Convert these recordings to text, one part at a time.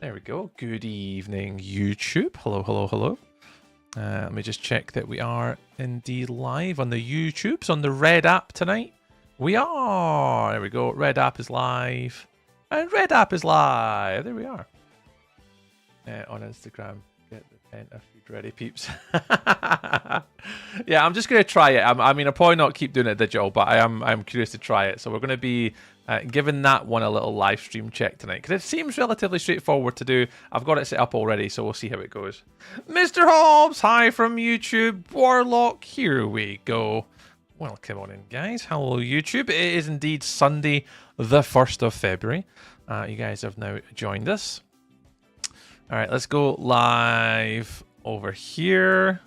There we go. Good evening, YouTube. Hello, hello, hello. Let me just check that we are indeed live on the YouTubes, on the Red app tonight. We are. There we go. Red app is live. And Red app is live. There we are. On Instagram. Get the enter feed ready, peeps. Yeah, I'm just going to try it. I mean, I'll probably not keep doing it digital, but I'm curious to try it. So we're going to be giving that one a little live stream check tonight, because it seems relatively straightforward to do. I've got it set up already, so we'll see how it goes. Mr. Hobbs, hi from YouTube. Warlock, here we go. Welcome on in, guys. Hello, YouTube. It is indeed Sunday, the 1st of February. You guys have now joined us. All right, let's go live over here.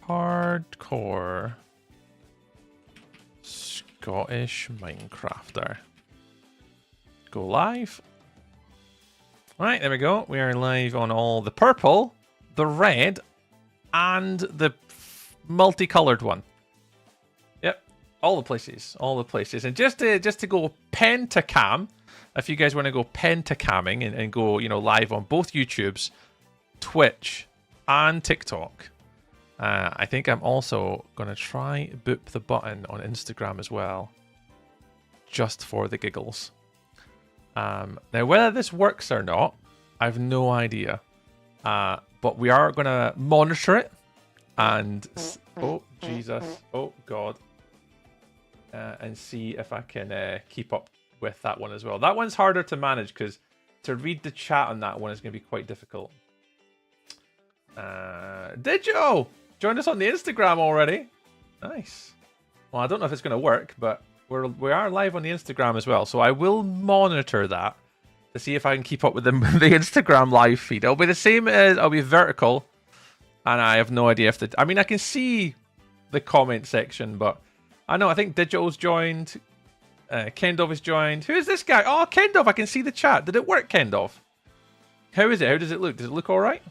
Hardcore Scottish Minecrafter. Go live. All right, there we go. We are live on all the purple, the red, and the multicolored one. Yep, all the places, all the places. And just to go pentacam, if you guys want to go pentacamming and go, you know, live on both YouTubes, Twitch, and TikTok. I think I'm also going to try boop the button on Instagram as well, just for the giggles. Now, whether this works or not, I have no idea. But we are going to monitor it. And, oh, Jesus. Oh, God. And see if I can keep up with that one as well. That one's harder to manage, because to read the chat on that one is going to be quite difficult. Digio! Joined us on the Instagram already. Nice. Well, I don't know if it's going to work, but we are live on the Instagram as well, so I will monitor that to see if I can keep up with the Instagram live feed. It'll be the same as, I'll be vertical, and I have no idea if I mean, I can see the comment section, but I know, I think Digio's joined, Kendov is joined. Who is this guy? Oh, Kendov, I can see the chat. Did it work, Kendov? How is it? How does it look? Does it look all right?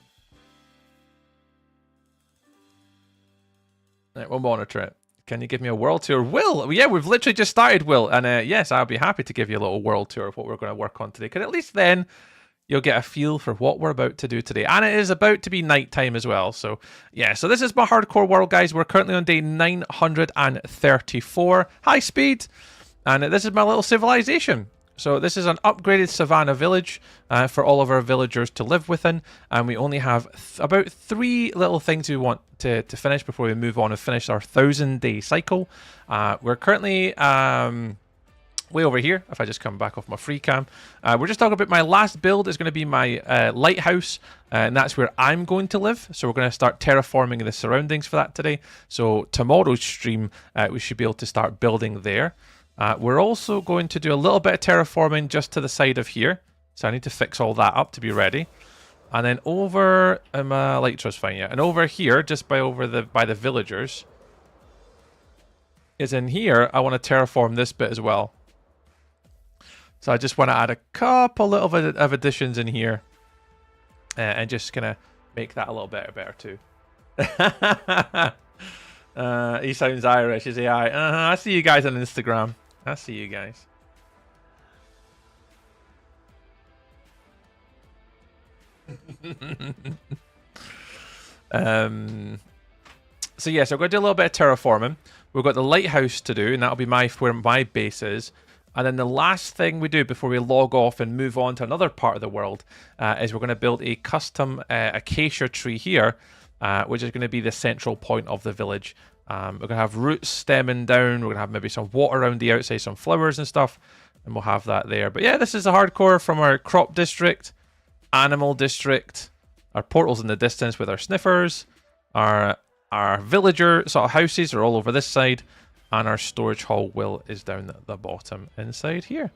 Right, we'll monitor it. Can you give me a world tour? Will? Yeah, we've literally just started, Will. And yes, I'll be happy to give you a little world tour of what we're going to work on today. Because at least then you'll get a feel for what we're about to do today. And it is about to be nighttime as well. So yeah, so this is my hardcore world, guys. We're currently on day 934. High speed. And this is my little civilization. So this is an upgraded savannah village for all of our villagers to live within. And we only have about 3 little things we want to finish before we move on and finish our 1,000-day cycle. We're currently way over here, if I just come back off my free cam. We're just talking about my last build is going to be my lighthouse. And that's where I'm going to live. So we're going to start terraforming the surroundings for that today. So tomorrow's stream, we should be able to start building there. We're also going to do a little bit of terraforming just to the side of here. So I need to fix all that up to be ready. And then over, Elytra's fine, yeah. And over here, just by the villagers, is in here, I want to terraform this bit as well. So I just want to add a couple of additions in here. And just kind of make that a little bit better too. He sounds Irish, is AI. I see you guys on Instagram. I see you guys. So yeah, so we're going to do a little bit of terraforming. We've got the lighthouse to do, and that'll be where my base is. And then the last thing we do before we log off and move on to another part of the world is we're going to build a custom acacia tree here, which is going to be the central point of the village. We're going to have roots stemming down. We're going to have maybe some water around the outside, some flowers and stuff. And we'll have that there. But yeah, this is a hardcore from our crop district, animal district, our portals in the distance with our sniffers, our villager sort of houses are all over this side. And our storage hall is down at the bottom inside here.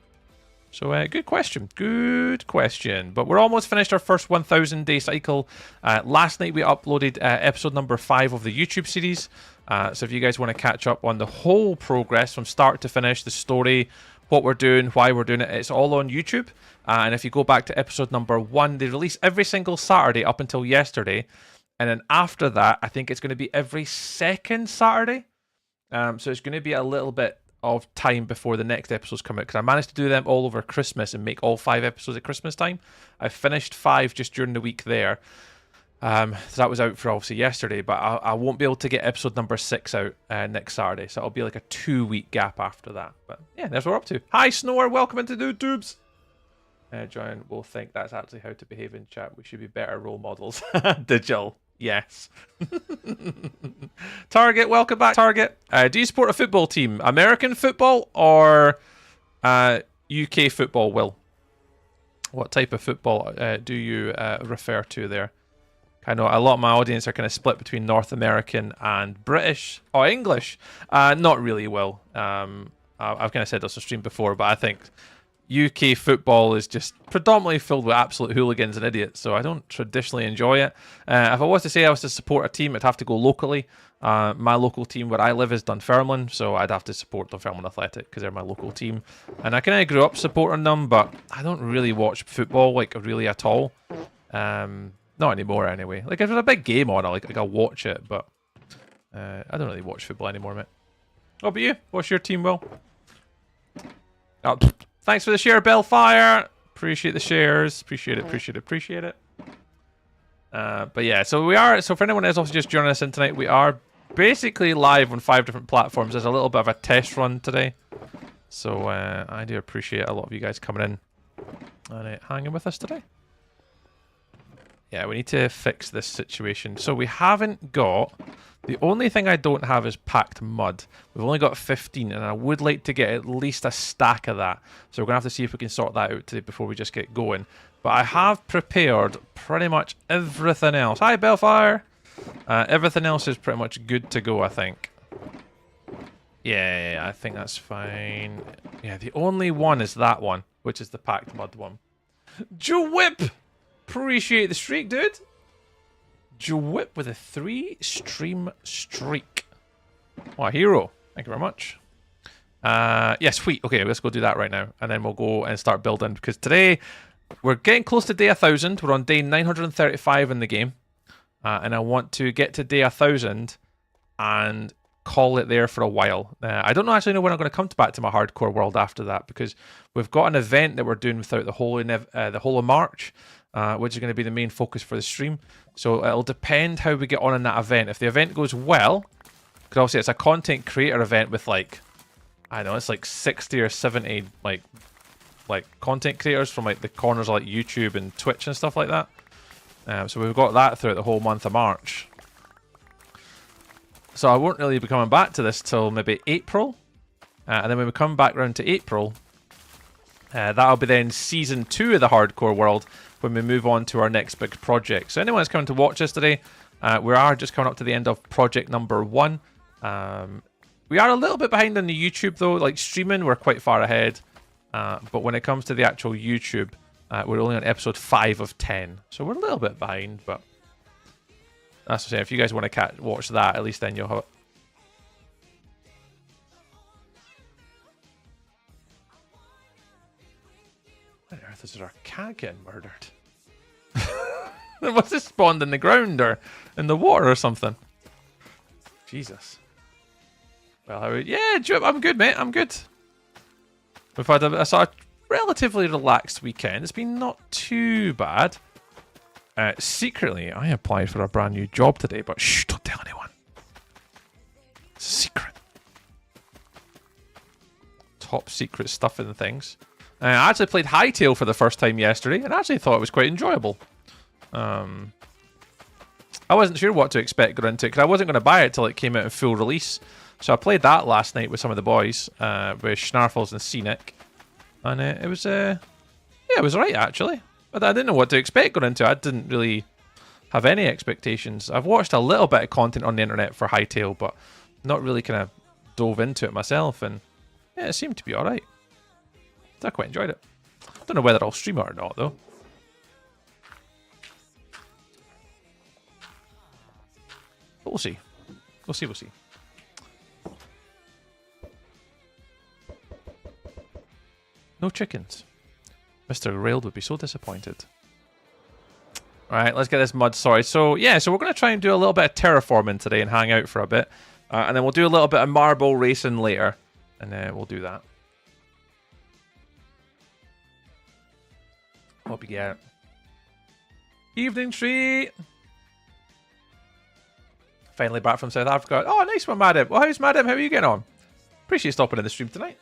So good question. Good question. But we're almost finished our first 1,000-day cycle. Last night we uploaded episode number 5 of the YouTube series. So if you guys want to catch up on the whole progress from start to finish, the story, what we're doing, why we're doing it, it's all on YouTube. And if you go back to episode number 1, they release every single Saturday up until yesterday. And then after that, I think it's going to be every second Saturday. So it's going to be a little bit of time before the next episodes come out, because I managed to do them all over Christmas and make all 5 episodes at Christmas time. I finished 5 just during the week there. So that was out for obviously yesterday, but I won't be able to get episode number 6 out next Saturday, so it'll be like a 2-week gap after that. But yeah, that's what we're up to. Hi Snore, welcome into the YouTubes. John will think that's actually how to behave in chat. We should be better role models. Digital, yes. Target, welcome back, Target. Do you support a football team? American football or UK football, Will? What type of football do you refer to there? I know a lot of my audience are kind of split between North American and British. Oh, English. Not really, Will. I've kind of said this on stream before, but I think UK football is just predominantly filled with absolute hooligans and idiots, so I don't traditionally enjoy it. If I was to say I was to support a team, I'd have to go locally. My local team where I live is Dunfermline, so I'd have to support Dunfermline Athletic because they're my local team. And I kind of grew up supporting them, but I don't really watch football like really at all. Not anymore anyway. Like if there's a big game on, I'll watch it, but I don't really watch football anymore, mate. What about you? What's your team, Will? Oh, thanks for the share, Bellfire. Appreciate the shares. Appreciate it. But yeah, so we are. So for anyone else also just joining us in tonight, we are basically live on 5 different platforms. There's a little bit of a test run today, so I do appreciate a lot of you guys coming in and hanging with us today. Yeah, we need to fix this situation. So we haven't got... The only thing I don't have is packed mud. We've only got 15, and I would like to get at least a stack of that. So we're going to have to see if we can sort that out today before we just get going. But I have prepared pretty much everything else. Hi, Bellfire! Everything else is pretty much good to go, I think. Yeah, I think that's fine. Yeah, the only one is that one, which is the packed mud one. Joe Whip! Appreciate the streak, dude. Joe Whip with a 3-stream streak. What a hero. Thank you very much. Yeah, sweet. Okay, let's go do that right now. And then we'll go and start building. Because today, we're getting close to day 1,000. We're on day 935 in the game. And I want to get to day 1,000 and call it there for a while. I don't actually know when I'm going to come back to my hardcore world after that. Because we've got an event that we're doing throughout the whole of March. Which is going to be the main focus for the stream. So it'll depend how we get on in that event. If the event goes well, because obviously it's a content creator event with like, I don't know, it's like 60 or 70 like content creators from like the corners of like YouTube and Twitch and stuff like that. So we've got that throughout the whole month of March. So I won't really be coming back to this till maybe April. And then when we come back around to April, that'll be then season 2 of the hardcore world, when we move on to our next big project. So anyone that's coming to watch us today, we are just coming up to the end of project number 1. We are a little bit behind on the YouTube though, like streaming, we're quite far ahead. But when it comes to the actual YouTube, we're only on episode 5 of 10. So we're a little bit behind, but that's what I'm saying. If you guys want to watch that, at least then you'll have it. What on earth is there a cat getting murdered? What's this spawned in the ground or in the water or something? Jesus. Well, yeah, I'm good, mate. I'm good. We've had a relatively relaxed weekend. It's been not too bad. Secretly, I applied for a brand new job today, but shh, don't tell anyone. It's a secret. Top secret stuff and things. I actually played Hytale for the first time yesterday, and I actually thought it was quite enjoyable. I wasn't sure what to expect going into it, because I wasn't going to buy it till it came out in full release. So I played that last night with some of the boys, with Schnarfles and Scenic. And it was, yeah, it was alright, actually. But I didn't know what to expect going into it. I didn't really have any expectations. I've watched a little bit of content on the internet for Hytale, but not really kind of dove into it myself. And yeah, it seemed to be alright. I quite enjoyed it. Don't know whether I'll stream it or not, though. But we'll see. We'll see. No chickens. Mr. Railed would be so disappointed. Alright, let's get this mud sorted. So, yeah, so we're going to try and do a little bit of terraforming today and hang out for a bit. And then we'll do a little bit of marble racing later. And then we'll do that. Hope you get it. Evening treat! Finally back from South Africa. Oh, nice one, Madam. Well, how's Madam? How are you getting on? Appreciate you stopping in the stream tonight.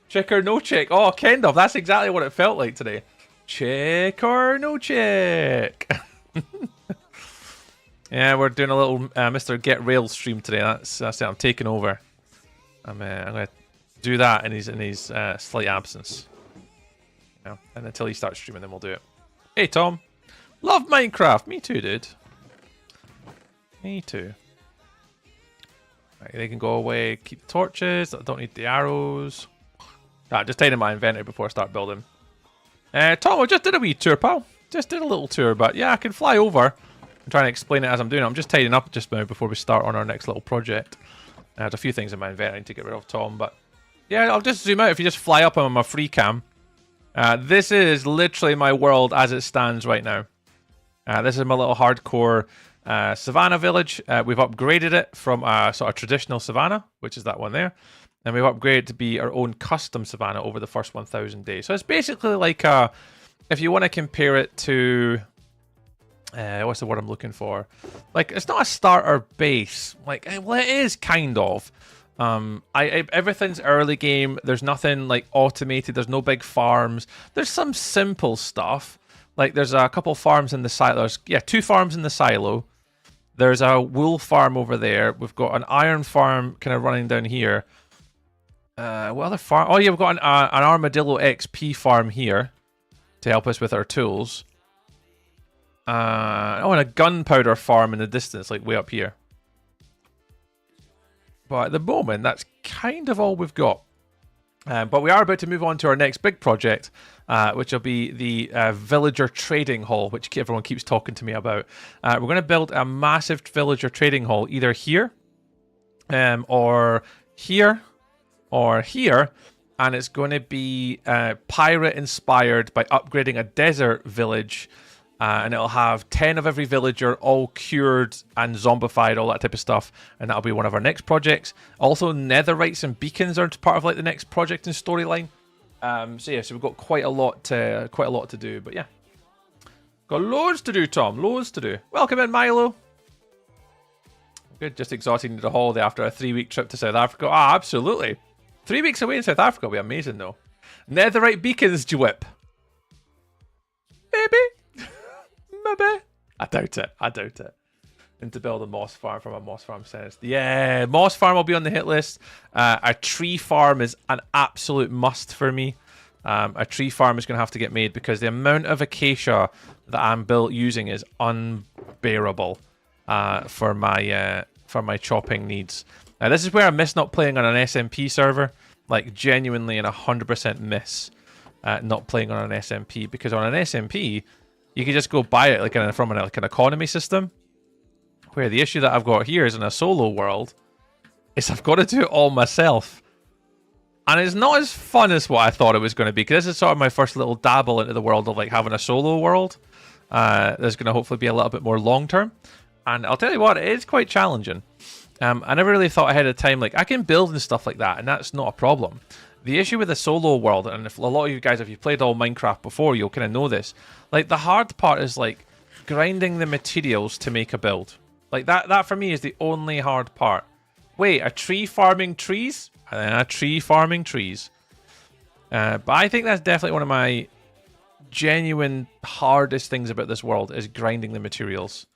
Chick or no chick? Oh, kind of. That's exactly what it felt like today. Chick or no chick? Yeah, we're doing a little Mr. Get Rail stream today. That's it. I'm taking over. I'm going to do that in his slight absence. Yeah, and until he starts streaming, then we'll do it. Hey, Tom. Love Minecraft. Me too, dude. Me too. Right, they can go away. Keep the torches. Don't need the arrows. Just tidying my inventory before I start building. Tom, I just did a wee tour, pal. Just did a little tour, but yeah, I can fly over and try and explain it as I'm doing it. I'm just tidying up just now before we start on our next little project. There's a few things in my inventory to get rid of, Tom, but yeah, I'll just zoom out. If you just fly up on my free cam, this is literally my world as it stands right now. This is my little hardcore savannah village. We've upgraded it from a sort of traditional savannah, which is that one there. And we've upgraded to be our own custom savannah over the first 1,000 days. So it's basically like if you want to compare it to, what's the word I'm looking for? Like, it's not a starter base. Like, well, it is kind of. Everything's early game. There's nothing like automated. There's no big farms. There's some simple stuff. Like, there's a couple farms in the silo. There's, 2 farms in the silo. There's a wool farm over there. We've got an iron farm kind of running down here. What other farm? Oh yeah, we've got an armadillo XP farm here to help us with our tools. And a gunpowder farm in the distance, like way up here. But at the moment, that's kind of all we've got. But we are about to move on to our next big project, which will be the villager trading hall, which everyone keeps talking to me about. We're going to build a massive villager trading hall, either here, or here, or here, and it's going to be pirate inspired by upgrading a desert village, and it'll have 10 of every villager, all cured and zombified, all that type of stuff, and that'll be one of our next projects. Also, netherites and beacons are part of like the next project and storyline. So we've got quite a lot to do, but yeah, got loads to do, Tom, loads to do. Welcome in, Milo. Good, just exhausting the holiday after a 3-week trip to South Africa. Ah, absolutely. 3 weeks away in South Africa will be amazing, though. Netherite beacons, Jwip. Maybe. Maybe. I doubt it. And to build a moss farm from a moss farm sense. Yeah, moss farm will be on the hit list. A tree farm is an absolute must for me. A tree farm is going to have to get made because the amount of acacia that I'm using is unbearable for my chopping needs. This is where I miss not playing on an SMP server. Like, genuinely and 100% miss not playing on an SMP. Because on an SMP, you can just go buy it from an economy system. Where the issue that I've got here is in a solo world, is I've got to do it all myself. And it's not as fun as what I thought it was going to be. Because this is sort of my first little dabble into the world of like having a solo world. There's going to hopefully be a little bit more long term. And I'll tell you what, it is quite challenging. I never really thought ahead of time, like, I can build and stuff like that, and that's not a problem. The issue with the solo world, and if a lot of you guys, if you've played all Minecraft before, you'll kind of know this. Like, the hard part is, like, grinding the materials to make a build. Like, that for me is the only hard part. Wait, a tree farming trees? And then a tree farming trees. But I think that's definitely one of my genuine hardest things about this world, is grinding the materials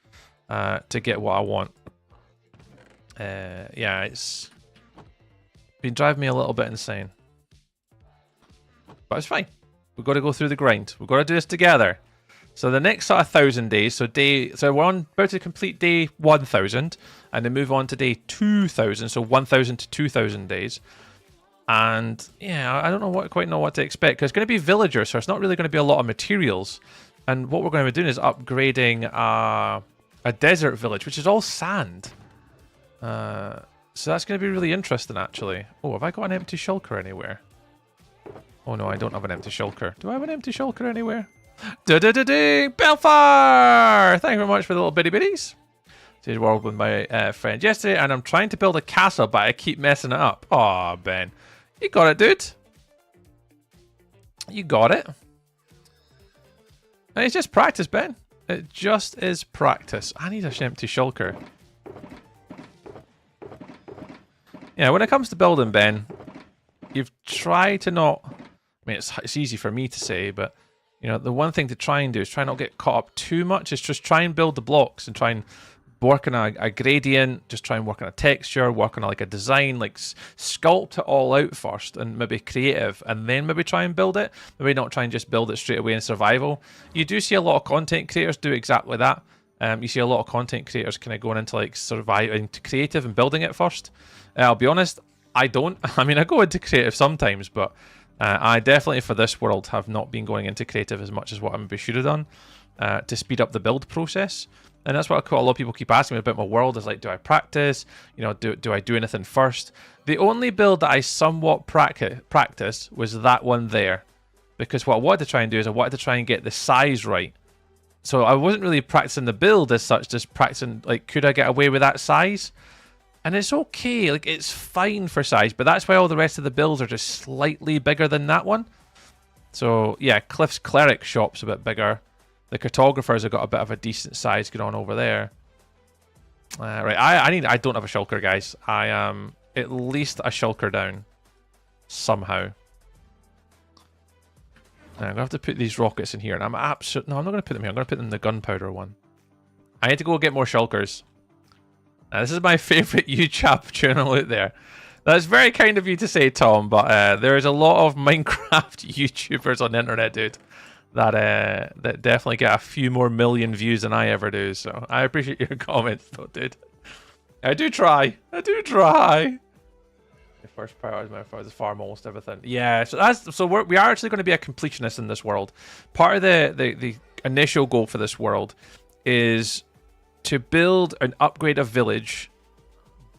to get what I want. Yeah, it's been driving me a little bit insane. But it's fine. We've got to go through the grind. We've got to do this together. So the next sort of 1,000 days, so we're about to complete day 1,000, and then move on to day 2,000, so 1,000 to 2,000 days. And yeah, I don't quite know what to expect, because it's going to be villagers, so it's not really going to be a lot of materials. And what we're going to be doing is upgrading a desert village, which is all sand. So that's going to be really interesting, actually. Oh, have I got an empty shulker anywhere? Oh no, I don't have an empty shulker. Do I have an empty shulker anywhere? Belfar! Thank you very much for the little bitty bitties. So Did world with my friend yesterday, and I'm trying to build a castle, but I keep messing it up. Aw, Ben. You got it, dude. You got it. And it's just practice, Ben. It just is practice. I need a empty shulker. Yeah, when it comes to building, Ben, you've tried to not... I mean, it's easy for me to say, but, you know, the one thing to try and do is try not get caught up too much. Is just try and build the blocks and try and work on a gradient, just try and work on a texture, work on like a design, like sculpt it all out first and maybe creative, and then maybe try and build it. Maybe not try and just build it straight away in survival. You do see a lot of content creators do exactly that. You see a lot of content creators kind of going into like into creative and building it first. I'll be honest, I don't. I mean, I go into creative sometimes, but I definitely for this world have not been going into creative as much as what I maybe should have done to speed up the build process. And that's what a lot of people keep asking me about my world is like, do I practice? You know, do I do anything first? The only build that I somewhat practice was that one there. Because what I wanted to try and do is I wanted to try and get the size right. So I wasn't really practicing the build as such, just practicing, like, could I get away with that size? And it's okay, like, it's fine for size, but that's why all the rest of the builds are just slightly bigger than that one. So, yeah, Cliff's Cleric shop's a bit bigger. The cartographers have got a bit of a decent size going on over there. Right, I don't have a shulker, guys. I am at least a shulker down. Somehow. I'm going to have to put these rockets in here. And I'm absolutely... No, I'm not going to put them here. I'm going to put them in the gunpowder one. I need to go get more shulkers. Now, this is my favourite YouTube channel out there. That's very kind of you to say, Tom, but there is a lot of Minecraft YouTubers on the internet, dude, that definitely get a few more million views than I ever do. So I appreciate your comments, though, dude. I do try. I do try. The first priority is to farm almost everything. Yeah, so we are actually going to be a completionist in this world. Part of the initial goal for this world is to build and upgrade a village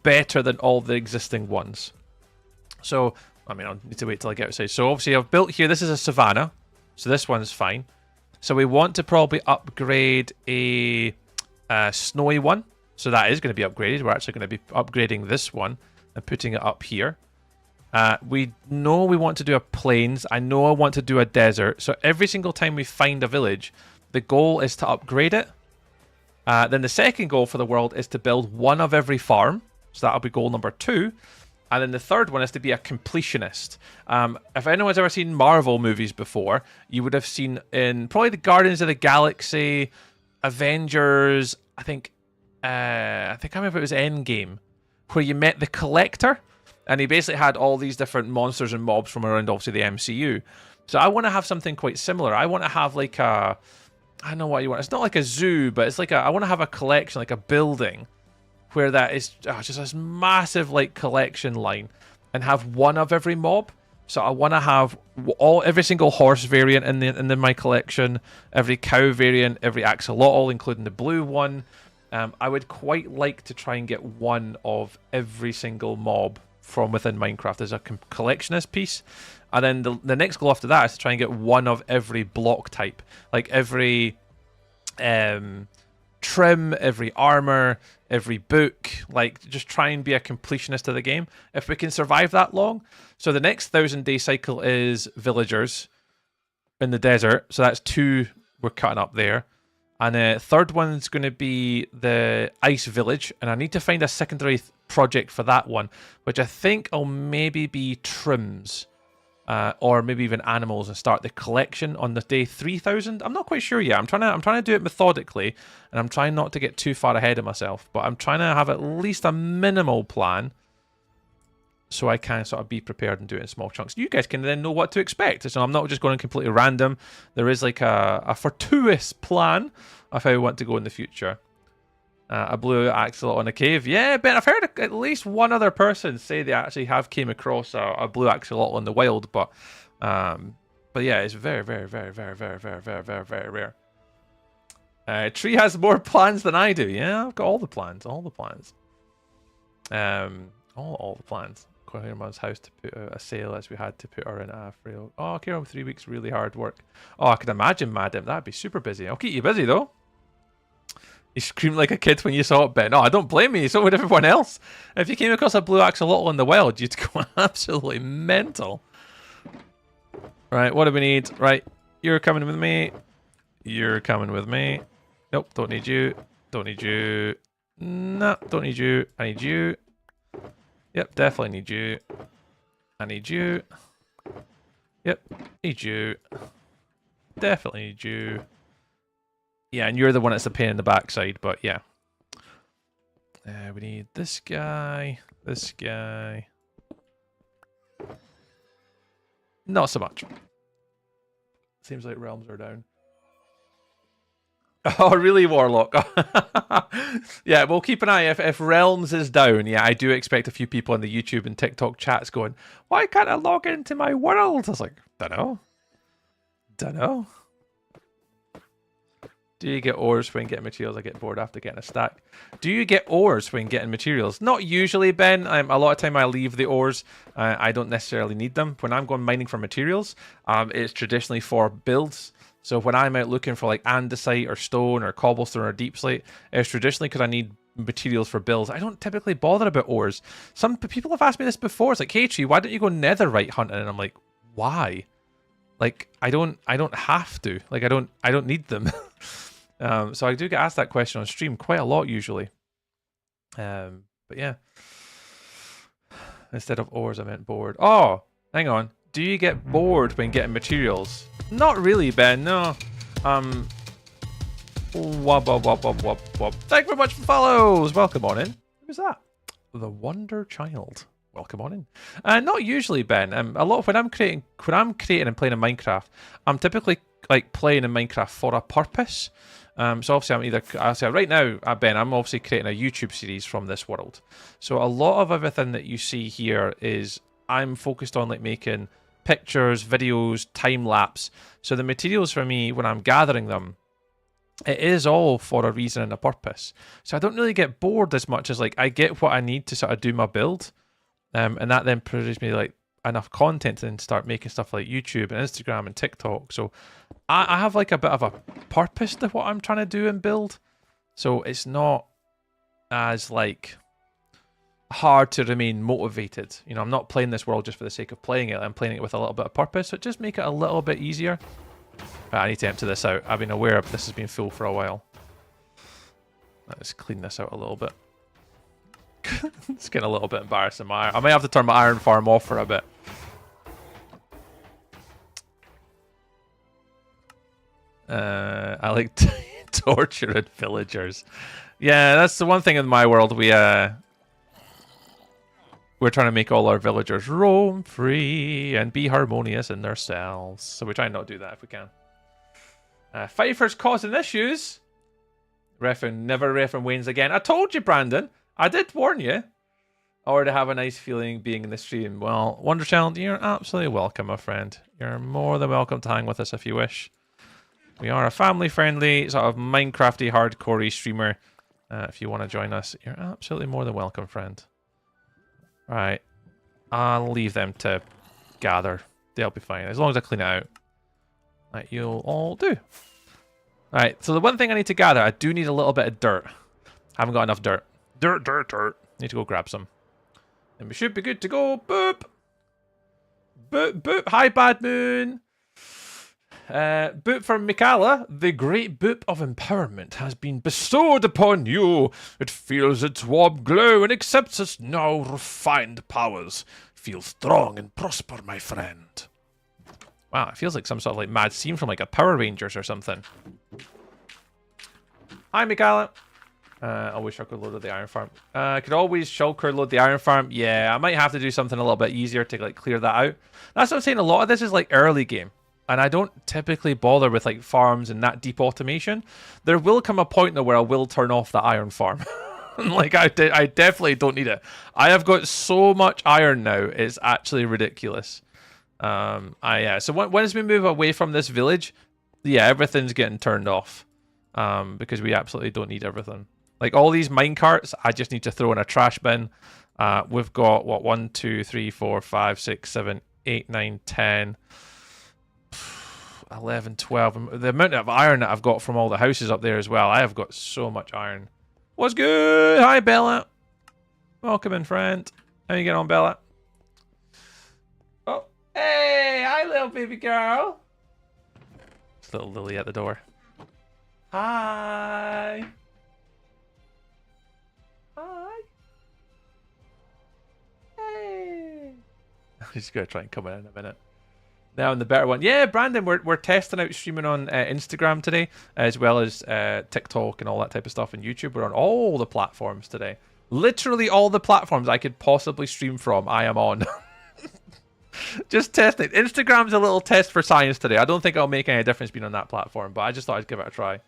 better than all the existing ones. So, I mean, I'll need to wait till I get outside. So obviously I've built here, this is a savanna. So this one's fine. So we want to probably upgrade a snowy one. So that is going to be upgraded. We're actually going to be upgrading this one and putting it up here. We know we want to do a plains. I know I want to do a desert. So every single time we find a village, the goal is to upgrade it. Then the second goal for the world is to build one of every farm. So that'll be goal number 2. And then the third one is to be a completionist. If anyone's ever seen Marvel movies before, you would have seen in probably the Guardians of the Galaxy, Avengers, I can't remember if it was Endgame, where you met the Collector, and he basically had all these different monsters and mobs from around, obviously, the MCU. So I want to have something quite similar. I want to have like a... I don't know what you want. It's not like a zoo, but it's like I want to have a collection, like a building, where that is just this massive like collection line, and have one of every mob. So I want to have every single horse variant in my collection, every cow variant, every axolotl, including the blue one. I would quite like to try and get one of every single mob from within Minecraft as a collectionist piece. And then the next goal after that is to try and get one of every block type. Like every trim, every armor, every book. Like, just try and be a completionist of the game. If we can survive that long. So the next 1000-day cycle is villagers in the desert. So that's 2 we're cutting up there. And the third one's going to be the ice village. And I need to find a secondary project for that one, which I think will maybe be trims. Or maybe even animals, and start the collection on the day 3000. I'm not quite sure yet. I'm trying to do it methodically, and I'm trying not to get too far ahead of myself. But I'm trying to have at least a minimal plan, so I can sort of be prepared and do it in small chunks. You guys can then know what to expect. So I'm not just going completely random. There is like a fortuitous plan of how I want to go in the future. A blue axolotl in a cave. Yeah, Ben, I've heard at least one other person say they actually have came across a blue axolotl in the wild, but yeah, it's very, very, very, very, very, very, very, very, very rare. Tree has more plans than I do. Yeah, I've got all the plans, all the plans. All the plans. Going to your mum's house to put out a sale as we had to put her in a frail. Oh, care home 3 weeks, really hard work. Oh, I could imagine, madam. That'd be super busy. I'll keep you busy though. You screamed like a kid when you saw it, Ben. Oh, I don't blame you. So would everyone else. If you came across a blue axolotl in the wild, you'd go absolutely mental. Right, what do we need? Right, you're coming with me. You're coming with me. Nope, don't need you. Don't need you. No, don't need you. I need you. Yep, definitely need you. I need you. Yep, need you. Definitely need you. Yeah, and you're the one that's a pain in the backside, but yeah. We need this guy. This guy. Not so much. Seems like realms are down. Oh, really, Warlock? Yeah, we'll keep an eye. If realms is down, yeah, I do expect a few people in the YouTube and TikTok chats going, why can't I log into my world? I was like, dunno. Dunno. Do you get ores when getting materials? I get bored after getting a stack. Do you get ores when getting materials? Not usually, Ben. A lot of time I leave the ores. I don't necessarily need them. When I'm going mining for materials, it's traditionally for builds. So when I'm out looking for like andesite or stone or cobblestone or deep slate, it's traditionally because I need materials for builds. I don't typically bother about ores. Some people have asked me this before. It's like, hey Tree, why don't you go netherite hunting? And I'm like, why? Like I don't have to. Like I don't need them. So I do get asked that question on stream quite a lot usually. But yeah. Instead of ores, I meant bored. Oh, hang on. Do you get bored when getting materials? Not really, Ben. No. Wub, wub, wub, wub, wub, wub. Thank you very much for follows. Welcome on in. Who's that? The Wonder Child. Welcome on in. Not usually, Ben. A lot of when I'm creating and playing in Minecraft, I'm typically like playing in Minecraft for a purpose. So obviously I'll say right now, Ben, I'm obviously creating a YouTube series from this world. So a lot of everything that you see here is I'm focused on like making pictures, videos, time lapse. So the materials for me when I'm gathering them, it is all for a reason and a purpose. So I don't really get bored as much as like I get what I need to sort of do my build. And that then produces me like enough content to then start making stuff like YouTube and Instagram and TikTok. So I have like a bit of a purpose to what I'm trying to do and build. So it's not as like hard to remain motivated. You know, I'm not playing this world just for the sake of playing it. I'm playing it with a little bit of purpose. So just make it a little bit easier. Right, I need to empty this out. I've been aware of this has been full for a while. Let's clean this out a little bit. It's getting a little bit embarrassing. I might have to turn my iron farm off for a bit. I like torturing villagers. Yeah, that's the one thing in my world. We're trying to make all our villagers roam free and be harmonious in their cells. So we try and not do that if we can. Pfeiffer's causing issues. Never Refin wins again. I told you, Brandon. I did warn you. Or to have a nice feeling being in the stream. Well, Wonder Child, you're absolutely welcome, my friend. You're more than welcome to hang with us if you wish. We are a family-friendly, sort of Minecrafty, hardcore streamer. If you want to join us, you're absolutely more than welcome, friend. Right. I'll leave them to gather. They'll be fine. As long as I clean it out. Right, you'll all do. Alright, so the one thing I need to gather, I do need a little bit of dirt. Haven't got enough dirt. Dirt. Need to go grab some. And we should be good to go. Boop. Boop. Hi, Bad Moon. Boop from Mikala. The great boop of empowerment has been bestowed upon you. It feels its warm glow and accepts its now refined powers. Feel strong and prosper, my friend. Wow, it feels like some sort of like mad scene from like a Power Rangers or something. Hi, Mikala. Always shulker load the iron farm. Could always shulker load the iron farm. Yeah, I might have to do something a little bit easier to like clear that out. That's what I'm saying. A lot of this is like early game. And I don't typically bother with like farms and that deep automation. There will come a point though where I will turn off the iron farm. Like I definitely don't need it. I have got so much iron now. It's actually ridiculous. So once we move away from this village, yeah, everything's getting turned off. Because we absolutely don't need everything. Like all these minecarts, I just need to throw in a trash bin. We've got what 1, 2, 3, 4, 5, 6, 7, 8, 9, 10. 11, 12. The amount of iron that I've got from all the houses up there as well. I have got so much iron. What's good? Hi, Bella. Welcome in, friend. How you getting on, Bella? Oh, hey, hi, little baby girl. It's little Lily at the door. Hi. Hi. Hey. He's gonna try and come in a minute. Now in the better one. Yeah, Brandon, we're testing out streaming on Instagram today, as well as TikTok and all that type of stuff, and YouTube. We're on all the platforms today. Literally all the platforms I could possibly stream from, I am on. Just testing. Instagram's a little test for science today. I don't think it'll make any difference being on that platform, but I just thought I'd give it a try.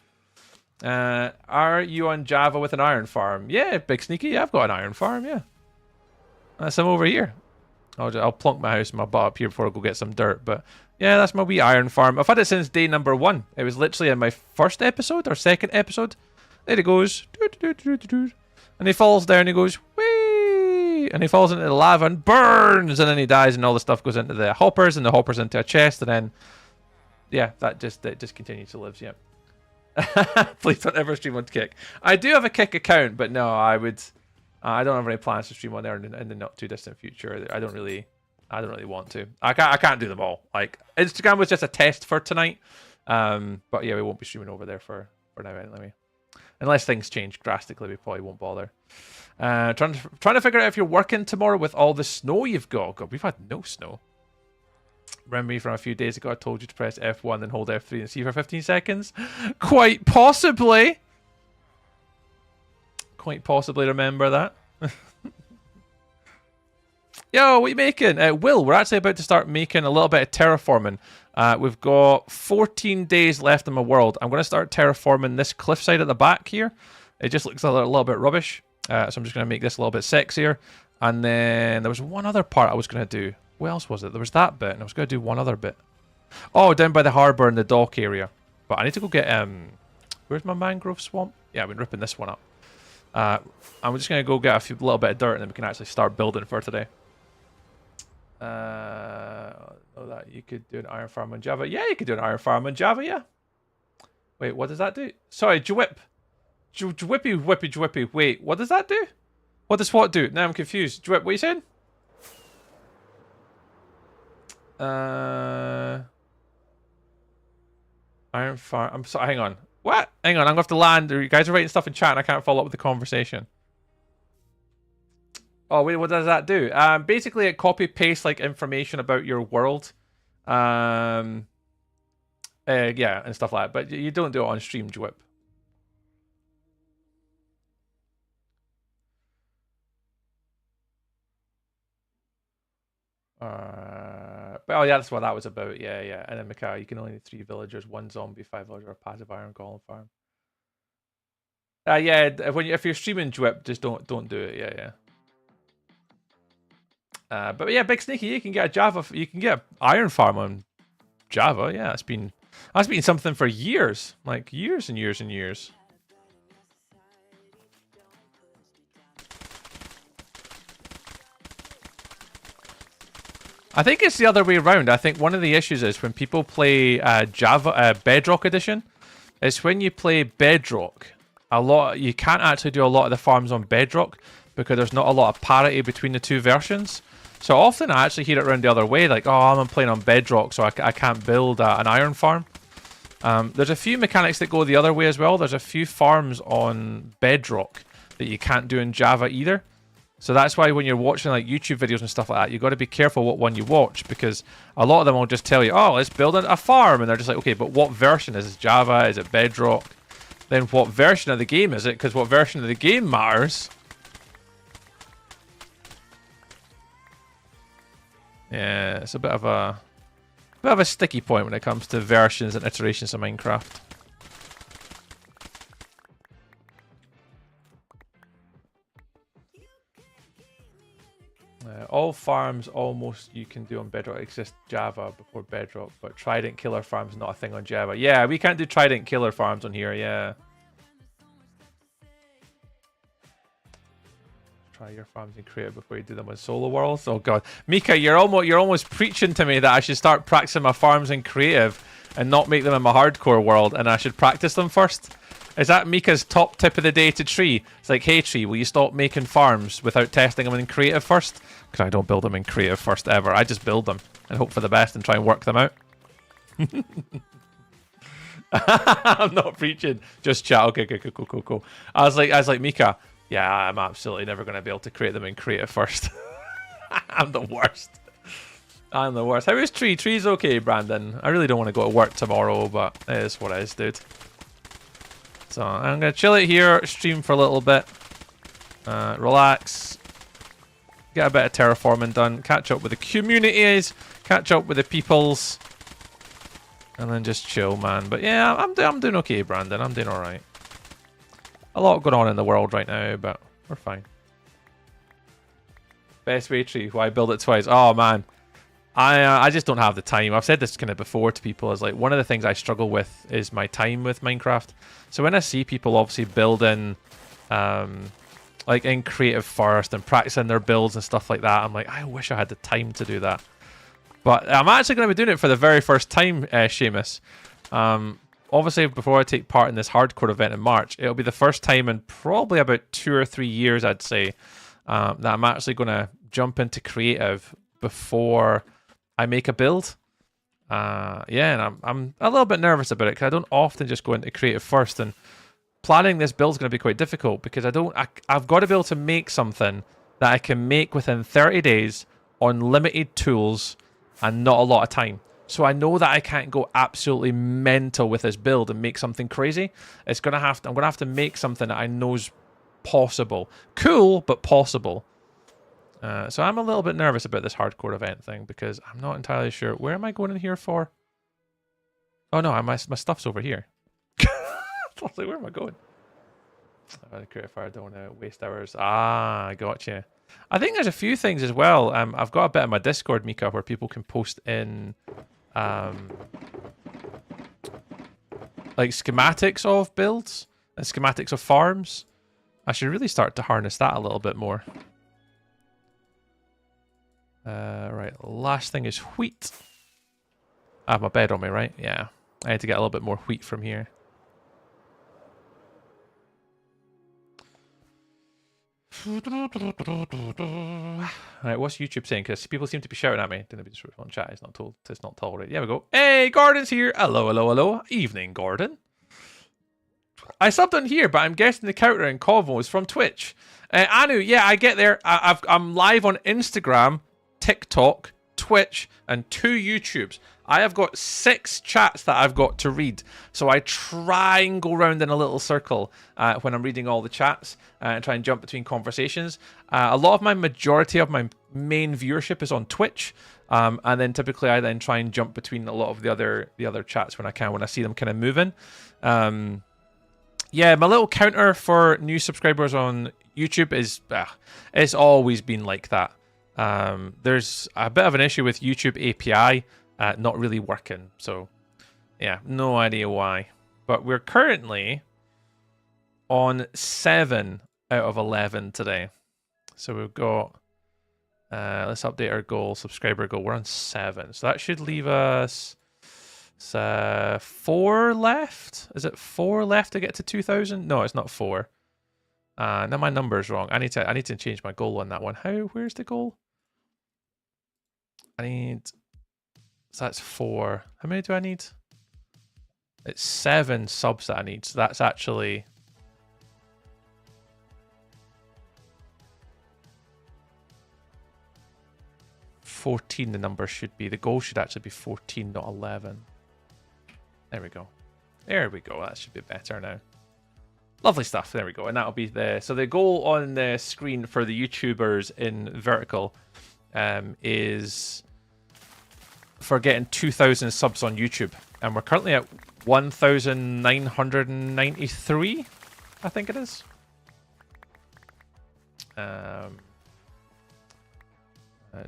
Are you on Java with an iron farm? Yeah, Big Sneaky. Yeah, I've got an iron farm, yeah. That's some over here. I'll plonk my house and my butt up here before I go get some dirt. But yeah, that's my wee iron farm. I've had it since day number 1. It was literally in my first episode or second episode. There it goes. And he falls down and he goes, whee! And he falls into the lava and burns. And then he dies and all the stuff goes into the hoppers and the hoppers into a chest. And then, yeah, it just continues to live, yeah. Please don't ever stream on Kick. I do have a Kick account, but no, I don't have any plans to stream on there in the not too distant future. I don't really want to. I can't do them all. Like Instagram was just a test for tonight. But yeah, we won't be streaming over there for now anyway. Unless things change drastically, we probably won't bother. Trying to figure out if you're working tomorrow with all the snow you've got. God, we've had no snow. Remember me from a few days ago, I told you to press F1 and hold F3 and see for 15 seconds? Quite possibly. Quite possibly remember that. Yo, what are you making? Will, we're actually about to start making a little bit of terraforming. We've got 14 days left in my world. I'm going to start terraforming this cliffside at the back here. It just looks a little bit rubbish. So I'm just going to make this a little bit sexier. And then there was one other part I was going to do. What else was it? There was that bit, and I was going to do one other bit. Oh, down by the harbour and the dock area. But I need to go get... where's my mangrove swamp? Yeah, I've been ripping this one up. I'm just going to go get a little bit of dirt, and then we can actually start building for today. That you could do an iron farm on Java. Yeah, you could do an iron farm on Java, yeah. Wait, what does that do? Sorry, Jwip. Jwippy. Wait, what does that do? What does what do? Now I'm confused. Jwip, what are you saying? Iron farm. I'm sorry, hang on. What? Hang on, I'm going to have to land. You guys are writing stuff in chat and I can't follow up with the conversation. Oh, wait, what does that do? Basically, it copy-pastes, like, information about your world. Yeah, and stuff like that. But you don't do it on stream, Jwip. But oh yeah, that's what that was about. Yeah. And then Mikhail, you can only need 3 villagers, 1 zombie, 5 villager, a passive iron golem farm. Yeah, if you're streaming Jwip, just don't do it. Yeah. But yeah, Big Sneaky, you can get a Java. You can get an iron farm on Java. Yeah, that's been something for years, like years and years and years. I think it's the other way around. I think one of the issues is when people play Java Bedrock Edition, is when you play Bedrock, you can't actually do a lot of the farms on Bedrock because there's not a lot of parity between the two versions. So often I actually hear it around the other way, like, oh, I'm playing on Bedrock, so I can't build an iron farm. There's a few mechanics that go the other way as well. There's a few farms on Bedrock that you can't do in Java either. So that's why when you're watching like YouTube videos and stuff like that, you've got to be careful what one you watch, because a lot of them will just tell you, oh, let's build a farm. And they're just like, okay, but what version? Is it Java? Is it Bedrock? Then what version of the game is it? Because what version of the game matters. Yeah, it's a bit of a sticky point when it comes to versions and iterations of Minecraft. All farms almost you can do on Bedrock exist Java before Bedrock, but Trident Killer Farm's not a thing on Java. Yeah, we can't do Trident Killer Farms on here, yeah. Try your farms in creative before you do them on solo worlds. Oh god, Mika, you're almost preaching to me that I should start practicing my farms in creative and not make them in my hardcore world, and I should practice them first. Is that Mika's top tip of the day to Tree? It's like, hey Tree, will you stop making farms without testing them in creative first? Because I don't build them in creative first ever. I just build them and hope for the best and try and work them out. I'm not preaching. Just chat. Okay, cool. I was like, Mika, yeah, I'm absolutely never going to be able to create them in creative first. I'm the worst. I'm the worst. How is Tree? Tree's okay, Brandon. I really don't want to go to work tomorrow, but it is what it is, dude. So I'm going to chill it here, stream for a little bit, relax, get a bit of terraforming done, catch up with the communities, catch up with the peoples, and then just chill, man. But yeah, I'm doing okay, Brandon. I'm doing alright. A lot going on in the world right now, but we're fine. Best way Tree, why build it twice? Oh, man. I just don't have the time. I've said this kind of before to people. Is like one of the things I struggle with is my time with Minecraft. So when I see people obviously building, like in creative first and practicing their builds and stuff like that, I'm like, I wish I had the time to do that. But I'm actually going to be doing it for the very first time, Seamus. Obviously, before I take part in this hardcore event in March, it'll be the first time in probably about 2 or 3 years, I'd say, that I'm actually going to jump into creative before I make a build. Yeah, and I'm a little bit nervous about it because I don't often just go into creative first, and planning this build is going to be quite difficult because I've got to be able to make something that I can make within 30 days on limited tools and not a lot of time. So I know that I can't go absolutely mental with this build and make something crazy. I'm gonna have to make something that I know's possible. Cool, but possible. So I'm a little bit nervous about this hardcore event thing because I'm not entirely sure. Where am I going in here for? Oh no, my stuff's over here. I was like, where am I going? I'm going to create a fire, don't want to waste hours. Ah, I got you. I think there's a few things as well. I've got a bit of my Discord, Mika, where people can post in like schematics of builds and schematics of farms. I should really start to harness that a little bit more. Right, last thing is wheat. I have my bed on me, right? Yeah. I need to get a little bit more wheat from here. Alright, what's YouTube saying? Because people seem to be shouting at me. Didn't be disrespectful on chat. It's not tolerated. Yeah, we go. Hey, Gordon's here. Hello. Evening, Gordon. I subbed on here, but I'm guessing the counter in Convo is from Twitch. Anu, yeah, I get there. I'm live on Instagram, TikTok, Twitch, and 2 YouTubes. I have got 6 chats that I've got to read. So I try and go around in a little circle when I'm reading all the chats and try and jump between conversations. A lot of my majority of my main viewership is on Twitch. And then typically I then try and jump between a lot of the other chats when I can, when I see them kind of moving. Yeah, my little counter for new subscribers on YouTube is, it's always been like that. There's a bit of an issue with YouTube API not really working. So, yeah, no idea why. But we're currently on 7 out of 11 today. So we've got, let's update our goal, subscriber goal. We're on 7. So that should leave us 4 left. Is it 4 left to get to 2,000? No, it's not 4. Now my number's wrong. I need to change my goal on that one. Where's the goal? So that's 4. How many do I need? It's 7 subs that I need. So that's actually 14. The number should be. The goal should actually be 14, not 11. There we go. There we go. That should be better now. Lovely stuff. There we go. And that'll be so the goal on the screen for the YouTubers in vertical is for getting 2,000 subs on YouTube. And we're currently at 1,993, I think it is. I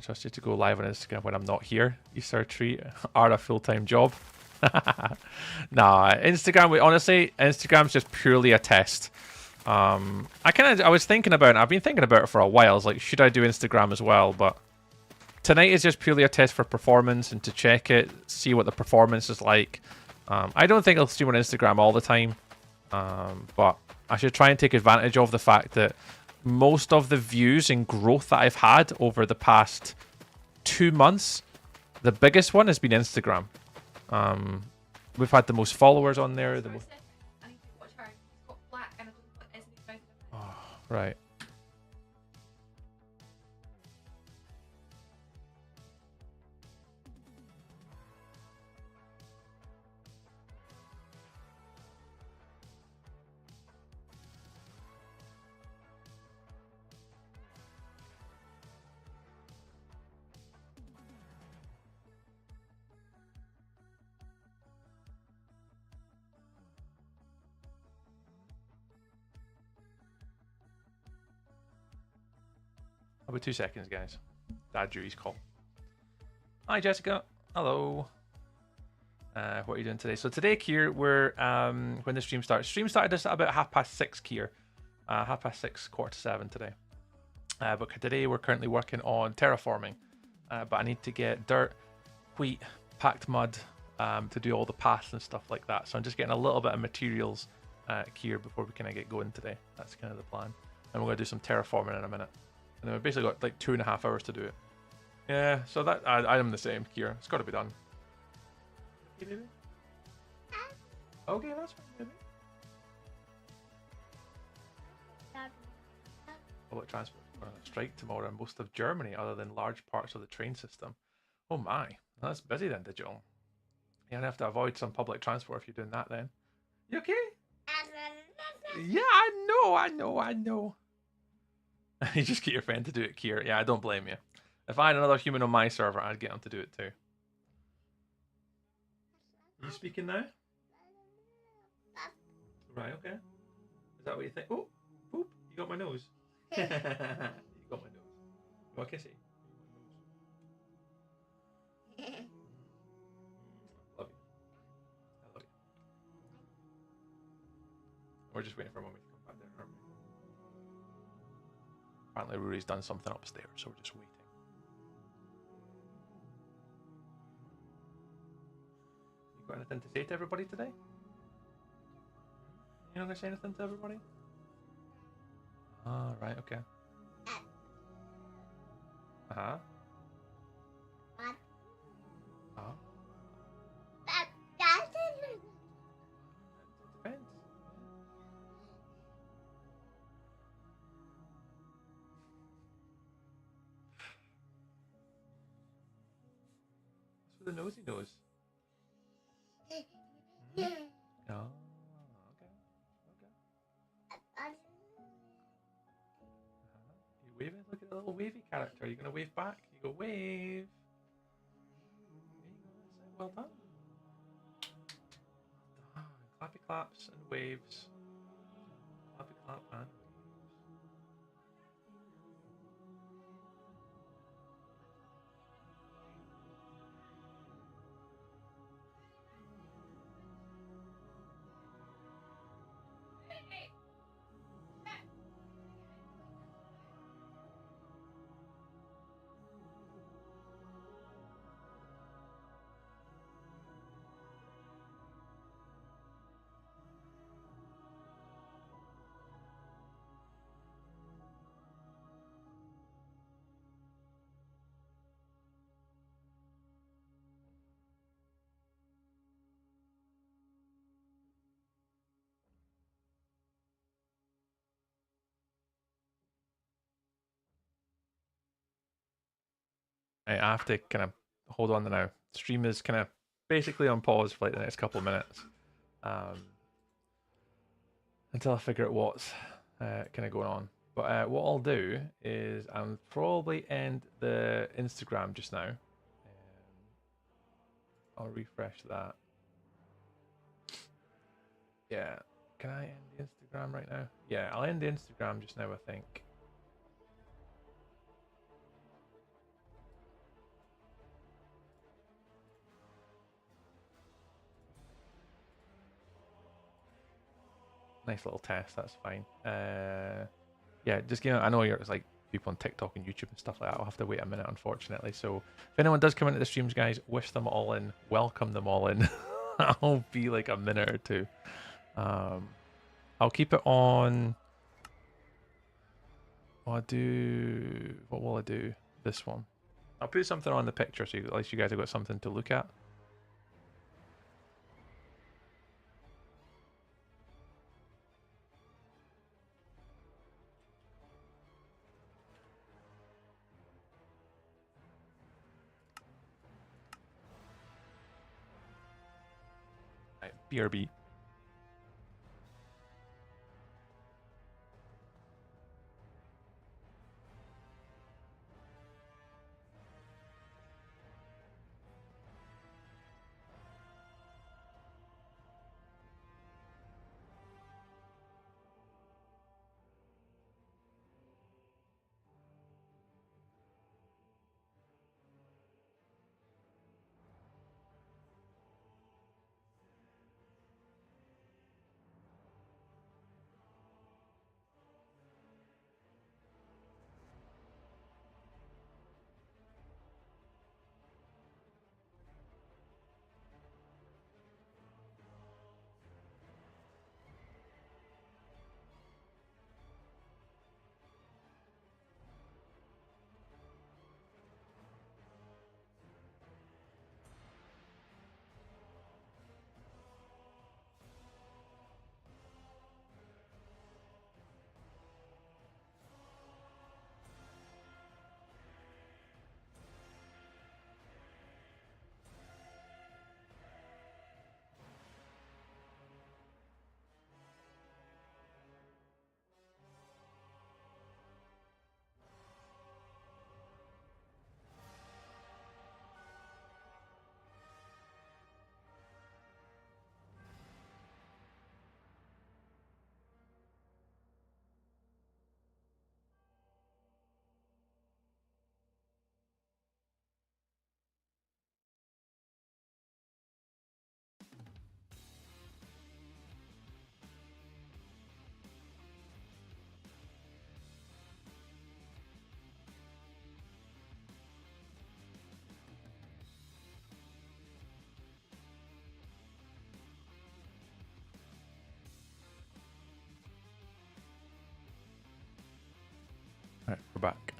trust you to go live on Instagram when I'm not here. Easter treat are a full-time job. Nah, Instagram, honestly, Instagram's just purely a test. I was thinking about it. I've been thinking about it for a while. I was like, should I do Instagram as well? But tonight is just purely a test for performance and to check it, see what the performance is like. I don't think I'll stream on Instagram all the time, but I should try and take advantage of the fact that most of the views and growth that I've had over the past 2 months, the biggest one has been Instagram. We've had the most followers on there. The most... Oh, right. I'll be 2 seconds, guys. Dad drew his call. Hi, Jessica. Hello. What are you doing today? So today, Kier, we're when the stream starts. Stream started us at about 6:30, Kier. 6:30, 6:45 today. But today we're currently working on terraforming. But I need to get dirt, wheat, packed mud to do all the paths and stuff like that. So I'm just getting a little bit of materials, Kier, before we kind of get going today. That's kind of the plan. And we're going to do some terraforming in a minute. And then we've basically got like 2.5 hours to do it. Yeah, so that I am the same, Kier. It's got to be done. Okay, baby? Okay, that's fine, baby. Public transport on a strike tomorrow in most of Germany, other than large parts of the train system. Oh my, that's busy then, Digital. You're gonna have to avoid some public transport if you're doing that then. You okay? Yeah, I know. You just get your friend to do it, Kier. Yeah, I don't blame you. If I had another human on my server, I'd get him to do it too. Are you speaking now? Right, okay. Is that what you think? Oh, poop, you got my nose. You got my nose. You want a kissy? Love you. I love you. We're just waiting for Mummy to come back there, aren't we? Apparently Rory's done something upstairs, so we're just waiting. You got anything to say to everybody today? You not gonna say anything to everybody? Ah, right, okay. Uh-huh. Uh-huh. It depends. That's for the nosy nose. Mm-hmm. Oh, okay. You waving? Look at the little wavy character. Are you gonna wave back? You go wave. There you go. Well done. Clappy claps and waves. Clappy clap and waves. Right, I have to kind of hold on now. Stream is kind of basically on pause for like the next couple of minutes, until I figure out what's kind of going on. But what I'll do is I'll probably end the Instagram just now. I'll refresh that. Yeah, can I end the Instagram right now? Yeah, I'll end the Instagram just now, I think. Nice little test. That's fine. Yeah, just I know you're like people on TikTok and YouTube and stuff like that. I'll have to wait a minute, unfortunately. So if anyone does come into the streams, guys, wish them all in, welcome them all in. I'll be like a minute or two. I'll keep it on. What will I do? This one. I'll put something on the picture so at least you guys have got something to look at. Right, BRB. Right, we're back.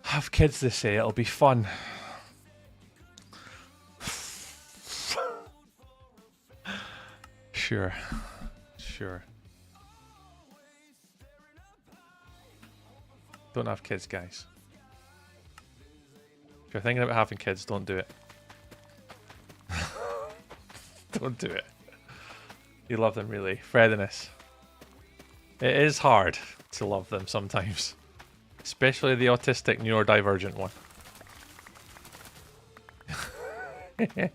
Have kids, they say. It'll be fun. Sure. Don't have kids, guys. If you're thinking about having kids, don't do it. Don't do it. You love them, really. Frediness. It is hard to love them sometimes. Especially the autistic neurodivergent one.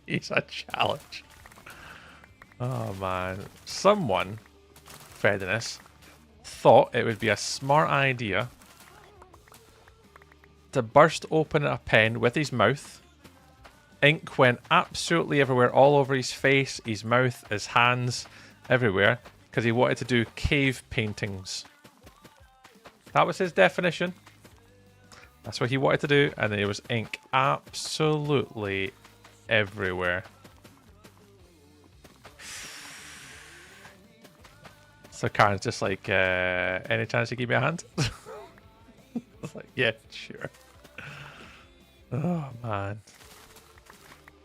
He's a challenge. Oh man. Someone, Frediness, thought it would be a smart idea to burst open a pen with his mouth. Ink went absolutely everywhere, all over his face, his mouth, his hands, everywhere, because he wanted to do cave paintings. That was his definition. That's what he wanted to do, and there was ink absolutely everywhere. So Karen's just like, any chance you give me a hand? I was like, yeah, sure. Oh, man.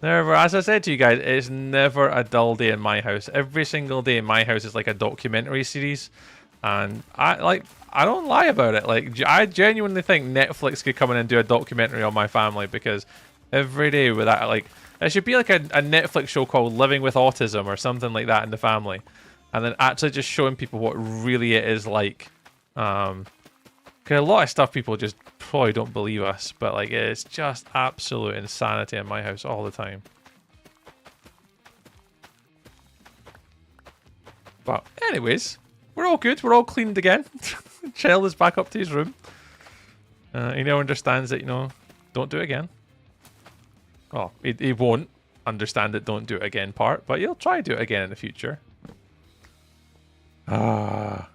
Never, as I said to you guys, it's never a dull day in my house. Every single day in my house is like a documentary series. And I don't lie about it. Like, I genuinely think Netflix could come in and do a documentary on my family, because every day with that, like, it should be like a Netflix show called Living with Autism or something like that in the family. And then actually just showing people what really it is like. Because a lot of stuff people just probably don't believe us, but like it's just absolute insanity in my house all the time. But anyways, we're all good. We're all cleaned again. Chell is back up to his room. He now understands that, you know, don't do it again. Oh, he won't understand it, don't do it again part, but he'll try to do it again in the future. Ah.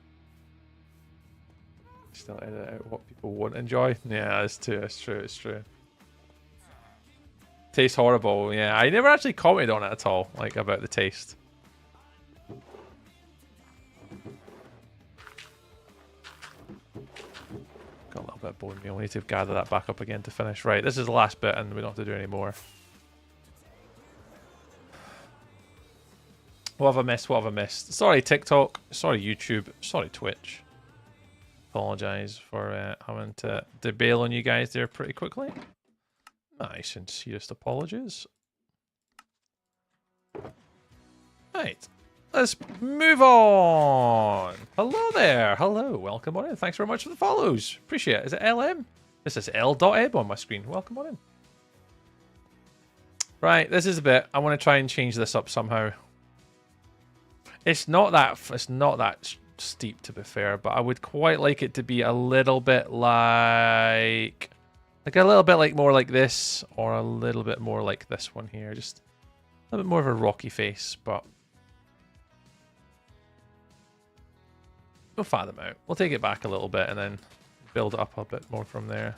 Still edit out what people won't enjoy. Yeah, it's true. It's true. It's true. Tastes horrible. Yeah, I never actually commented on it at all, like about the taste. Got a little bit of bone meal. We need to gather that back up again to finish. Right, this is the last bit, and we don't have to do any more. What have I missed? What have I missed? Sorry, TikTok. Sorry, YouTube. Sorry, Twitch. Apologise for having to debail on you guys there pretty quickly. My sincerest apologies. Right, let's move on. Hello there. Hello, welcome on in. Thanks very much for the follows. Appreciate it. Is it LM? This is L.M on my screen. Welcome on in. Right, this is a bit. I want to try and change this up somehow. It's not that steep, to be fair, but I would quite like it to be a little bit like a little bit like more like this, or a little bit more like this one here. Just a little bit more of a rocky face, but we'll fat them out. We'll take it back a little bit and then build it up a bit more from there.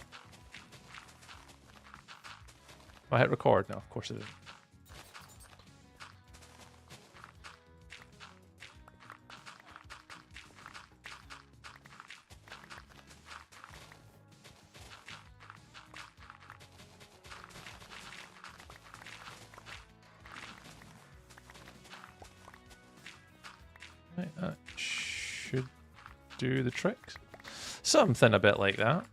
I hit record? No, of course I didn't. Right, that should do the tricks. Something a bit like that.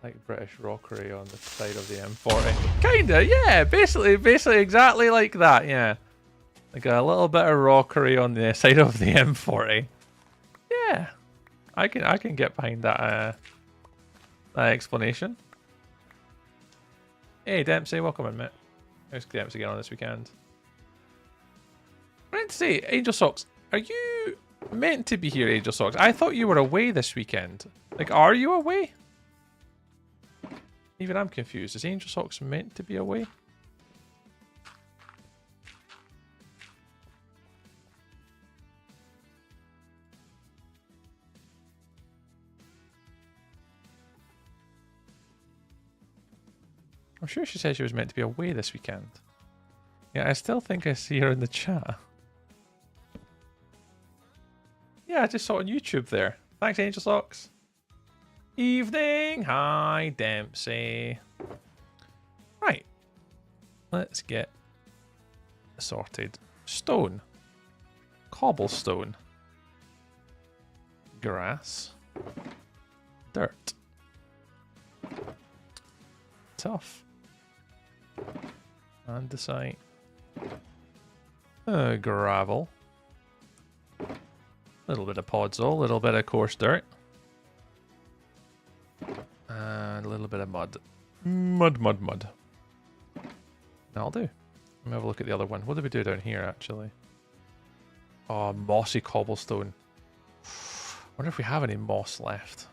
Like British rockery on the side of the M40. Kinda, yeah. Basically exactly like that, yeah. Like a little bit of rockery on the side of the M40. Yeah. I can get behind that explanation. Hey Dempsey, welcome in, mate. How's Dempsey getting on this weekend? I meant to say, Angel Socks, are you meant to be here, Angel Socks? I thought you were away this weekend. Like, are you away? Even I'm confused. Is Angel Socks meant to be away? I'm sure she said she was meant to be away this weekend. Yeah, I still think I see her in the chat. Yeah, I just saw it on YouTube there. Thanks, Angel Socks. Evening. Hi, Dempsey. Right. Let's get sorted. Stone. Cobblestone. Grass. Dirt. Tough. Andesite. Gravel. A little bit of podzol, a little bit of coarse dirt. And a little bit of mud. Mud. That'll do. Let me have a look at the other one. What did we do down here, actually? Oh, mossy cobblestone. Wonder if we have any moss left.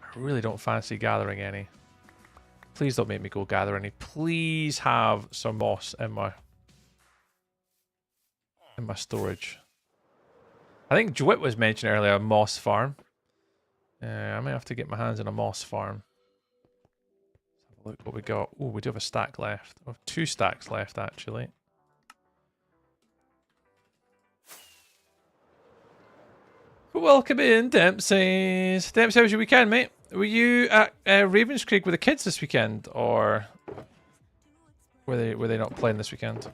I really don't fancy gathering any. Please don't make me go gather any. Please have some moss in my storage. I think Dwit was mentioning earlier a moss farm. I might have to get my hands on a moss farm. Let's have a look what we got. Oh, we do have a stack left. We have 2 stacks left, actually. Welcome in, Dempsey. Dempsey, how was your weekend, mate? Were you at Ravenscraig with the kids this weekend, or were they not playing this weekend?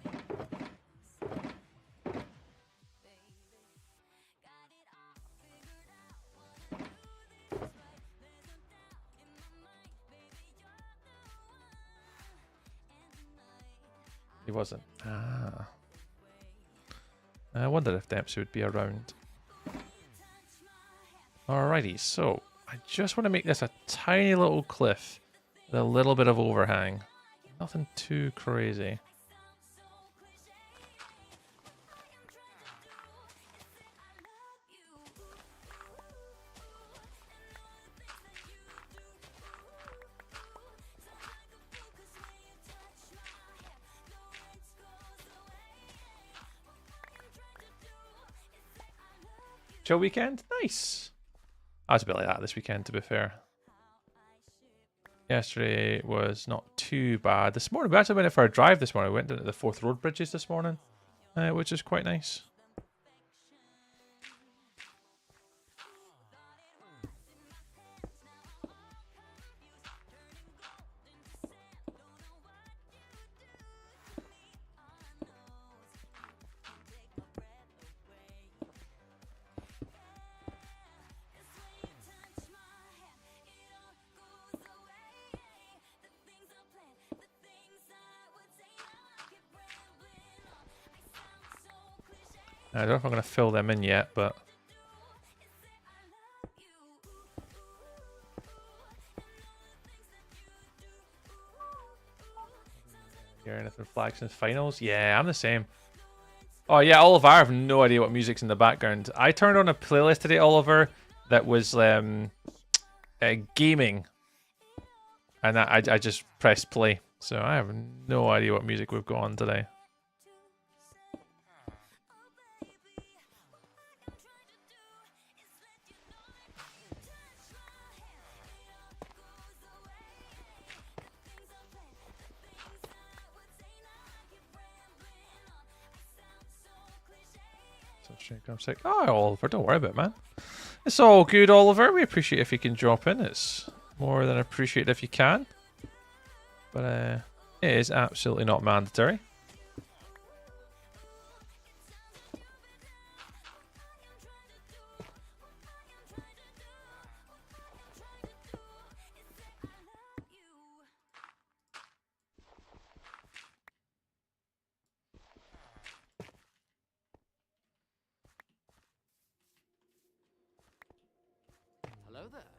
He wasn't. Ah. I wondered if Dempsey would be around. Alrighty, so I just want to make this a tiny little cliff with a little bit of overhang. Nothing too crazy. Chill weekend? Nice. I was a bit like that this weekend, to be fair. Yesterday was not too bad. This morning, we actually went for a drive this morning. We went down to the Forth Road bridges this morning, which is quite nice. I don't know if I'm going to fill them in yet, but... Hear anything flags in finals? Yeah, I'm the same. Oh yeah, Oliver, I have no idea what music's in the background. I turned on a playlist today, Oliver, that was gaming. And I just pressed play. So I have no idea what music we've got on today. I'm sick. Oh, Oliver, don't worry about it, man. It's all good, Oliver. We appreciate if you can drop in. It's more than appreciated if you can. But it is absolutely not mandatory.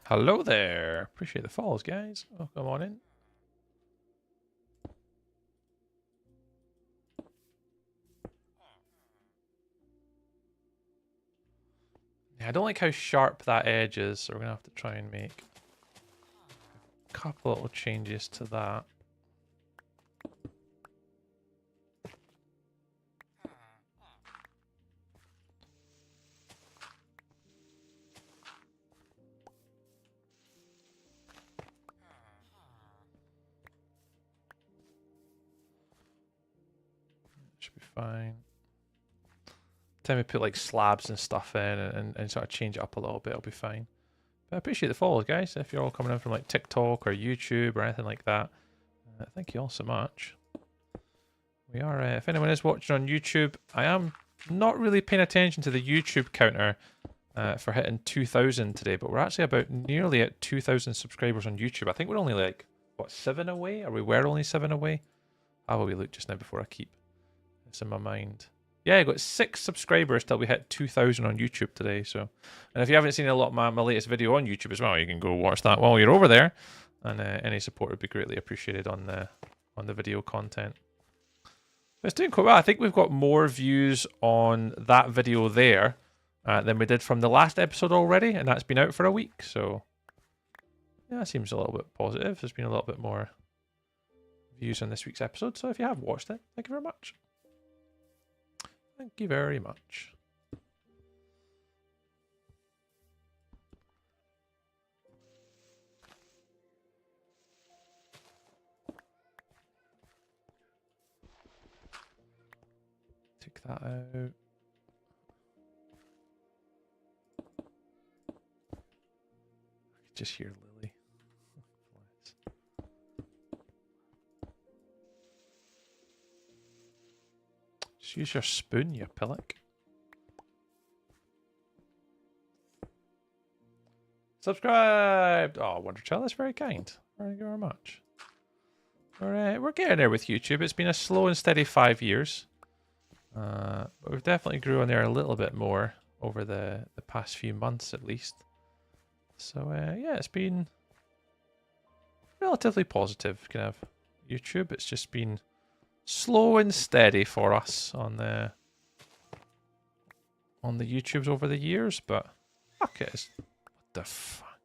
Hello there. Appreciate the follows, guys. Oh, come on in. Yeah, I don't like how sharp that edge is, so we're going to have to try and make a couple little changes to that. Should be fine. Time we put like slabs and stuff in and sort of change it up a little bit, it'll be fine. But I appreciate the follows, guys. If you're all coming in from like TikTok or YouTube or anything like that, thank you all so much. We are, if anyone is watching on YouTube, I am not really paying attention to the YouTube counter for hitting 2,000 today, but we're actually about nearly at 2,000 subscribers on YouTube. I think we're only like, what, 7 away? Or we were only 7 away? How will we look just now before I keep this in my mind? Yeah, I got 6 subscribers till we hit 2,000 on YouTube today. So, and if you haven't seen a lot of my latest video on YouTube as well, you can go watch that while you're over there. And any support would be greatly appreciated on the video content. But it's doing quite well. I think we've got more views on that video there than we did from the last episode already, and that's been out for a week. So, yeah, that seems a little bit positive. There's been a little bit more views on this week's episode. So if you have watched it, thank you very much. Thank you very much. Take that out. I could just hear Lily. Just use your spoon, you pillock. Subscribed! Oh, Wonder Child, that's very kind. Thank you very much. We're getting there with YouTube. It's been a slow and steady 5 years. But we've definitely grew on there a little bit more over the past few months at least. So yeah, it's been relatively positive kind of YouTube. It's just been slow and steady for us on the YouTubes over the years, but fuck it. What the fuck?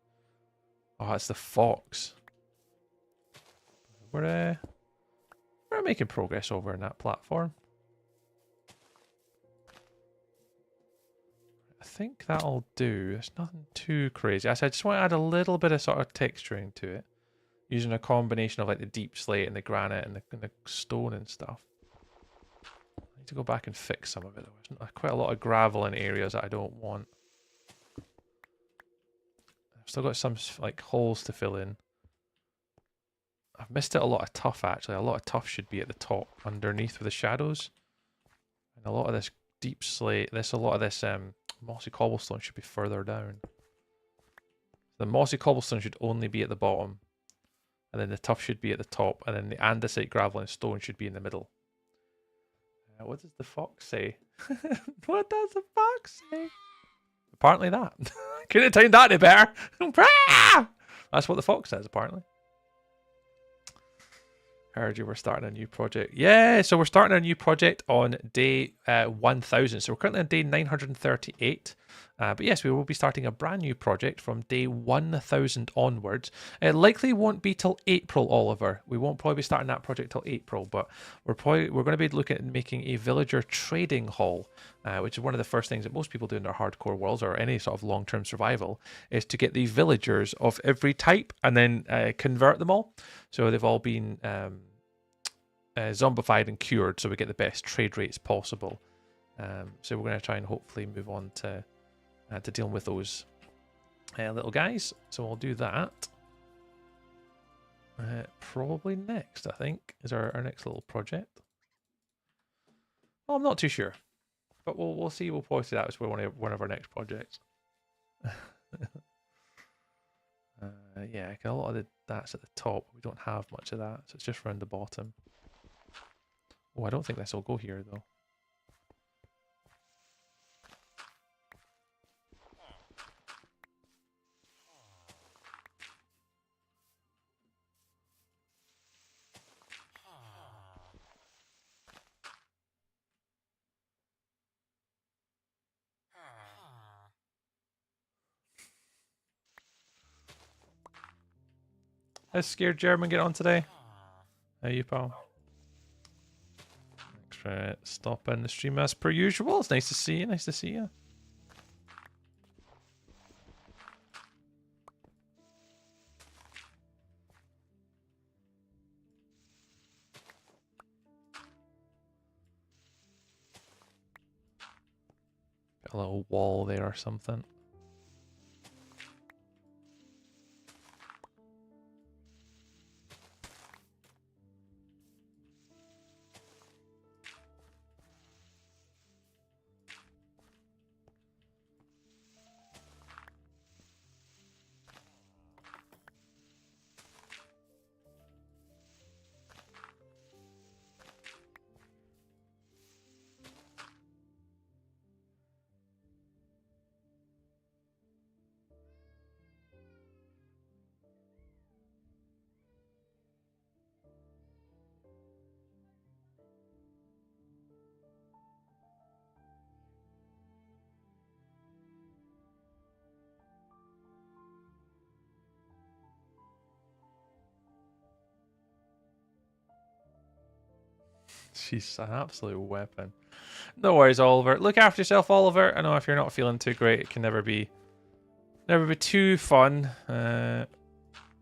Oh, it's the fox. We're making progress over in that platform. think that'll do. There's nothing too crazy. I just want to add a little bit of sort of texturing to it, using a combination of like the deep slate and the granite and the stone and stuff. I need to go back and fix some of it though. There's quite a lot of gravel in areas that I don't want. I've still got some like holes to fill in. I've missed out a lot of tuff actually. A lot of tuff should be at the top underneath with the shadows. And a lot of this deep slate, a lot of this mossy cobblestone should be further down. The mossy cobblestone should only be at the bottom. And then the tuff should be at the top. And then the andesite, gravel and stone should be in the middle. What does the fox say? What does the fox say? Apparently that. Couldn't have timed that any better. That's what the fox says apparently. Heard you were starting a new project. Yeah, so we're starting a new project on day 1000. So we're currently on day 938. But yes, we will be starting a brand new project from day 1000 onwards. It likely won't be till April, Oliver. We won't probably be starting that project till April, but we're going to be looking at making a villager trading hall, which is one of the first things that most people do in their hardcore worlds or any sort of long-term survival, is to get the villagers of every type and then convert them all. So they've all been zombified and cured, so we get the best trade rates possible. So we're going to try and hopefully move on to dealing with those little guys. So we'll do that. Probably next, I think, is our next little project. Well, I'm not too sure, but we'll see. We'll probably see that as one of our next projects. Yeah, a lot of that's at the top. We don't have much of that, so it's just around the bottom. Oh, I don't think this will go here though. How's Scared German get on today? How you, pal? Thanks for stopping the stream as per usual. It's nice to see you. Nice to see you. Got a little wall there or something. She's an absolute weapon. No worries, Oliver. Look after yourself, Oliver. I know if you're not feeling too great, it can never be too fun. Trying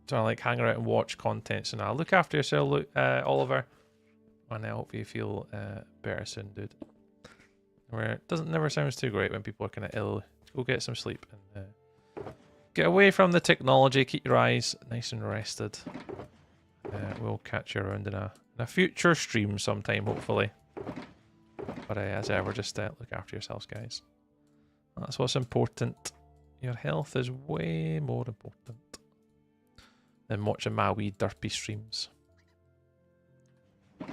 to like hang around and watch content. So now look after yourself, Oliver. And I hope you feel better soon, dude. Where it never sounds too great when people are kind of ill. Go get some sleep and get away from the technology. Keep your eyes nice and rested. We'll catch you around in a future stream sometime, hopefully. But as ever, just look after yourselves, guys. That's what's important. Your health is way more important than watching my wee derpy streams. So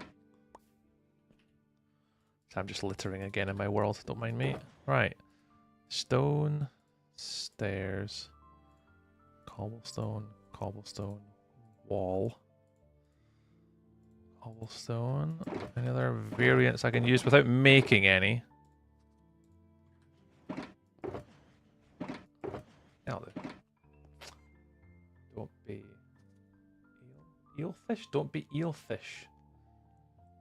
I'm just littering again in my world, don't mind me. Right. Stone, stairs, cobblestone, cobblestone, wall. Cobblestone. Any other variants I can use without making any? Don't be eelfish. Don't be eelfish.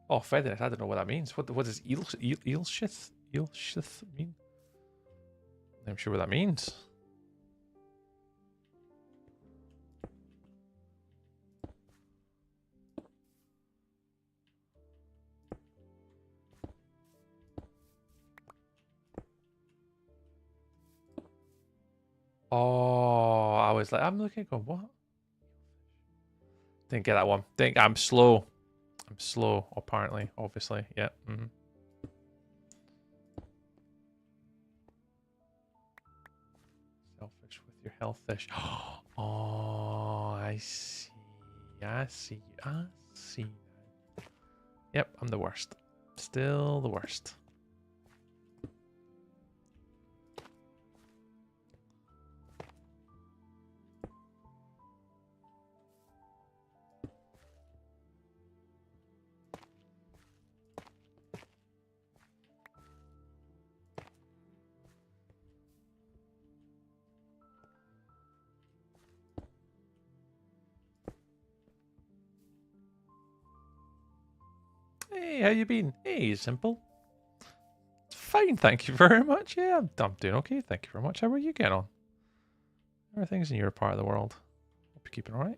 Oh, featherness. I don't know what that means. What does eelshith mean? I'm sure what that means. Oh, I was like, I'm looking, going, what? Didn't get that one. I'm slow. I'm slow, apparently, obviously. Yeah. Selfish with your health fish. Oh, I see. I see. I see. Yep, I'm the worst. Still the worst. Hey, how you been? Hey, Simple. Fine, thank you very much. Yeah, I'm doing okay. Thank you very much. How are you getting on? How are things in your part of the world? Hope you're keeping all right.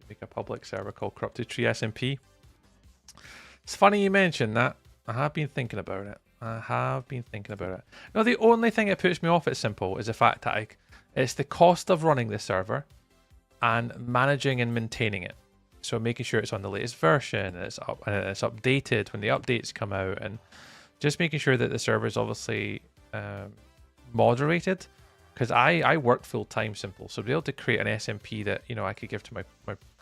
Should make a public server called Corrupted Tree SMP. It's funny you mentioned that. I have been thinking about it. No, the only thing that puts me off at Simple is the fact that it's the cost of running the server and managing and maintaining it. So making sure it's on the latest version and it's updated when the updates come out, and just making sure that the server is obviously moderated. Because I work full time Simple, so to be able to create an SMP that I could give to my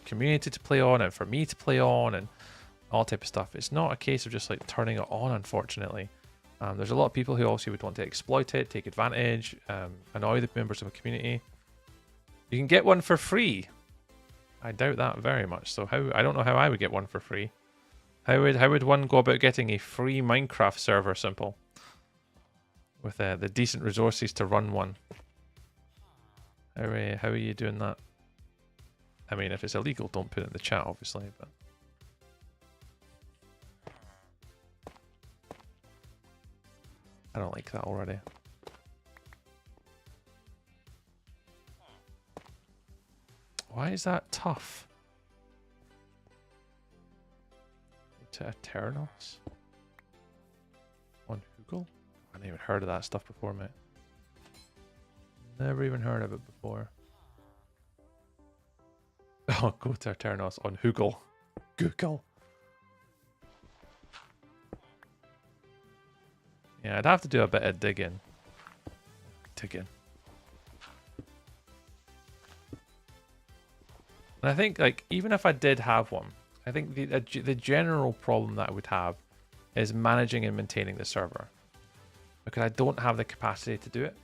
community to play on and for me to play on and all type of stuff. It's not a case of just like turning it on, unfortunately. There's a lot of people who also would want to exploit it, take advantage, annoy the members of a community. You can get one for free. I doubt that very much. So I don't know how I would get one for free. How would one go about getting a free Minecraft server Simple with the decent resources to run one? How are you doing that? I mean, if it's illegal, don't put it in the chat, obviously, but. I don't like that already. Why is that tough? To Eternos? On Google? I haven't even heard of that stuff before, mate. Never even heard of it before. Oh, go to Eternos on Google. Google. Yeah, I'd have to do a bit of digging. And I think, like, even if I did have one, I think the general problem that I would have is managing and maintaining the server. Because I don't have the capacity to do it.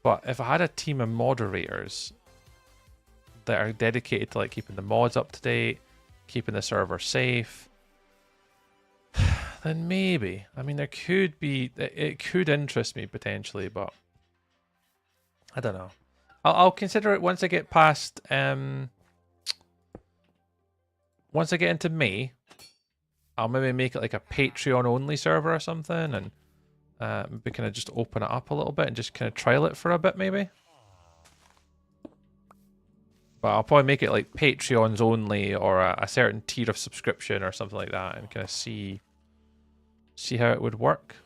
But if I had a team of moderators that are dedicated to like keeping the mods up to date, keeping the server safe, then maybe. I mean, it could interest me potentially, but I don't know. I'll consider it once I get past, once I get into May, I'll maybe make it like a Patreon only server or something, and maybe kind of just open it up a little bit and just kind of trial it for a bit maybe. But I'll probably make it like Patreons only, or a certain tier of subscription or something like that, and kind of see how it would work.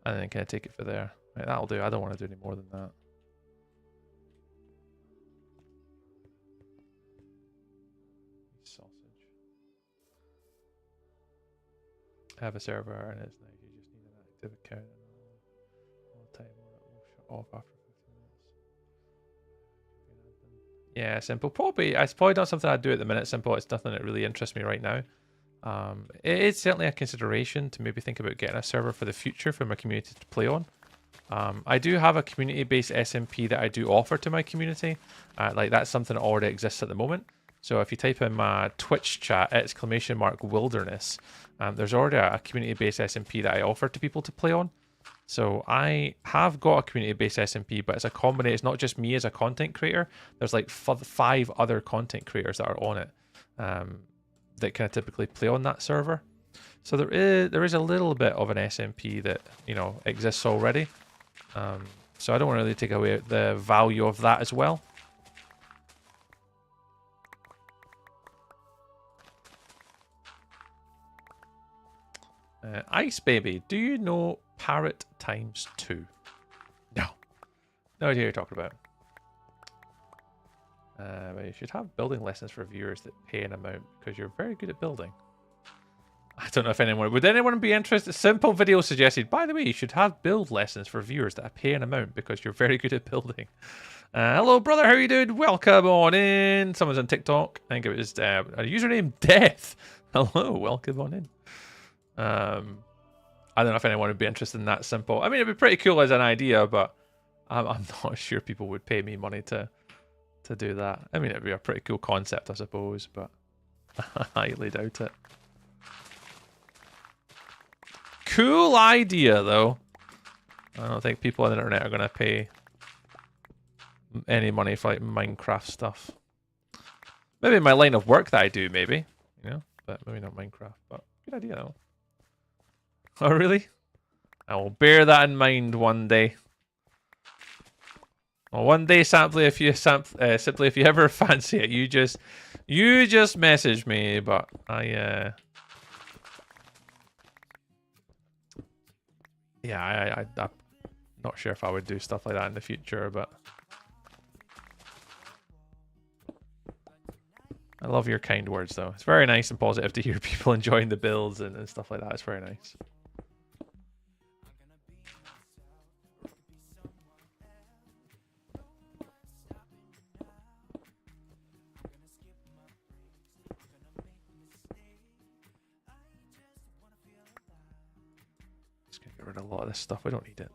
And then kind of take it for there. Right, that'll do. I don't want to do any more than that. Sausage. I have a server and it's nice. You just need an active account all the time or it will shut off after 15 minutes. Yeah, simple. Probably, it's probably not something I'd do at the minute, simple. It's nothing that really interests me right now. It is certainly a consideration to maybe think about getting a server for the future for my community to play on. I do have a community-based SMP that I do offer to my community. Like that's something that already exists at the moment. So if you type in my Twitch chat, !wilderness, there's already a community-based SMP that I offer to people to play on. So I have got a community-based SMP, but it's a combination. It's not just me as a content creator. There's like 5 other content creators that are on it that kind of typically play on that server. So there is a little bit of an SMP that, you know, exists already. So I don't want to really take away the value of that as well. Ice Baby, do you know Parrot times 2? No. No idea what you're talking about. But you should have building lessons for viewers that pay an amount because you're very good at building. I don't know if anyone... Would anyone be interested? Simple video suggested. By the way, you should have build lessons for viewers that pay an amount because you're very good at building. Hello, brother. How are you doing? Welcome on in. Someone's on TikTok. I think it was a username Death. Hello. Welcome on in. I don't know if anyone would be interested in that simple. I mean, it'd be pretty cool as an idea, but I'm not sure people would pay me money to do that. I mean, it'd be a pretty cool concept, I suppose, but I highly doubt it. Cool idea, though. I don't think people on the internet are going to pay any money for like Minecraft stuff. Maybe my line of work that I do, maybe, you know, but maybe not Minecraft. But good idea, though. Oh, really? I will bear that in mind one day. Well, one day, simply if you ever fancy it, you just message me. But I'm not sure if I would do stuff like that in the future, but I love your kind words, though. It's very nice and positive to hear people enjoying the builds and stuff like that. It's very nice. Get rid of a lot of this stuff. We don't need it.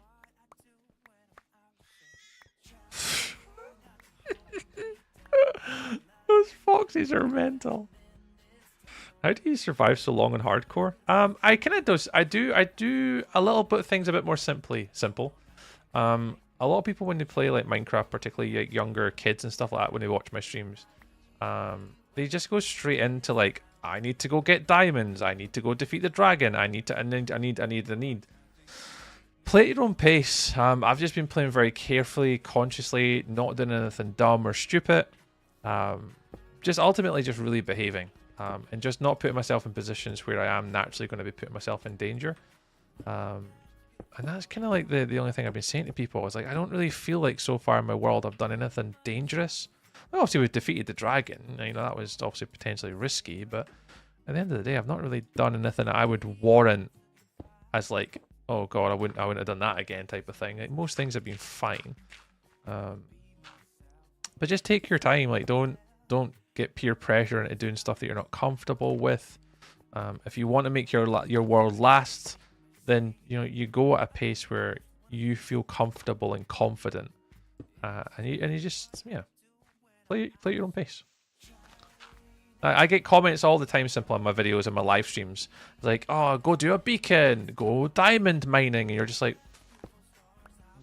Those foxes are mental. How do you survive so long on hardcore? I kind of do. I do a little bit of things a bit more simple. A lot of people when they play like Minecraft, particularly like younger kids and stuff like that, when they watch my streams, they just go straight into like, I need to go get diamonds. I need to go defeat the dragon. I need. Play at your own pace. I've just been playing very carefully, consciously, not doing anything dumb or stupid. Just ultimately just really behaving. And just not putting myself in positions where I am naturally going to be putting myself in danger. And that's kind of like the only thing I've been saying to people. Is like, I don't really feel like so far in my world I've done anything dangerous. Well, obviously, we've defeated the dragon. You know, that was obviously potentially risky. But at the end of the day, I've not really done anything that I would warrant as like, oh god, I wouldn't have done that again type of thing. Like, most things have been fine. But just take your time. Like, don't get peer pressure into doing stuff that you're not comfortable with. If you want to make your world last, then you go at a pace where you feel comfortable and confident, and you just play at your own pace. I get comments all the time, simple on my videos and my live streams. It's like, oh, go do a beacon, go diamond mining, and you're just like,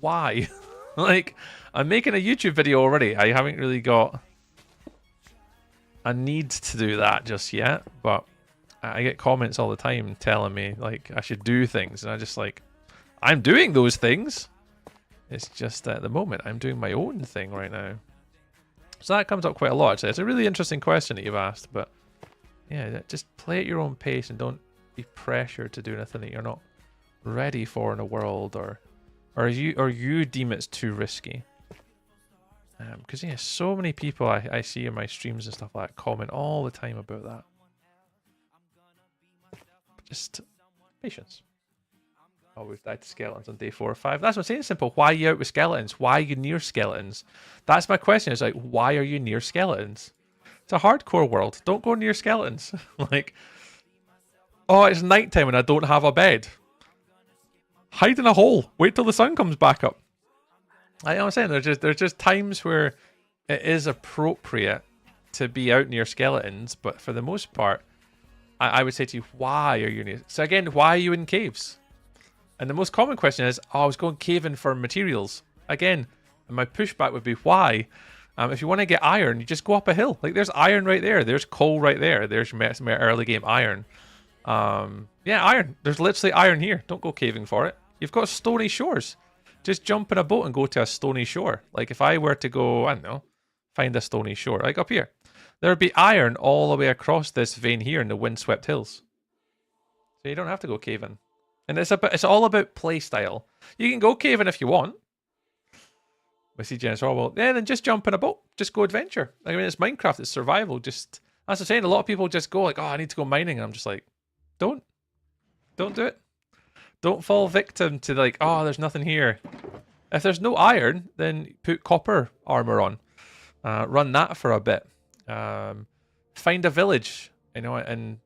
why? Like, I'm making a YouTube video already. I haven't really got a need to do that just yet, but I get comments all the time telling me like I should do things, and I just like, I'm doing those things. It's just at the moment I'm doing my own thing right now. So that comes up quite a lot, actually. It's a really interesting question that you've asked, but yeah, just play at your own pace and don't be pressured to do anything that you're not ready for in a world, or you deem it's too risky. Because yeah, so many people I see in my streams and stuff like that comment all the time about that. Just patience. Oh, we've died to skeletons on day 4 or 5. That's what I'm saying. Simple. Why are you out with skeletons? Why are you near skeletons? That's my question. It's like, why are you near skeletons? It's a hardcore world. Don't go near skeletons. Like, oh, it's nighttime and I don't have a bed. Hide in a hole. Wait till the sun comes back up. I know what I'm saying. There's just times where it is appropriate to be out near skeletons, but for the most part, I would say to you, why are you near? So again, why are you in caves? And the most common question is, oh, I was going caving for materials. Again, and my pushback would be, why? If you want to get iron, you just go up a hill. Like, there's iron right there. There's coal right there. There's my early game iron. Yeah, iron. There's literally iron here. Don't go caving for it. You've got stony shores. Just jump in a boat and go to a stony shore. Like, if I were to go, I don't know, find a stony shore, like up here, there would be iron all the way across this vein here in the windswept hills. So you don't have to go caving. And it's all about play style. You can go caving if you want. We see Jen's, oh, well, yeah, then just jump in a boat. Just go adventure. I mean, it's Minecraft. It's survival. Just, as I'm saying, a lot of people just go like, oh, I need to go mining. And I'm just like, don't do it. Don't fall victim to like, oh, there's nothing here. If there's no iron, then put copper armor on. Run that for a bit. Find a village, and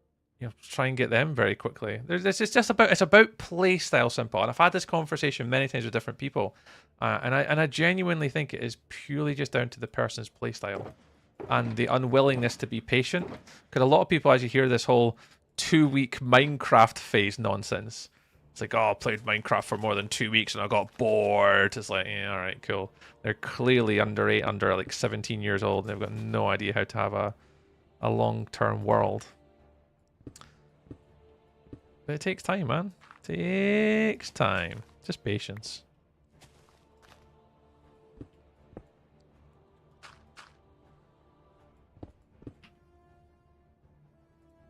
try and get them very quickly. It's about play style, simple. And I've had this conversation many times with different people, and I genuinely think it is purely just down to the person's play style and the unwillingness to be patient. Because a lot of people, as you hear this whole 2-week Minecraft phase nonsense, it's like, oh, I played Minecraft for more than 2 weeks and I got bored. It's like, yeah, all right, cool. They're clearly under like 17 years old, and they've got no idea how to have a long-term world. But it takes time, man. It takes time. Just patience.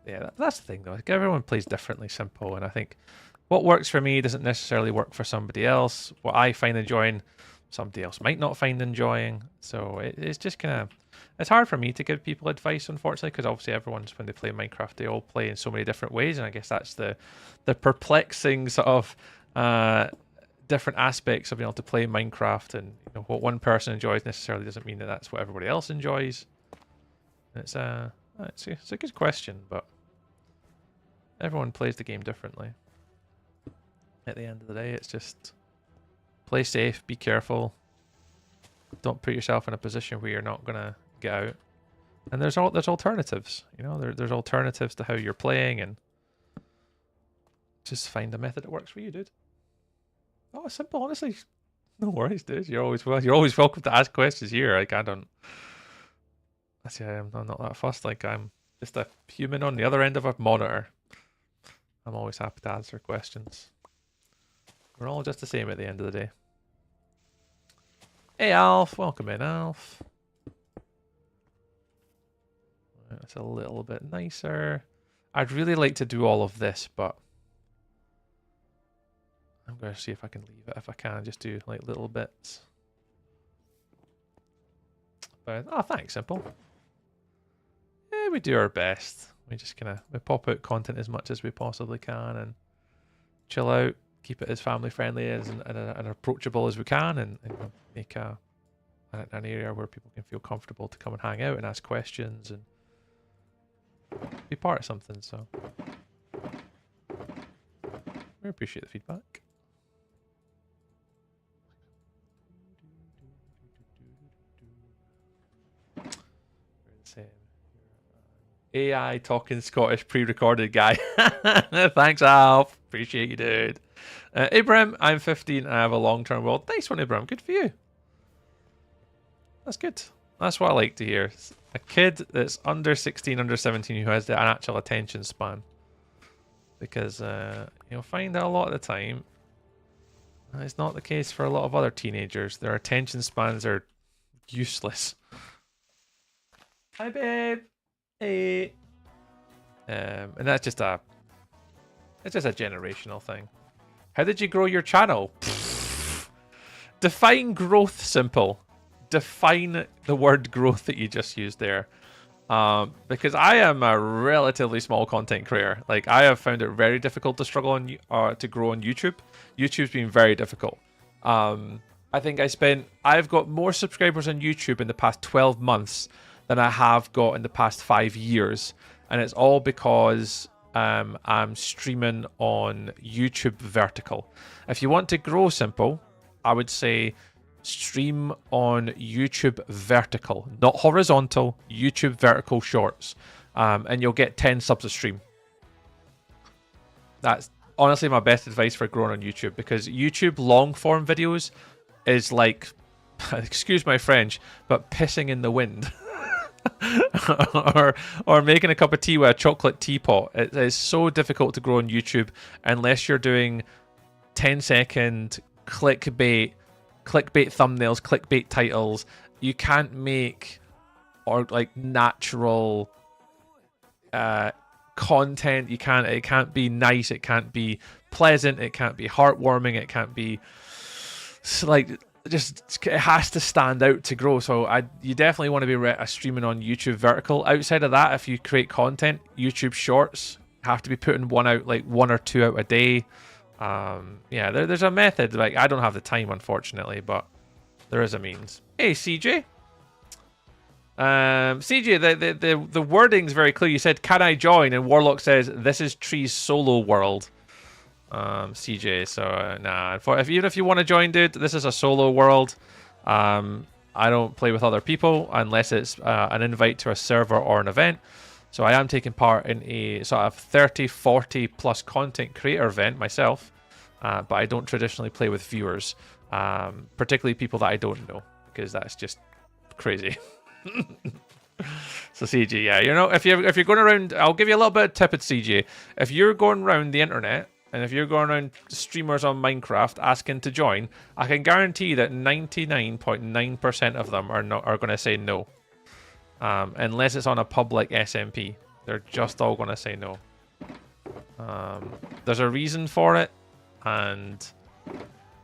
Yeah, that's the thing, though. Like, everyone plays differently, simple, and I think what works for me doesn't necessarily work for somebody else. What I find enjoying, somebody else might not find enjoying. So it's just kind of, it's hard for me to give people advice, unfortunately, because obviously everyone's, when they play Minecraft, they all play in so many different ways, and I guess that's the perplexing sort of different aspects of being able to play Minecraft, and what one person enjoys necessarily doesn't mean that that's what everybody else enjoys. It's a good question, but everyone plays the game differently. At the end of the day, it's just play safe, be careful, don't put yourself in a position where you're not gonna get out. And there's alternatives, there's alternatives to how you're playing, and just find a method that works for you, dude. Oh, it's simple, honestly. No worries, dude. You're always welcome to ask questions here. Like, I'm not that fussed. Like, I'm just a human on the other end of a monitor. I'm always happy to answer questions. We're all just the same at the end of the day. Hey, Alf. Welcome in, Alf. It's a little bit nicer. I'd really like to do all of this, but I'm going to see if I can leave it. If I can, just do like little bits. But, oh, thanks, Simple. Yeah, we do our best. We just we pop out content as much as we possibly can and chill out. Keep it as family friendly and approachable as we can, and make an area where people can feel comfortable to come and hang out and ask questions and be part of something. So we appreciate the feedback. AI talking Scottish pre-recorded guy. Thanks, Alf. Appreciate you, dude. Ibrahim, I'm 15 and I have a long-term world. Nice one, Ibrahim. Good for you. That's good. That's what I like to hear. A kid that's under 16, under 17 who has an actual attention span. Because you'll find that a lot of the time, it's not the case for a lot of other teenagers. Their attention spans are useless. Hi, babe. Hey. And that's just it's just a generational thing. How did you grow your channel? Define growth, Simple. Define the word growth that you just used there. Because I am a relatively small content creator. Like, I have found it very difficult to struggle on to grow on YouTube. YouTube's been very difficult. I think I've got more subscribers on YouTube in the past 12 months than I have got in the past 5 years. And it's all because I'm streaming on YouTube vertical. If you want to grow, Simple, I would say stream on YouTube vertical, not horizontal, YouTube vertical shorts. And you'll get 10 subs a stream. That's honestly my best advice for growing on YouTube, because YouTube long form videos is like, excuse my French, but pissing in the wind. or making a cup of tea with a chocolate teapot. It is so difficult to grow on YouTube unless you're doing 10-second clickbait thumbnails, clickbait titles. You can't make or like natural content. It can't be nice, it can't be pleasant, it can't be heartwarming, it can't be like, just it has to stand out to grow. So you definitely want to be streaming on YouTube vertical. Outside of that, if you create content, YouTube shorts have to be putting one out, like 1 or 2 out a day. Yeah, there's a method. Like, I don't have the time, unfortunately, but there is a means. Hey, CJ. CJ, the wording's very clear. You said, "Can I join?" And Warlock says, "This is Tree's solo world." CJ, so nah. Even if you want to join, dude, this is a solo world. I don't play with other people unless it's an invite to a server or an event. So I am taking part in a sort of 30, 40 plus content creator event myself, but I don't traditionally play with viewers, particularly people that I don't know, because that's just crazy. So CJ, yeah, you know, if you're going around, I'll give you a little bit of tip at CJ. If you're going around the internet, and if you're going around streamers on Minecraft asking to join, I can guarantee that 99.9% of them are going to say no. Unless it's on a public SMP. They're just all going to say no. There's a reason for it, and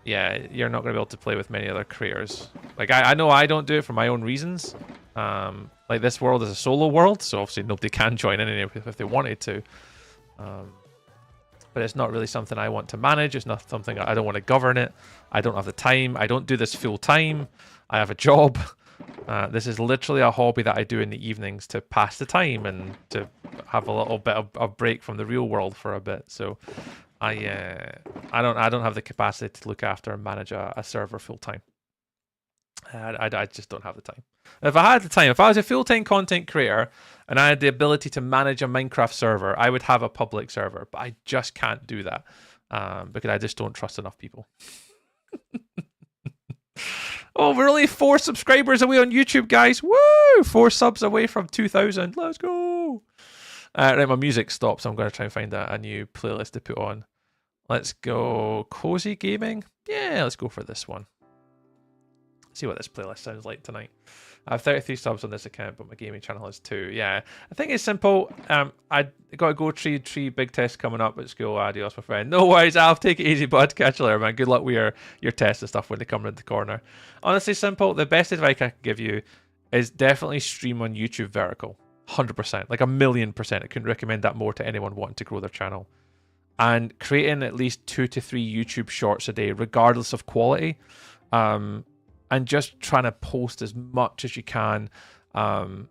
yeah, you're not going to be able to play with many other creators. Like, I know I don't do it for my own reasons. Like, this world is a solo world, so obviously nobody can join in if they wanted to. But it's not really something I want to manage. It's not something I don't want to govern it. I don't have the time. I don't do this full time. I have a job. This is literally a hobby that I do in the evenings to pass the time and to have a little bit of a break from the real world for a bit. So I don't have the capacity to look after and manage a server full time. I just don't have the time. If I had the time, if I was a full-time content creator and I had the ability to manage a Minecraft server, I would have a public server, but I just can't do that because I just don't trust enough people. Oh, we're only 4 subscribers away on YouTube, guys. Woo! 4 subs away from 2,000. Let's go. Right, my music stopped, so I'm going to try and find a new playlist to put on. Let's go Cozy Gaming. Yeah, let's go for this one. See what this playlist sounds like tonight. I have 33 subs on this account, but my gaming channel has 2. Yeah, I think it's simple. I got to go tree big test coming up at school. Adios, my friend. No worries, I'll take it easy, bud. Catch you later, man. Good luck with your tests and stuff when they come around the corner. Honestly, simple. The best advice I can give you is definitely stream on YouTube vertical. 100%, like 1,000,000%. I couldn't recommend that more to anyone wanting to grow their channel. And creating at least 2 to 3 YouTube shorts a day, regardless of quality. And just trying to post as much as you can. And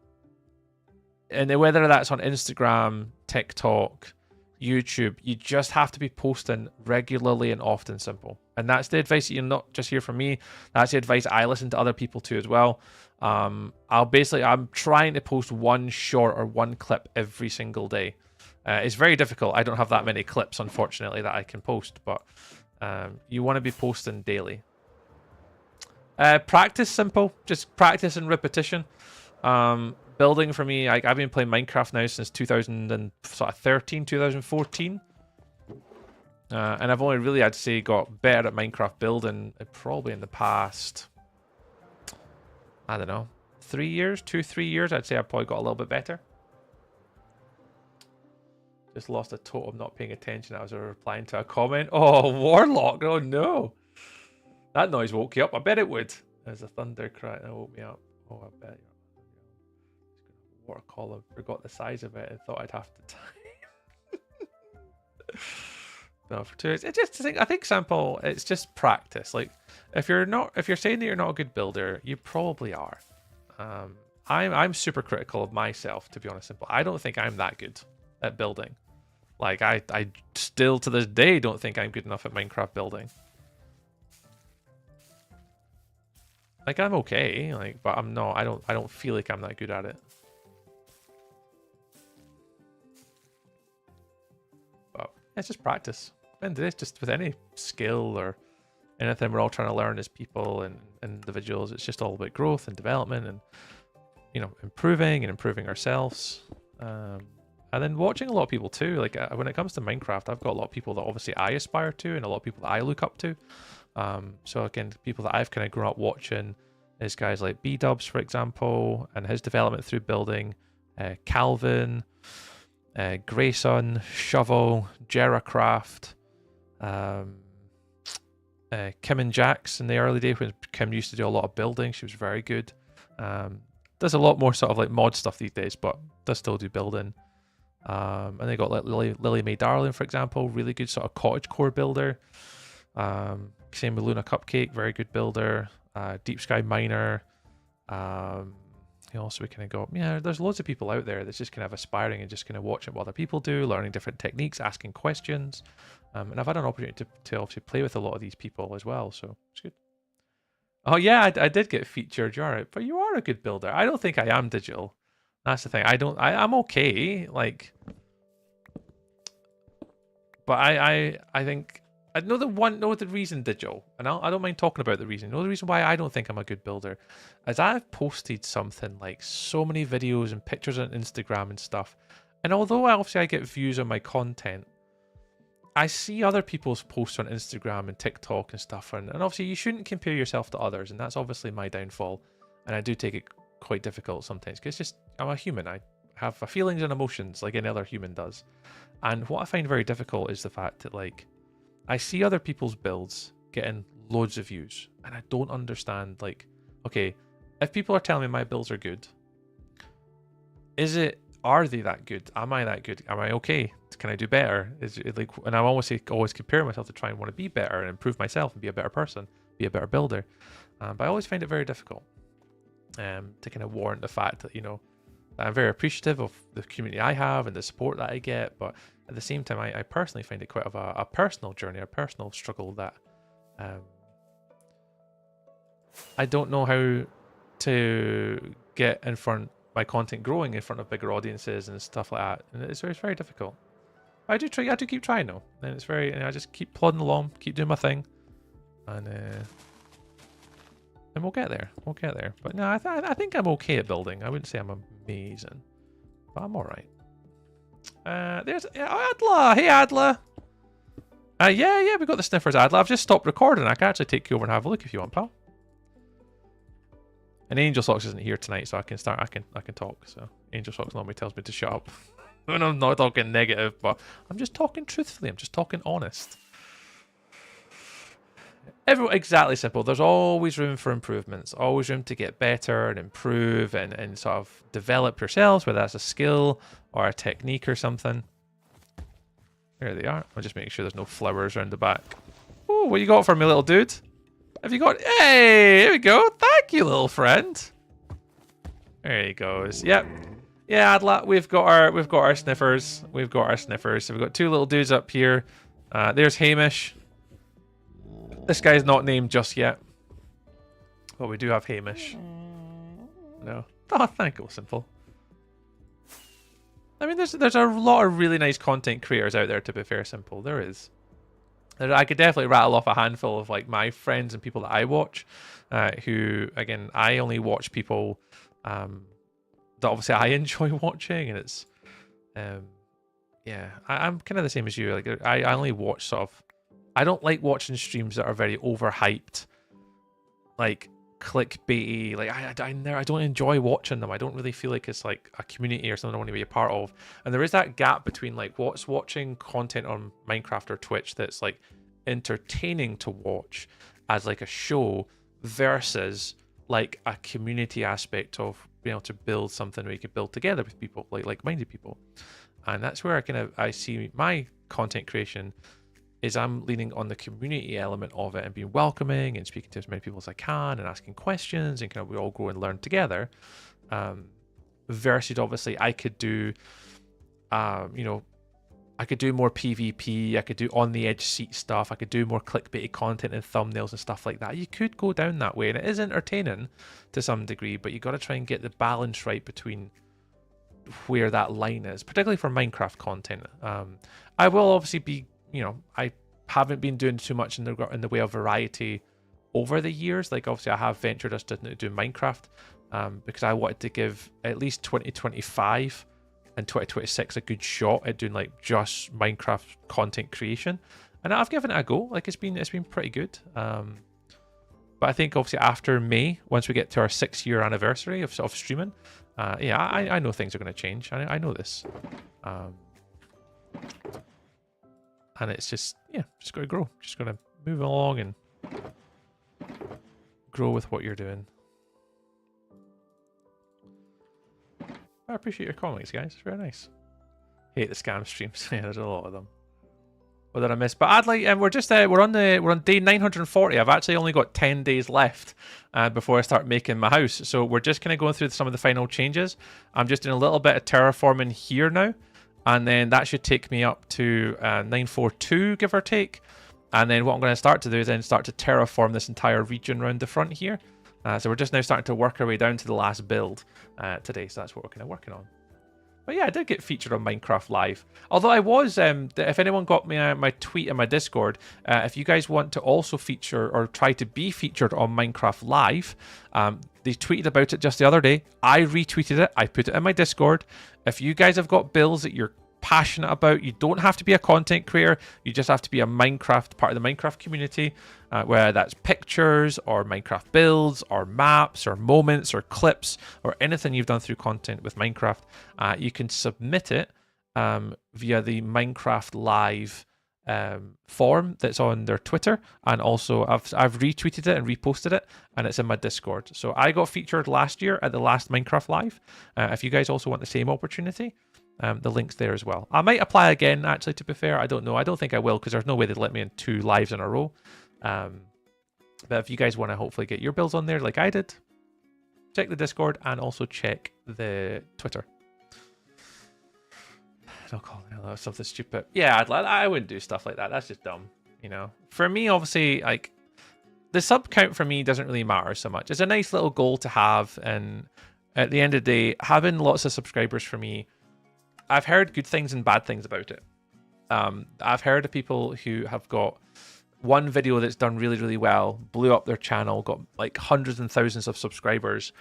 whether that's on Instagram, TikTok, YouTube, you just have to be posting regularly and often, simple. And that's the advice that you're not just hear from me. That's the advice I listen to other people too as well. I'm trying to post one short or one clip every single day. It's very difficult. I don't have that many clips, unfortunately, that I can post, but you want to be posting daily. Practice, simple. Just practice and repetition. Building for me, I've been playing Minecraft now since 2013, 2014. And I've only really, I'd say, got better at Minecraft building probably in the past, I don't know, 3 years, 2-3 years. I'd say I've probably got a little bit better. Just lost a totem not paying attention. I was replying to a comment. Oh, Warlock. Oh, no. That noise woke you up. I bet it would. There's a thunder cry that woke me up. Oh, I bet. Water column. Forgot the size of it and thought I'd have to time. No, for 2 years. I think simple. It's just practice. Like, if you're saying that you're not a good builder, you probably are. I'm super critical of myself, to be honest. Simple. I don't think I'm that good at building. Like, I still to this day don't think I'm good enough at Minecraft building. Like, I'm okay, like, but I'm not. I don't feel like I'm that good at it. But it's just practice. And it's just with any skill or anything we're all trying to learn as people and individuals. It's just all about growth and development and, you know, improving ourselves. And then watching a lot of people too. Like, when it comes to Minecraft, I've got a lot of people that obviously I aspire to and a lot of people that I look up to. So again, people that I've kind of grown up watching is guys like B-Dubs, for example, and his development through building, Calvin, Grayson, Shovel, Jeracraft, Kim and Jax in the early days when Kim used to do a lot of building. She was very good. Does a lot more sort of like mod stuff these days, but does still do building. And they got like Lily Mae Darling, for example, really good sort of cottagecore builder. Same with Luna Cupcake, very good builder. Deep Sky Miner. You know, so we kind of go, yeah, there's loads of people out there that's just kind of aspiring and just kind of watching what other people do, learning different techniques, asking questions. And I've had an opportunity to obviously play with a lot of these people as well, so it's good. Oh yeah, I did get featured. You're right, but you are a good builder. I don't think I am digital. That's the thing. I'm okay. Like, but I think I know the reason digital, and I don't mind talking about the reason. The reason why I don't think I'm a good builder is I've posted something like so many videos and pictures on Instagram and stuff, and although I get views on my content, I see other people's posts on Instagram and TikTok and stuff, and obviously you shouldn't compare yourself to others, and that's obviously my downfall, and I do take it quite difficult sometimes because just I'm a human. I have feelings and emotions like any other human does, and what I find very difficult is the fact that, like, I see other people's builds getting loads of views, and I don't understand, like, okay, if people are telling me my builds are good, are they that good? Am I that good? Am I okay? Can I do better? Is it like, and I'm always comparing myself to try and want to be better and improve myself and be a better person, be a better builder. But I always find it very difficult to kind of warrant the fact that, you know, that I'm very appreciative of the community I have and the support that I get, but at the same time, I personally find it quite of a personal journey, a personal struggle that I don't know how to get in front, my content growing in front of bigger audiences and stuff like that, and it's very difficult. But I do keep trying though, and I just keep plodding along, keep doing my thing, and we'll get there. We'll get there. But no, I think I'm okay at building. I wouldn't say I'm amazing, but I'm all right. There's Adla. Hey, Adla. Yeah, we got the sniffers, Adla. I've just stopped recording. I can actually take you over and have a look if you want, pal. And Angel Socks isn't here tonight, so I can talk. So Angel Socks normally tells me to shut up when I'm not talking negative, but I'm just talking truthfully. I'm just talking honest. Exactly simple. There's always room for improvements, always room to get better and improve and sort of develop yourselves, whether that's a skill or a technique or something. There they are. I'll just make sure there's no flowers around the back. Oh, what you got for me, little dude? Have you got... Hey, here we go. Thank you, little friend. There he goes. Yep. Yeah, Adla, we've got our sniffers. We've got our sniffers. So we've got two little dudes up here. There's Hamish. This guy's not named just yet, but we do have Hamish. No. Oh, thank you, Simple. I mean, there's a lot of really nice content creators out there, to be fair, Simple. There is. I could definitely rattle off a handful of like my friends and people that I watch, who, again, I only watch people that obviously I enjoy watching, and it's, yeah, I'm kind of the same as you. Like, I only watch sort of, I don't like watching streams that are very overhyped, like clickbaity. Like I don't enjoy watching them. I don't really feel like it's like a community or something I want to be a part of. And there is that gap between like what's watching content on Minecraft or Twitch that's like entertaining to watch as like a show versus like a community aspect of being able to build something where you could build together with people, like-minded people. And that's where I see my content creation is I'm leaning on the community element of it and being welcoming and speaking to as many people as I can and asking questions and kind of we all grow and learn together. Versus obviously I could do, I could do more PvP, I could do on the edge seat stuff, I could do more clickbaity content and thumbnails and stuff like that. You could go down that way and it is entertaining to some degree, but you got to try and get the balance right between where that line is, particularly for Minecraft content. I will obviously be, I haven't been doing too much in the way of variety over the years. Like obviously I have ventured us to do Minecraft because I wanted to give at least 2025 and 2026 a good shot at doing like just Minecraft content creation, and I've given it a go. Like it's been pretty good. But I think obviously after May, once we get to our 6-year anniversary of streaming, I know things are going to change. I know this, and it's just got to grow. Just going to move along and grow with what you're doing. I appreciate your comments, guys. It's very nice. Hate the scam streams. Yeah, there's a lot of them. What did I miss? But I'd like, and we're on day 940. I've actually only got 10 days left before I start making my house. So we're just kind of going through some of the final changes. I'm just doing a little bit of terraforming here now, and then that should take me up to 942, give or take. And then what I'm going to start to do is then start to terraform this entire region around the front here. So we're just now starting to work our way down to the last build today. So that's what we're kind of working on. But yeah, I did get featured on Minecraft Live. Although I was, if anyone got me my tweet in my Discord, if you guys want to also feature or try to be featured on Minecraft Live, they tweeted about it just the other day. I retweeted it. I put it in my Discord. If you guys have got builds that you're passionate about, you don't have to be a content creator, you just have to be a Minecraft part of the Minecraft community, whether that's pictures or Minecraft builds or maps or moments or clips or anything you've done through content with Minecraft, you can submit it via the Minecraft Live form that's on their Twitter, and also I've retweeted it and reposted it, and it's in my Discord. So I got featured last year at the last Minecraft Live. If you guys also want the same opportunity, the link's there as well. I might apply again, actually, to be fair. I don't know. I don't think I will, because there's no way they'd let me in 2 lives in a row. But if you guys want to hopefully get your builds on there like I did, check the Discord and also check the Twitter. Don't call it something stupid. Yeah, I wouldn't do stuff like that. That's just dumb, For me, obviously, like, the sub count for me doesn't really matter so much. It's a nice little goal to have, and at the end of the day, having lots of subscribers for me, I've heard good things and bad things about it. I've heard of people who have got one video that's done really, really well, blew up their channel, got like hundreds and thousands of subscribers,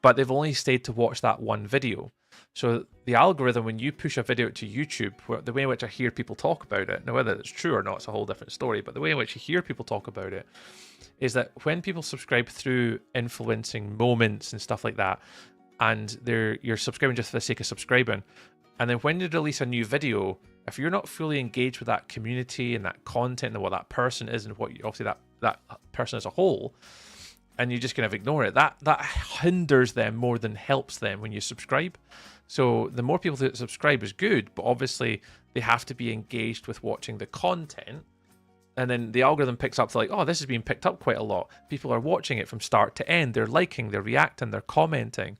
but they've only stayed to watch that one video. So the algorithm, when you push a video to YouTube, the way in which I hear people talk about it, now whether it's true or not, it's a whole different story, but the way in which you hear people talk about it is that when people subscribe through influencing moments and stuff like that, and you're subscribing just for the sake of subscribing, and then when you release a new video, if you're not fully engaged with that community and that content and what that person is and what obviously that person as a whole, and you just kind of ignore it, that hinders them more than helps them when you subscribe. So the more people that subscribe is good, but obviously they have to be engaged with watching the content. And then the algorithm picks up to like, oh, this is being picked up quite a lot. People are watching it from start to end. They're liking, they're reacting, they're commenting.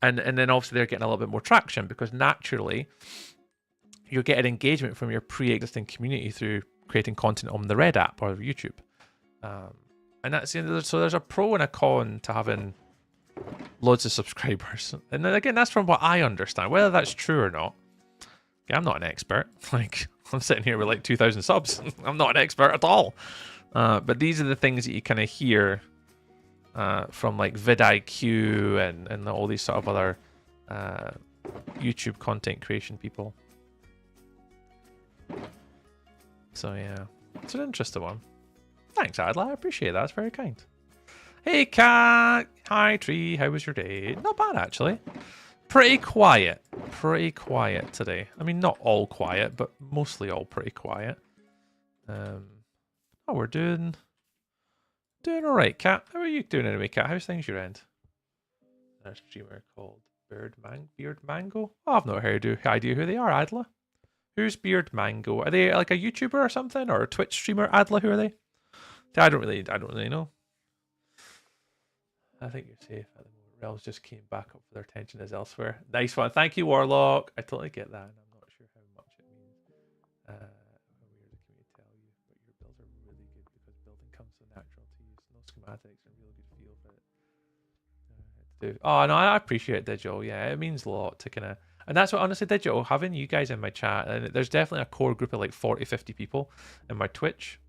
And then obviously they're getting a little bit more traction because naturally you're getting engagement from your pre-existing community through creating content on the Red app or YouTube. And that's, so there's a pro and a con to having loads of subscribers. And then again, that's from what I understand. Whether that's true or not, okay, I'm not an expert. Like, I'm sitting here with like 2,000 subs. I'm not an expert at all. But these are the things that you kind of hear from like vidIQ and all these sort of other YouTube content creation people. So yeah, it's an interesting one. Thanks, Adla. I appreciate that. That's very kind. Hey, Cat. Hi, Tree. How was your day? Not bad, actually. Pretty quiet. Pretty quiet today. I mean, not all quiet, but mostly all pretty quiet. Oh, we're doing all right, Cat. How are you doing anyway, Cat? How's things your end? A streamer called Beard Mango. Oh, I've not heard idea who they are, Adla. Who's Beard Mango? Are they like a YouTuber or something, or a Twitch streamer? Adla, who are they? I don't really know. I think you're safe at the moment. Rails just came back up for their attention is elsewhere. Nice one. Thank you, Warlock. I totally get that, and I'm not sure how much it means. How weird can we tell you? But your builds are really good because building comes so natural to use. No schematics and really good feel for it. Oh no, I appreciate it, Digital. Yeah, it means a lot to kind of, and that's what honestly, Digital, having you guys in my chat, and there's definitely a core group of like 40, 50 people in my Twitch,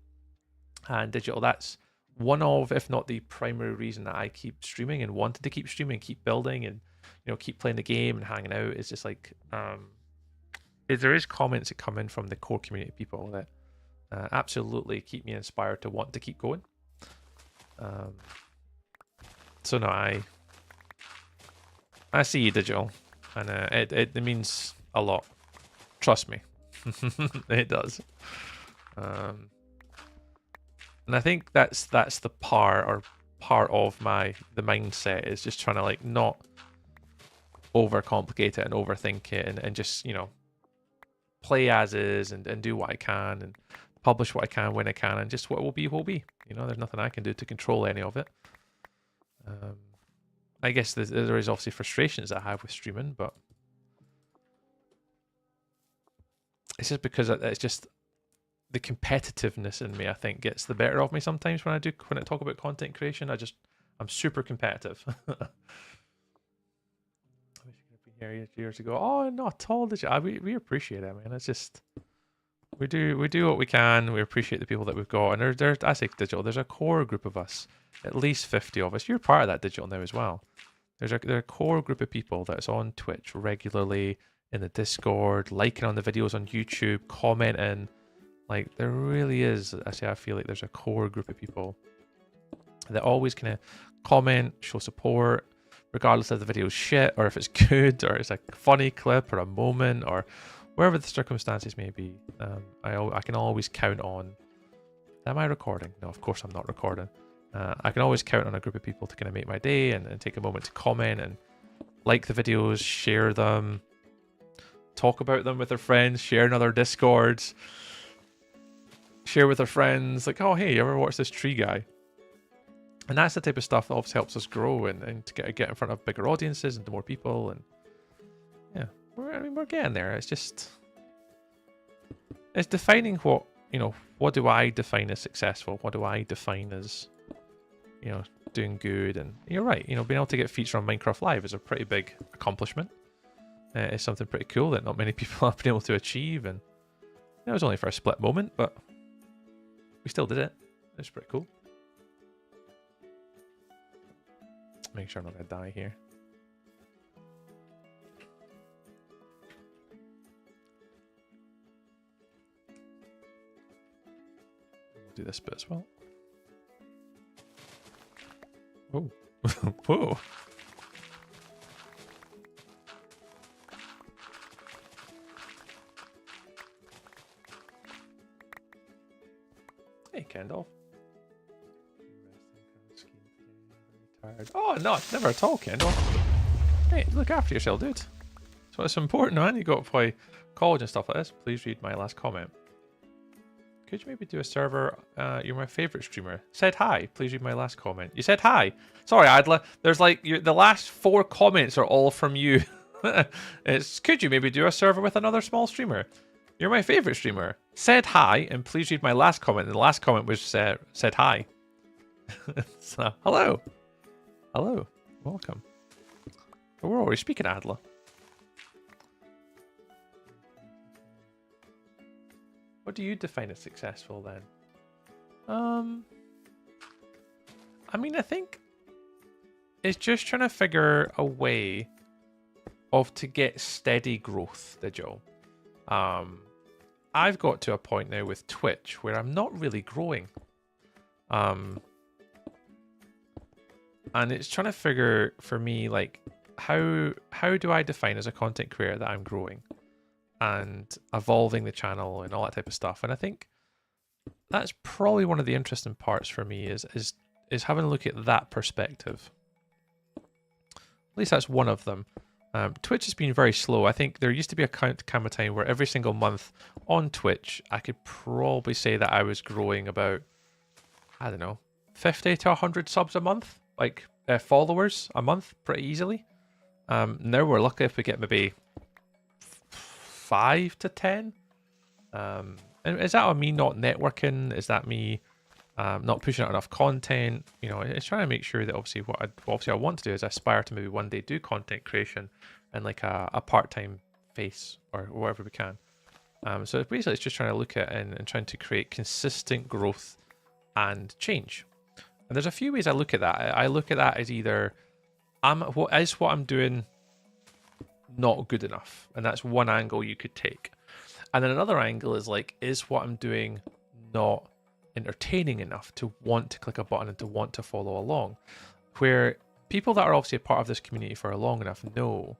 and Digital, that's one of, if not the primary reason that I keep streaming and wanted to keep streaming, keep building, and keep playing the game and hanging out. Is just like there is comments that come in from the core community people that absolutely keep me inspired to want to keep going. So no, I see you, Digital, and it means a lot. Trust me, it does. And I think that's the part of the mindset is just trying to like not overcomplicate it and overthink it and just play as is and do what I can and publish what I can when I can, and just what will be will be. There's nothing I can do to control any of it. I guess there is obviously frustrations I have with streaming, but it's just because it's just the competitiveness in me, I think, gets the better of me sometimes when I talk about content creation. I'm super competitive. I wish you could have been here years ago. Oh, not at all. We appreciate it, man. It's just we do what we can. We appreciate the people that we've got, and there's I say Digital. There's a core group of us, at least 50 of us. You're part of that, Digital, now as well. There's a core group of people that's on Twitch regularly, in the Discord, liking on the videos on YouTube, commenting. Like, there really is, I feel like there's a core group of people that always kind of comment, show support, regardless if the video's shit, or if it's good, or it's a funny clip, or a moment, or wherever the circumstances may be. I can always count on... Am I recording? No, of course I'm not recording. I can always count on a group of people to kind of make my day and take a moment to comment and like the videos, share them, talk about them with their friends, share in other Discords, share with their friends, like, oh, hey, you ever watch this tree guy? And that's the type of stuff that obviously helps us grow and to get in front of bigger audiences and to more people. And yeah, we're getting there. It's just, it's defining what do I define as successful? What do I define as, doing good? And you're right, being able to get featured on Minecraft Live is a pretty big accomplishment. It's something pretty cool that not many people have been able to achieve. And it was only for a split moment, but we still did it. It's pretty cool. Make sure I'm not going to die here. We'll do this bit as well. Whoa. Whoa. Hey, Kendall. Oh, no, never at all, Kendall. Hey, look after yourself, dude. So it's important, man. You got to play college and stuff like this. Please read my last comment. Could you maybe do a server? You're my favorite streamer. Said hi. Please read my last comment. You said hi. Sorry, Adla. There's like the last 4 comments are all from you. Could you maybe do a server with another small streamer? You're my favorite streamer. Said hi, and please read my last comment. And the last comment was said hi. So, hello. Hello. Welcome. We're already speaking, Adla. What do you define as successful then? I mean, I think it's just trying to figure a way to get steady growth, Digital. I've got to a point now with Twitch where I'm not really growing. And it's trying to figure for me, like, how do I define as a content creator that I'm growing and evolving the channel and all that type of stuff. And I think that's probably one of the interesting parts for me is having a look at that perspective. At least that's one of them. Twitch has been very slow. I think there used to be a count time where every single month on Twitch, I could probably say that I was growing about, I don't know, 50 to 100 subs a month, like followers a month, pretty easily. Now we're lucky if we get maybe 5 to 10. And is that on me not networking? Is that me not pushing out enough content? You know, it's trying to make sure that obviously what I want to do is aspire to maybe one day do content creation and like a part-time face or whatever we can. So basically it's just trying to look at and trying to create consistent growth and change. And there's a few ways I look at that. I look at that as either what I'm doing not good enough? And that's one angle you could take. And then another angle is like, is what I'm doing not entertaining enough to want to click a button and to want to follow along? Where people that are obviously a part of this community for long enough know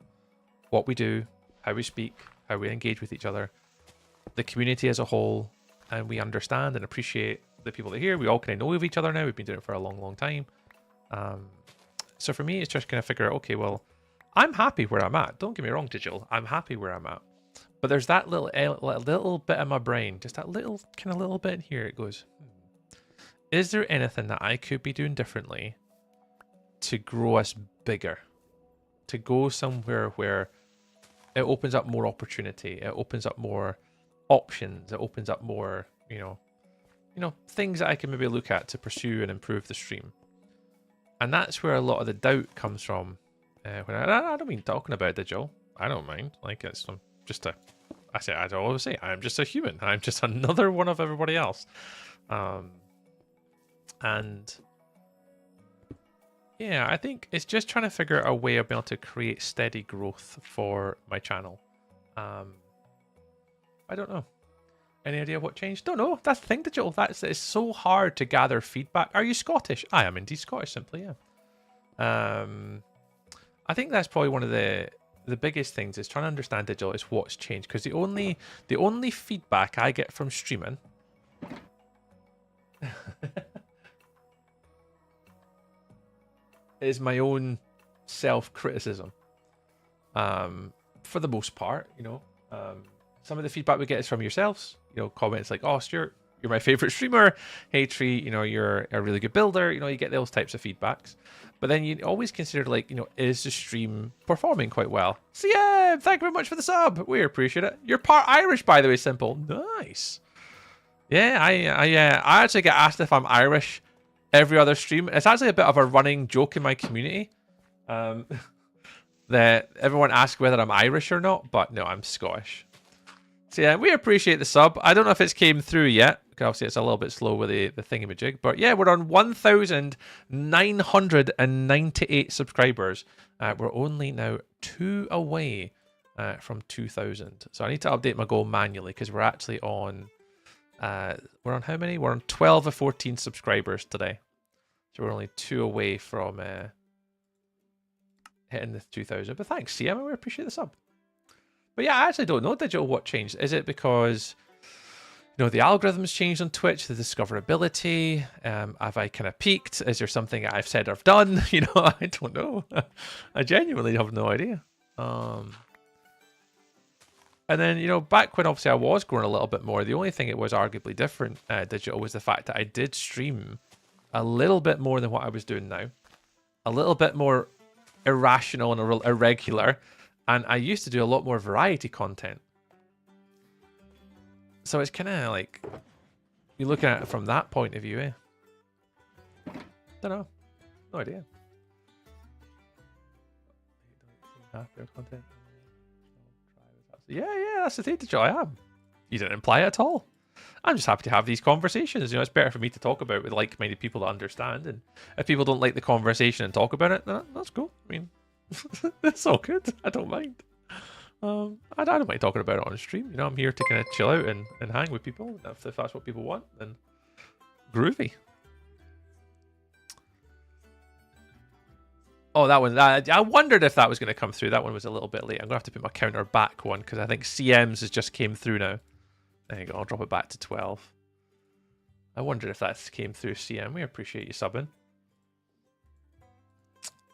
what we do, how we speak, how we engage with each other, the community as a whole, and we understand and appreciate the people that are here. We all kind of know of each other now. We've been doing it for a long, long time. So for me, it's just kind of figure out, okay, well, I'm happy where I'm at. Don't get me wrong, Digital. I'm happy where I'm at. But there's that little bit of my brain, just that little bit in here. It goes, is there anything that I could be doing differently to grow us bigger? To go somewhere where it opens up more opportunity. It opens up more options. It opens up more, you know, things that I can maybe look at to pursue and improve the stream. And that's where a lot of the doubt comes from. When I don't mean talking about Digital. I don't mind. Like, it's just I always say, I'm just a human. I'm just another one of everybody else. And yeah, I think it's just trying to figure out a way of being able to create steady growth for my channel. I don't know. Any idea what changed? Don't know. That's the thing, Digital. It's so hard to gather feedback. Are you Scottish? I am indeed Scottish, simply, yeah. I think that's probably one of the biggest things is trying to understand, Digital, is what's changed. Because the only feedback I get from streaming is my own self-criticism. For the most part, you know. Some of the feedback we get is from yourselves. You know, comments like, "Oh, Stuart, you're my favorite streamer. Hey, Tree, you know, you're a really good builder." You know, you get those types of feedbacks. But then you always consider, like, you know, is the stream performing quite well? So yeah, thank you very much for the sub. We appreciate it. You're part Irish, by the way, Simple. Nice. Yeah, I actually get asked if I'm Irish every other stream. It's actually a bit of a running joke in my community. That everyone asks whether I'm Irish or not, but no, I'm Scottish. So yeah, we appreciate the sub. I don't know if it's came through yet, because obviously it's a little bit slow with the thingamajig. But yeah, we're on 1,998 subscribers. We're only now 2 away from 2,000. So I need to update my goal manually, because we're actually on... we're on how many? We're on 12 or 14 subscribers today. So we're only 2 away from hitting the 2,000. But thanks, CM. We appreciate the sub. But yeah, I actually don't know, Digital, what changed. Is it because, you know, the algorithms changed on Twitch, the discoverability? Have I kind of peaked? Is there something I've said or done? You know, I don't know. I genuinely have no idea. And then, you know, back when obviously I was growing a little bit more, the only thing it was arguably different, Digital, was the fact that I did stream a little bit more than what I was doing now. A little bit more irrational and irregular. And I used to do a lot more variety content. So it's kind of like, you look at it from that point of view, eh? Don't know. No idea. Yeah, that's the thing, Digital. I am. You didn't imply it at all. I'm just happy to have these conversations. You know, it's better for me to talk about with like-minded people that understand. And if people don't like the conversation and talk about it, then that's cool. I mean, it's all good. I don't mind. I don't mind talking about it on stream. You know, I'm here to kind of chill out and hang with people. If that's what people want, then groovy. Oh, that one. I wondered if that was going to come through. That one was a little bit late. I'm going to have to put my counter back one because I think CM's has just came through now. There you go. I'll drop it back to 12. I wondered if that came through CM. We appreciate you subbing.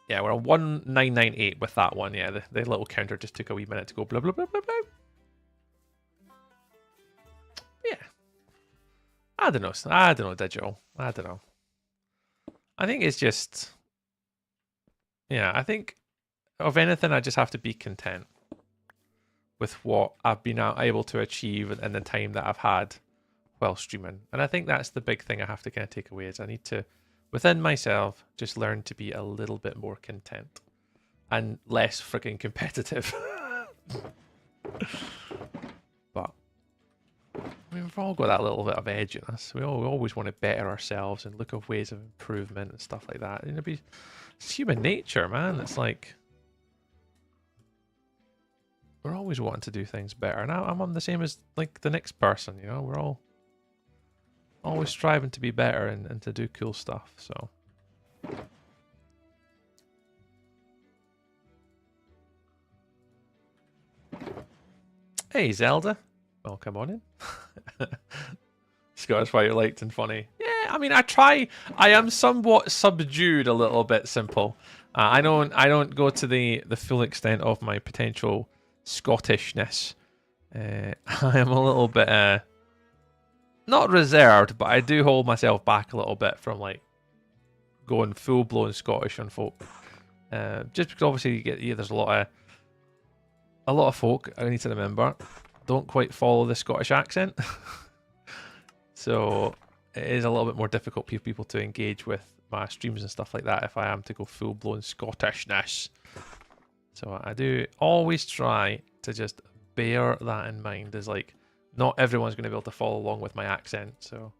Yeah, we're on 1998 with that one. Yeah, the little counter just took a wee minute to go blah, blah, blah, blah, blah. Yeah. I don't know, digital. I don't know. I think it's just... Yeah, I think of anything, I just have to be content with what I've been able to achieve in the time that I've had while streaming. And I think that's the big thing I have to kind of take away is I need to, within myself, just learn to be a little bit more content and less freaking competitive. But I mean, we've all got that little bit of edge in us. We always want to better ourselves and look at ways of improvement and stuff like that. And it's human nature, man. It's like we're always wanting to do things better. And I'm on the same as like the next person, you know. We're all always striving to be better and to do cool stuff. So hey Zelda, welcome on in. Scottish Fire liked and funny. Yeah, I mean, I am somewhat subdued a little bit. Simple. I don't go to the full extent of my potential Scottishness. I am a little bit not reserved, but I do hold myself back a little bit from like going full blown Scottish on folk. Just because obviously there's a lot of folk I need to remember don't quite follow the Scottish accent. So it is a little bit more difficult for people to engage with my streams and stuff like that if I am to go full-blown Scottishness. So I do always try to just bear that in mind. As like, not everyone's going to be able to follow along with my accent. So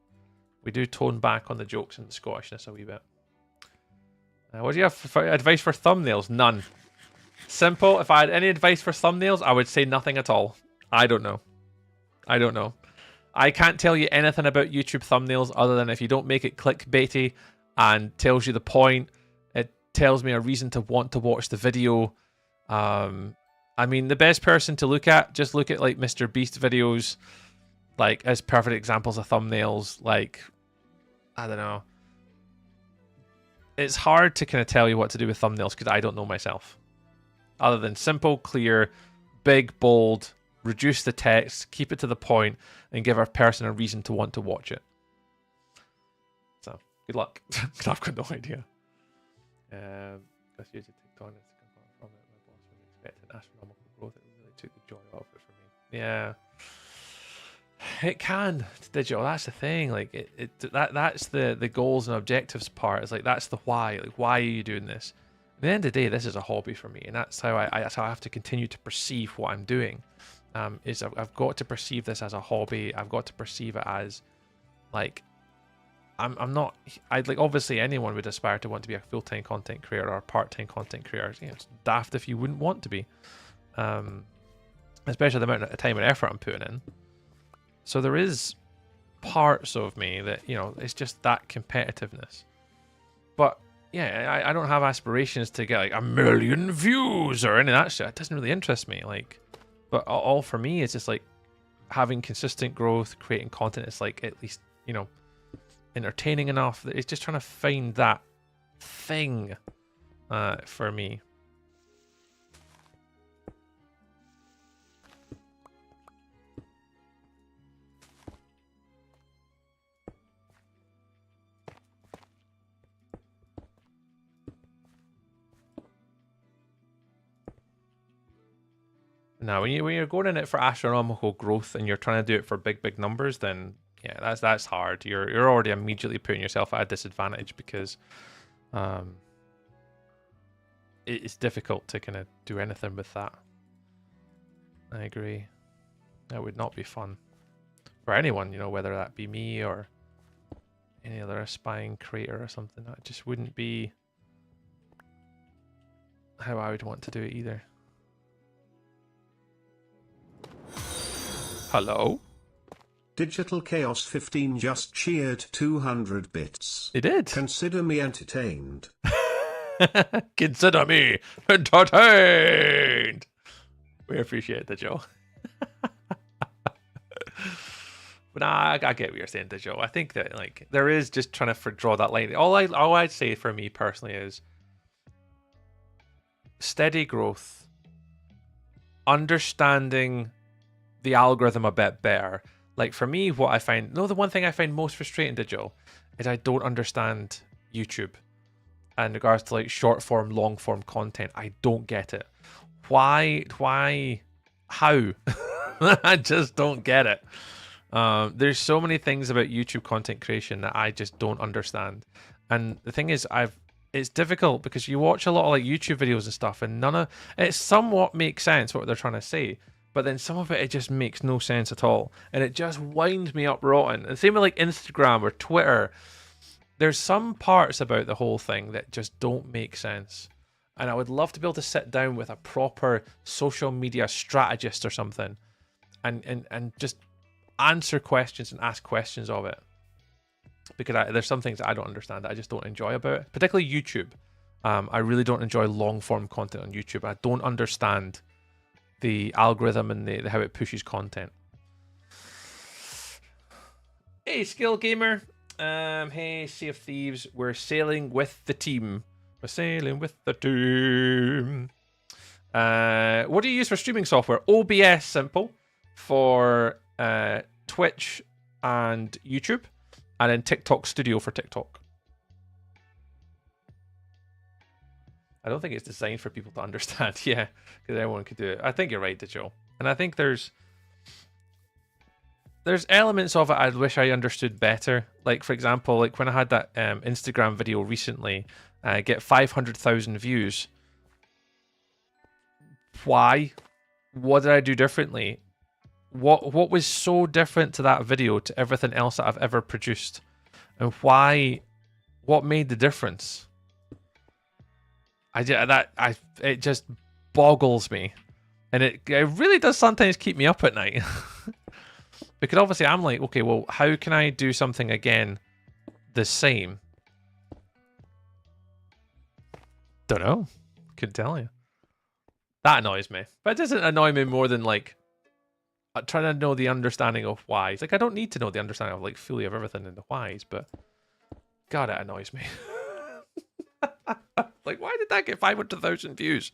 we do tone back on the jokes and the Scottishness a wee bit. What do you have for advice for thumbnails? None. Simple. If I had any advice for thumbnails, I would say nothing at all. I don't know. I can't tell you anything about YouTube thumbnails other than if you don't make it clickbaity and tells you the point, it tells me a reason to want to watch the video. I mean, the best person to look at, just look at like Mr. Beast videos, like as perfect examples of thumbnails. Like, I don't know. It's hard to kind of tell you what to do with thumbnails because I don't know myself. Other than simple, clear, big, bold, reduce the text, keep it to the point, and give our person a reason to want to watch it. So, good luck. I've got no idea. Just use it to from it. My boss was expecting astronomical growth. It really took the joy out of it for me. Yeah. It can, digital. That's the thing. Like that's the goals and objectives part. It's like that's the why. Like, why are you doing this? At the end of the day, this is a hobby for me, and that's how I have to continue to perceive what I'm doing. Is I've got to perceive this as a hobby. I've got to perceive it as like I'm not. I'd like obviously anyone would aspire to want to be a full-time content creator or a part-time content creator. You know, it's daft if you wouldn't want to be, especially the amount of time and effort I'm putting in. So there is parts of me that, you know, it's just that competitiveness. But yeah, I don't have aspirations to get like 1 million views or any of that shit. It doesn't really interest me. Like, but all for me is just like having consistent growth, creating content. It's like at least, you know, entertaining enough. It's just trying to find that thing for me. Now, when you're going in it for astronomical growth and you're trying to do it for big numbers, then yeah, that's hard. You're already immediately putting yourself at a disadvantage because it's difficult to kind of do anything with that. I agree. That would not be fun for anyone, you know, whether that be me or any other aspiring creator or something. That just wouldn't be how I would want to do it either. Hello? Digital Chaos 15 just cheered 200 bits. It did. Consider me entertained. Consider me entertained. We appreciate the Joe. But nah, I get what you're saying, the Joe. I think that like there is just trying to draw that line. All I'd say for me personally is steady growth, understanding the algorithm a bit better. Like for me, what I find, the one thing I find most frustrating, Digital, is I don't understand YouTube in regards to like short form, long form content. I don't get it. Why, how? I just don't get it. There's so many things about YouTube content creation that I just don't understand. And the thing is, it's difficult because you watch a lot of like YouTube videos and stuff, and it somewhat makes sense what they're trying to say, but then some of it just makes no sense at all, and it just winds me up rotten. And same with like Instagram or Twitter. There's some parts about the whole thing that just don't make sense, and I would love to be able to sit down with a proper social media strategist or something, and just answer questions and ask questions of it. Because there's some things that I don't understand that I just don't enjoy about it, particularly YouTube. I really don't enjoy long form content on YouTube. I don't understand the algorithm and how it pushes content. Hey, Skill Gamer. Hey, Sea of Thieves. We're sailing with the team. We're sailing with the team. What do you use for streaming software? OBS Simple for Twitch and YouTube. And then TikTok Studio for TikTok. I don't think it's designed for people to understand. Yeah, because everyone could do it. I think you're right, Joe. And I think there's elements of it I wish I understood better. Like, for example, like when I had that Instagram video recently, get 500,000 views. Why? What did I do differently? What was so different to that video to everything else that I've ever produced, and why? What made the difference? It just boggles me, and it really does sometimes keep me up at night. Because obviously I'm like, okay, well, how can I do something again the same? Don't know. Couldn't tell you. That annoys me, but it doesn't annoy me more than like trying to know the understanding of whys. Like, I don't need to know the understanding of like fully of everything in the whys, but God, it annoys me. Like, why did that get 500,000 views?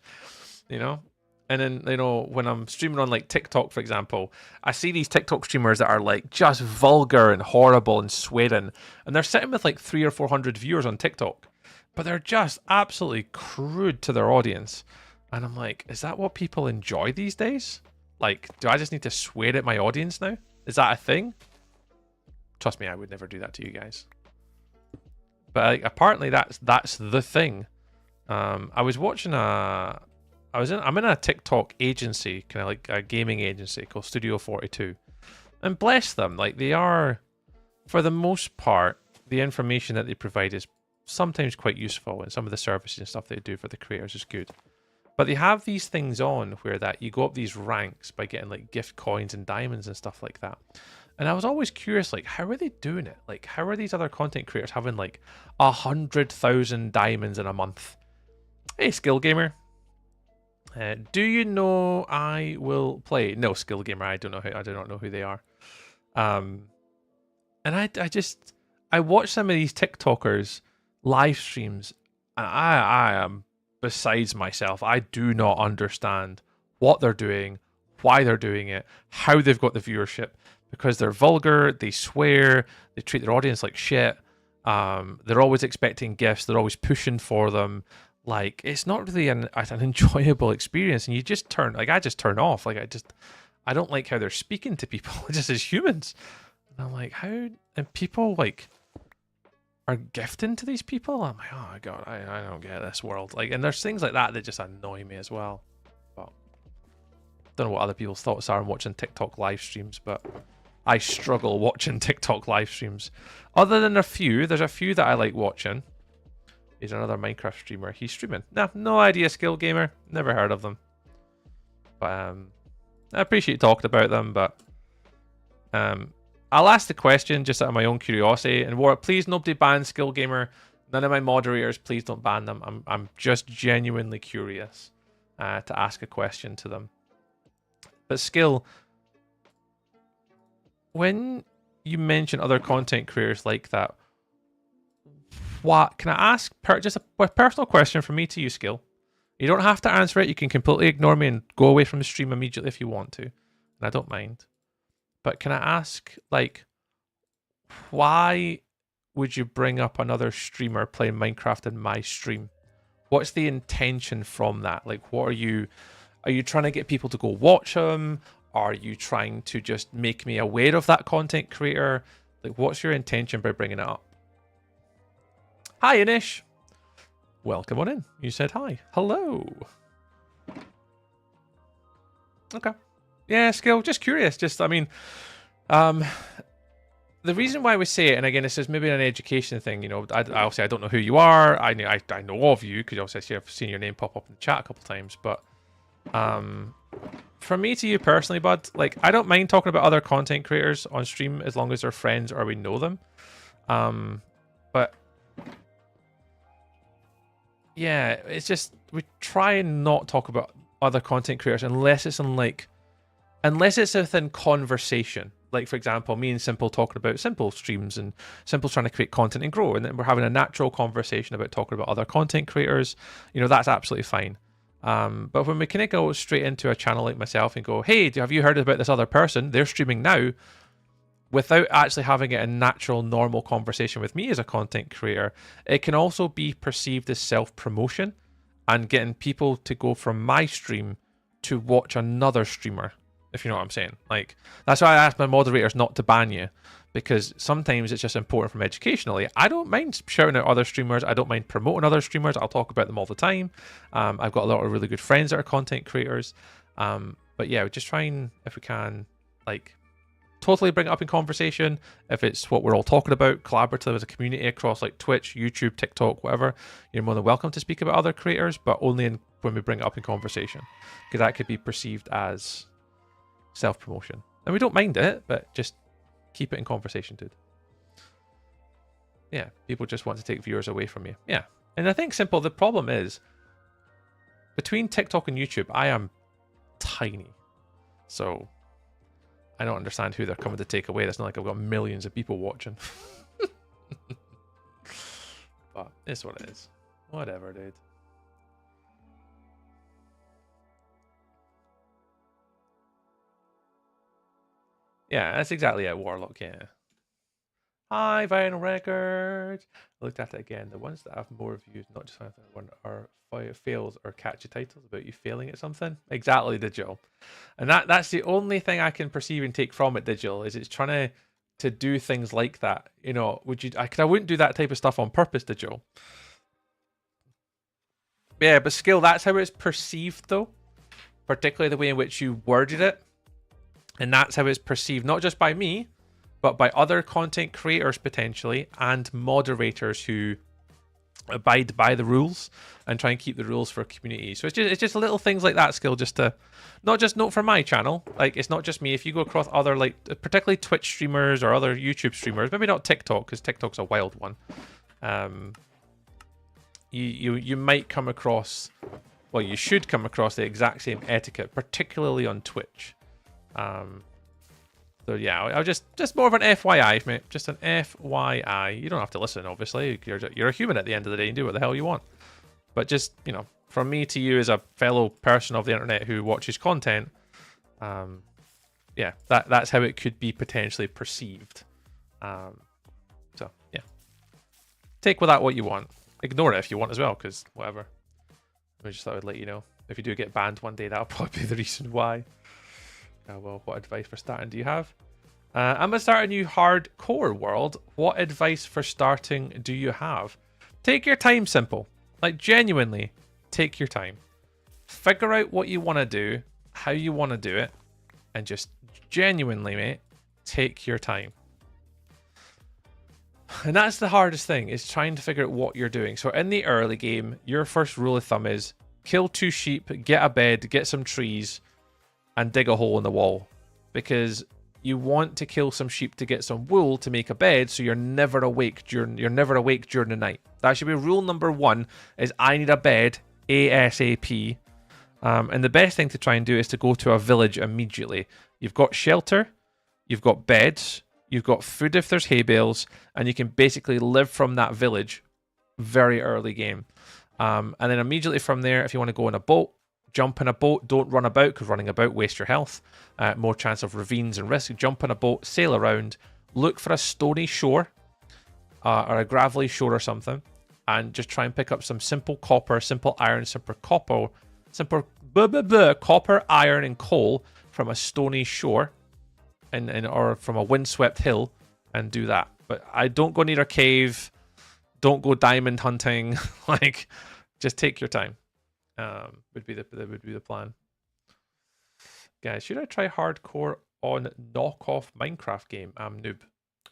You know? And then, you know, when I'm streaming on like TikTok, for example, I see these TikTok streamers that are like just vulgar and horrible and swearing, and they're sitting with like 300 or 400 viewers on TikTok, but they're just absolutely crude to their audience. And I'm like, is that what people enjoy these days? Like, do I just need to swear at my audience now? Is that a thing? Trust me, I would never do that to you guys. But like, apparently that's the thing. I was watching I'm in a TikTok agency, kind of like a gaming agency called Studio 42. And bless them, like they are, for the most part, the information that they provide is sometimes quite useful, and some of the services and stuff they do for the creators is good. But they have these things on where that you go up these ranks by getting like gift coins and diamonds and stuff like that. And I was always curious, like, how are they doing it? Like, how are these other content creators having like 100,000 diamonds in a month? Hey, Skill Gamer. Do you know I will play? No, Skill Gamer, I do not know who they are. And I watch some of these TikTokers live streams, and I am besides myself. I do not understand what they're doing, why they're doing it, how they've got the viewership, because they're vulgar, they swear, they treat their audience like shit. They're always expecting gifts, they're always pushing for them. Like, it's not really an enjoyable experience, and you just turn, like, I just turn off. Like, I don't like how they're speaking to people just as humans. And I'm like, how, and people like are gifting to these people? I'm like, oh my God, I don't get this world. Like, and there's things like that that just annoy me as well. But don't know what other people's thoughts are on watching TikTok live streams, but I struggle watching TikTok live streams. Other than there's a few that I like watching. He's another Minecraft streamer. He's streaming. Nah, no idea, Skill Gamer. Never heard of them. But I appreciate talking about them, but I'll ask the question just out of my own curiosity. And War, please nobody ban Skill Gamer. None of my moderators, please don't ban them. I'm just genuinely curious to ask a question to them. But Skill, when you mention other content creators like that, what can I ask? Just a personal question from me to you, Skill. You don't have to answer it. You can completely ignore me and go away from the stream immediately if you want to, and I don't mind. But can I ask, like, why would you bring up another streamer playing Minecraft in my stream? What's the intention from that? Like, what are you trying to get people to go watch him? Are you trying to just make me aware of that content creator? Like, what's your intention by bringing it up? Hi, Anish. Welcome on in. You said hi. Hello. Okay. Yeah, Skill, just curious. I mean, the reason why we say it, and again, this is maybe an education thing, you know, obviously I don't know who you are. I know of you, because obviously I've seen your name pop up in the chat a couple times, but from me to you personally, bud, like, I don't mind talking about other content creators on stream as long as they're friends or we know them. But yeah, it's just, we try and not talk about other content creators unless it's within conversation. Like, for example, me and Simple talking about Simple streams and Simple's trying to create content and grow, and then we're having a natural conversation about talking about other content creators. You know, that's absolutely fine. But when we kind of go straight into a channel like myself and go, hey, have you heard about this other person? They're streaming now, without actually having a natural, normal conversation with me as a content creator, it can also be perceived as self-promotion and getting people to go from my stream to watch another streamer, if you know what I'm saying. Like, that's why I ask my moderators not to ban you, because sometimes it's just important from educationally. I don't mind shouting out other streamers. I don't mind promoting other streamers. I'll talk about them all the time. I've got a lot of really good friends that are content creators. But yeah, we're just trying, if we can, like, totally bring it up in conversation. If it's what we're all talking about, collaborative as a community across like Twitch, YouTube, TikTok, whatever, you're more than welcome to speak about other creators, but only when we bring it up in conversation, because that could be perceived as self-promotion. And we don't mind it, but just keep it in conversation, dude. Yeah, people just want to take viewers away from you. Yeah. And I think, Simple, the problem is, between TikTok and YouTube, I am tiny. So I don't understand who they're coming to take away. It's not like I've got millions of people watching. But it's what it is. Whatever, dude. Yeah, that's exactly it, Warlock, yeah. Hi, Vinyl Records. I looked at it again. The ones that have more views, not just one, are fails or catchy titles about you failing at something. Exactly, Digital. And that's the only thing I can perceive and take from it, Digital, is it's trying to do things like that. You know, I wouldn't do that type of stuff on purpose, Digital. Yeah, but Skill, that's how it's perceived, though. Particularly the way in which you worded it. And that's how it's perceived, not just by me, but by other content creators potentially, and moderators who abide by the rules and try and keep the rules for a community. So it's just little things like that, Skill, just to not just note for my channel. Like, it's not just me. If you go across other, like, particularly Twitch streamers or other YouTube streamers, maybe not TikTok, because TikTok's a wild one. You might come across, well, you should come across the exact same etiquette, particularly on Twitch. So yeah, I'll just more of an FYI, mate. Just an FYI. You don't have to listen, obviously. You're a human at the end of the day and do what the hell you want. But just, you know, from me to you as a fellow person of the internet who watches content, yeah, that's how it could be potentially perceived. So yeah, take with that what you want. Ignore it if you want as well, because whatever. I just thought I'd let you know. If you do get banned one day, that'll probably be the reason why. Well, what advice for starting do you have? I'm going to start a new hardcore world. What advice for starting do you have? Take your time, Simple. Like, genuinely, take your time. Figure out what you want to do, how you want to do it, and just genuinely, mate, take your time. And that's the hardest thing, is trying to figure out what you're doing. So in the early game, your first rule of thumb is kill 2 sheep, get a bed, get some trees, and dig a hole in the wall, because you want to kill some sheep to get some wool to make a bed, so you're never awake during the night. That should be rule number 1, is I need a bed ASAP. And the best thing to try and do is to go to a village immediately. You've got shelter, you've got beds, you've got food if there's hay bales, and you can basically live from that village very early game. And then immediately from there, if you want to go on a boat, jump in a boat. Don't run about, because running about wastes your health. More chance of ravines and risk. Jump in a boat, sail around, look for a stony shore or a gravelly shore or something, and just try and pick up some simple copper, simple iron, simple copper, copper, iron, and coal from a stony shore, or from a windswept hill, and do that. But I don't go near a cave. Don't go diamond hunting. Like, just take your time. Would be the plan. Guys, should I try hardcore on knockoff Minecraft game? I'm noob.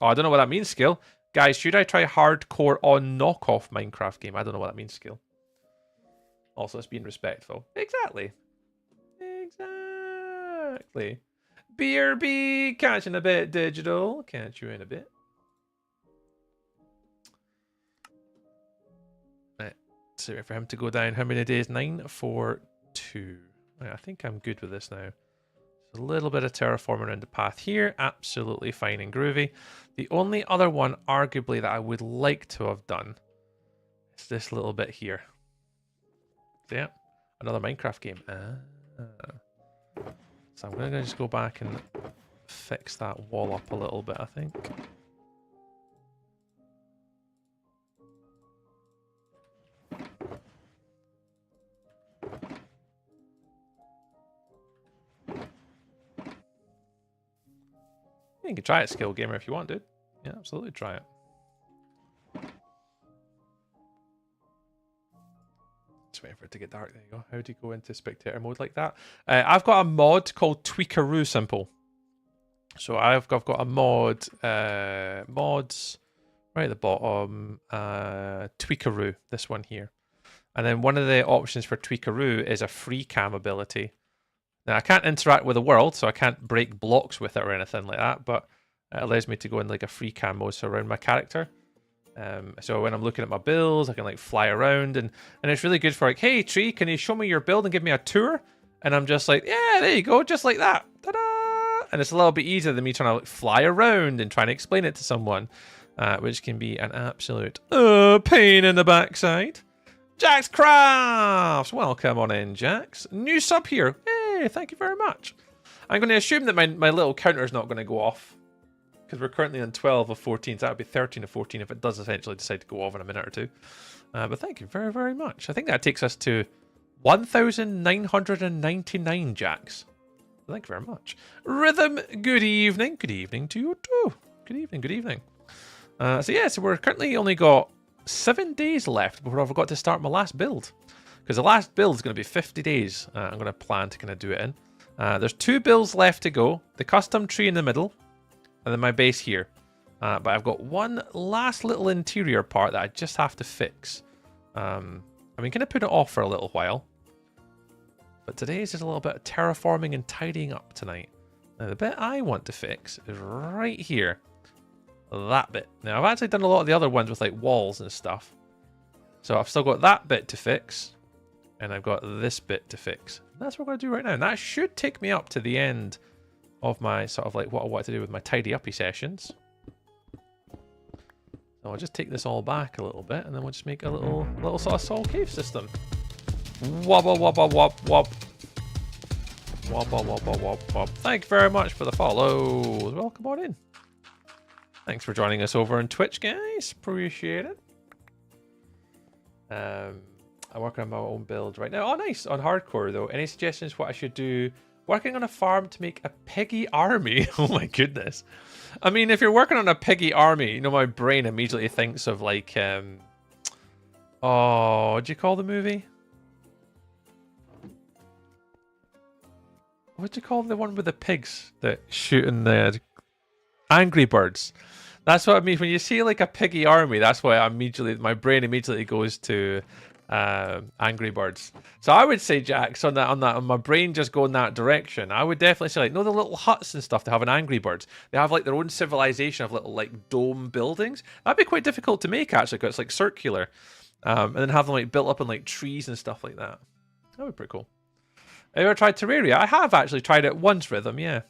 Oh, I don't know what that means, Skill. Guys, should I try hardcore on knockoff Minecraft game? I don't know what that means, Skill. Also, it's being respectful. Exactly. BRB, catch you in a bit, digital. Catch you in a bit. So for him to go down, how many days? 9, 4, 2. I think I'm good with this now. A little bit of terraforming around the path here. Absolutely fine and groovy. The only other one, arguably, that I would like to have done is this little bit here. So yeah, another Minecraft game. So I'm going to just go back and fix that wall up a little bit, I think. You can try it, Skill Gamer, if you want, dude. Yeah, absolutely try it. Just waiting for it to get dark. There you go. How do you go into spectator mode like that? I've got a mod called Tweakaroo Simple. So I've got a mod, mods, right at the bottom, Tweakaroo, this one here. And then one of the options for Tweakaroo is a free cam ability. Now, I can't interact with the world, so I can't break blocks with it or anything like that, but it allows me to go in like a free cam mode, so around my character. So when I'm looking at my builds, I can like fly around, and it's really good for like, hey, tree, can you show me your build and give me a tour? And I'm just like, yeah, there you go, just like that. Ta-da! And it's a little bit easier than me trying to like fly around and trying to explain it to someone, which can be an absolute pain in the backside. Jax Crafts! Welcome on in, Jax. New sub here. Hey, thank you very much. I'm going to assume that my little counter is not going to go off, because we're currently on 12 of 14, so that would be 13 of 14 if it does eventually decide to go off in a minute or two. But thank you very, very much. I think that takes us to 1,999 Jax. Thank you very much. Rhythm, good evening. Good evening to you too. Good evening, good evening. So we're currently only got 7 days left before I've got to start my last build. Because the last build is going to be 50 days. I'm going to plan to kind of do it in. There's 2 builds left to go. The custom tree in the middle, and then my base here. But I've got one last little interior part that I just have to fix. I'm going to put it off for a little while. But today is just a little bit of terraforming and tidying up tonight. Now, the bit I want to fix is right here. That bit. Now, I've actually done a lot of the other ones with like walls and stuff. So I've still got that bit to fix. And I've got this bit to fix. That's what I'm going to do right now. And that should take me up to the end of my sort of like what I want to do with my tidy uppy sessions. So I'll just take this all back a little bit, and then we'll just make a little sort of soul cave system. Wobble wobble wop wop. Wobble wobble wop wop. Thank you very much for the follows. Welcome on in. Thanks for joining us over on Twitch, guys. Appreciate it. I'm working on my own build right now. Oh, nice. On hardcore, though. Any suggestions what I should do? Working on a farm to make a piggy army. Oh, my goodness. I mean, if you're working on a piggy army, you know, my brain immediately thinks of, like, oh, what do you call the movie? What do you call the one with the pigs that shoot in the Angry Birds? That's what I mean. When you see, like, a piggy army, that's why my brain immediately goes to Angry Birds. So I would say, Jax, on my brain just going that direction, I would definitely say, like, no, the little huts and stuff they have in Angry Birds. They have like their own civilization of little like dome buildings. That'd be quite difficult to make actually, because it's like circular, and then have them like built up in like trees and stuff like that. That would be pretty cool. Have you ever tried Terraria? I have actually tried it once, Rhythm. Yeah,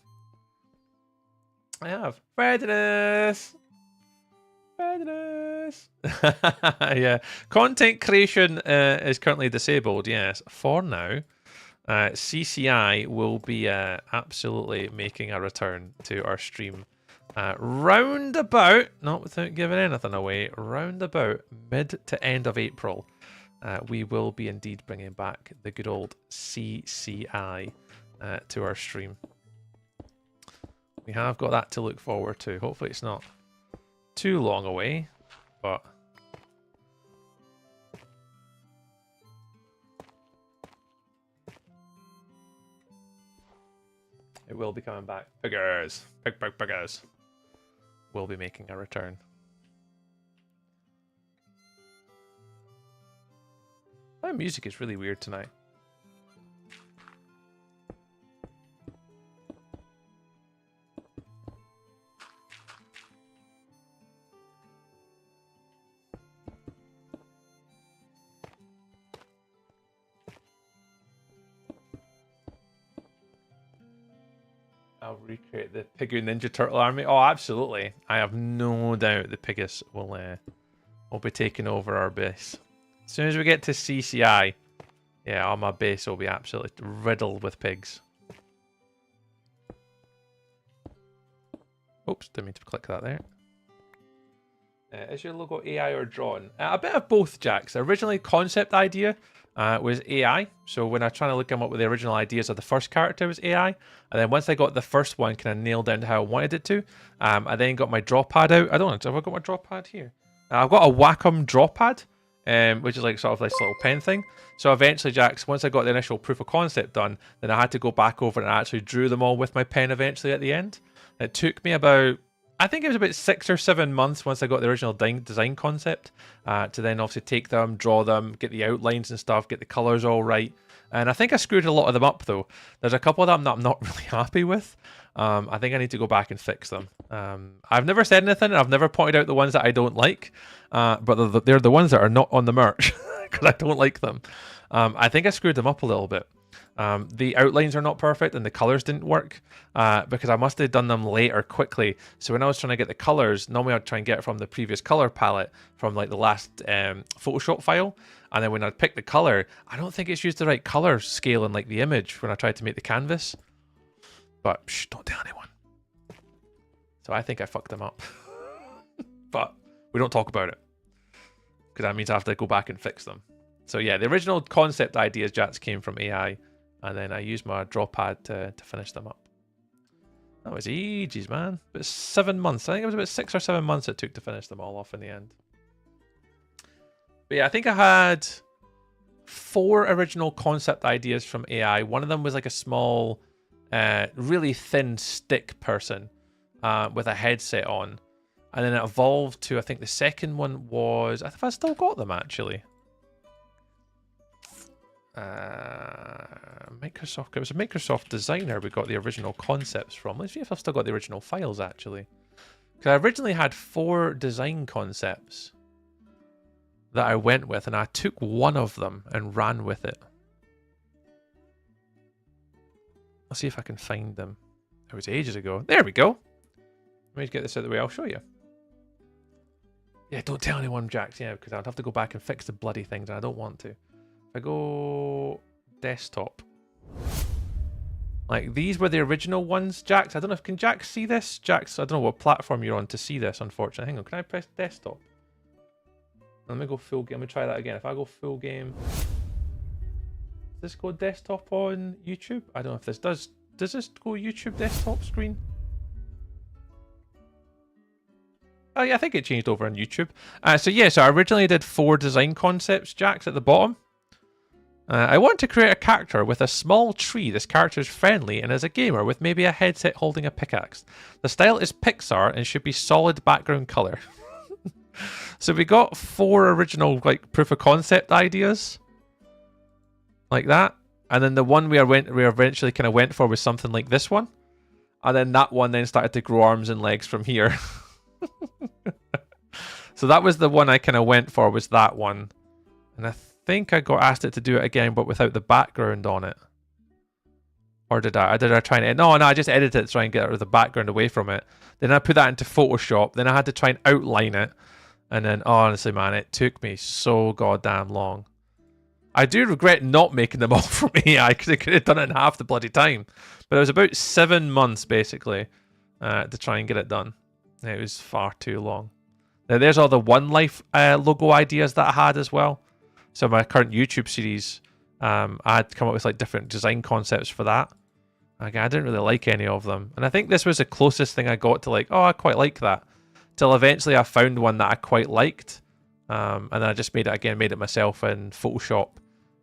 I have. Readiness. Yeah, content creation is currently disabled. Yes, for now. CCI will be absolutely making a return to our stream roundabout, not without giving anything away, roundabout mid to end of April. We will be indeed bringing back the good old CCI to our stream. We have got that to look forward to. Hopefully it's not too long away, but it will be coming back. Piggers, piggers will be making a return. That music is really weird tonight. I'll recreate the Piggy Ninja Turtle army. Oh, absolutely. I have no doubt the Piggus will be taking over our base. As soon as we get to CCI, yeah, all my base will be absolutely riddled with pigs. Oops, didn't mean to click that there. Is your logo AI or drawn? A bit of both, Jax. The originally concept idea was AI. So when I was trying to look them up with the original ideas of the first character, it was AI. And then once I got the first one kind of nailed down to how I wanted it to, I then got my draw pad out. I don't know, have I got my draw pad here? I've got a Wacom draw pad, which is like sort of this little pen thing. So eventually, Jax, once I got the initial proof of concept done, then I had to go back over and I actually drew them all with my pen eventually at the end. It took me about, I think it was about 6 or 7 months once I got the original design concept to then obviously take them, draw them, get the outlines and stuff, get the colours all right. And I think I screwed a lot of them up though. There's a couple of them that I'm not really happy with. I think I need to go back and fix them. I've never said anything and I've never pointed out the ones that I don't like, but they're the ones that are not on the merch because I don't like them. I think I screwed them up a little bit. The outlines are not perfect and the colors didn't work because I must have done them late or quickly. So when I was trying to get the colors, normally I'd try and get it from the previous color palette from like the last Photoshop file. And then when I pick the color, I don't think it's used the right color scale in like the image when I tried to make the canvas. But shh, don't tell anyone. So I think I fucked them up. But we don't talk about it because that means I have to go back and fix them. So yeah, the original concept ideas, Jats, came from AI. And then I used my draw pad to finish them up. That was ages, man. But 7 months. I think it was about 6 or 7 months it took to finish them all off in the end. But yeah, I think I had 4 original concept ideas from AI. One of them was like a small, really thin stick person with a headset on. And then it evolved to, I think the second one was, I think I still got them actually. Microsoft. It was a Microsoft designer we got the original concepts from. Let's see if I've still got the original files actually. Because I originally had 4 design concepts that I went with, and I took one of them and ran with it. I'll see if I can find them. It was ages ago. There we go. Let me get this out of the way. I'll show you. Yeah, don't tell anyone, Jax. Yeah, because I'd have to go back and fix the bloody things, and I don't want to. If I go desktop, like these were the original ones, Jax. I don't know if can Jax see this. Jax, I don't know what platform you're on to see this. Unfortunately, hang on. Can I press desktop? Let me go full game. Let me try that again. If I go full game, does this go desktop on YouTube? I don't know if this does. Does this go YouTube desktop screen? Oh yeah, I think it changed over on YouTube. So yeah, so I originally did 4 design concepts, Jax, at the bottom. I want to create a character with a small tree. This character is friendly and is a gamer with maybe a headset holding a pickaxe. The style is Pixar and should be solid background color. So we got 4 original like proof of concept ideas, like that, and then the one we eventually kind of went for was something like this one, and then that one then started to grow arms and legs from here. So that was the one I kind of went for, was that one, and I think I got asked it to do it again, but without the background on it. Or did I? Did I try and no? I just edited it to try and get the background away from it. Then I put that into Photoshop. Then I had to try and outline it. And then, honestly, man, it took me so goddamn long. I do regret not making them all from AI, because I could have done it in half the bloody time. But it was about 7 months, basically, to try and get it done. It was far too long. Now, there's all the One Life logo ideas that I had as well. So my current YouTube series, I had come up with like different design concepts for that. Like, I didn't really like any of them. And I think this was the closest thing I got to like, oh, I quite like that. Till eventually I found one that I quite liked. And then I just made it myself in Photoshop.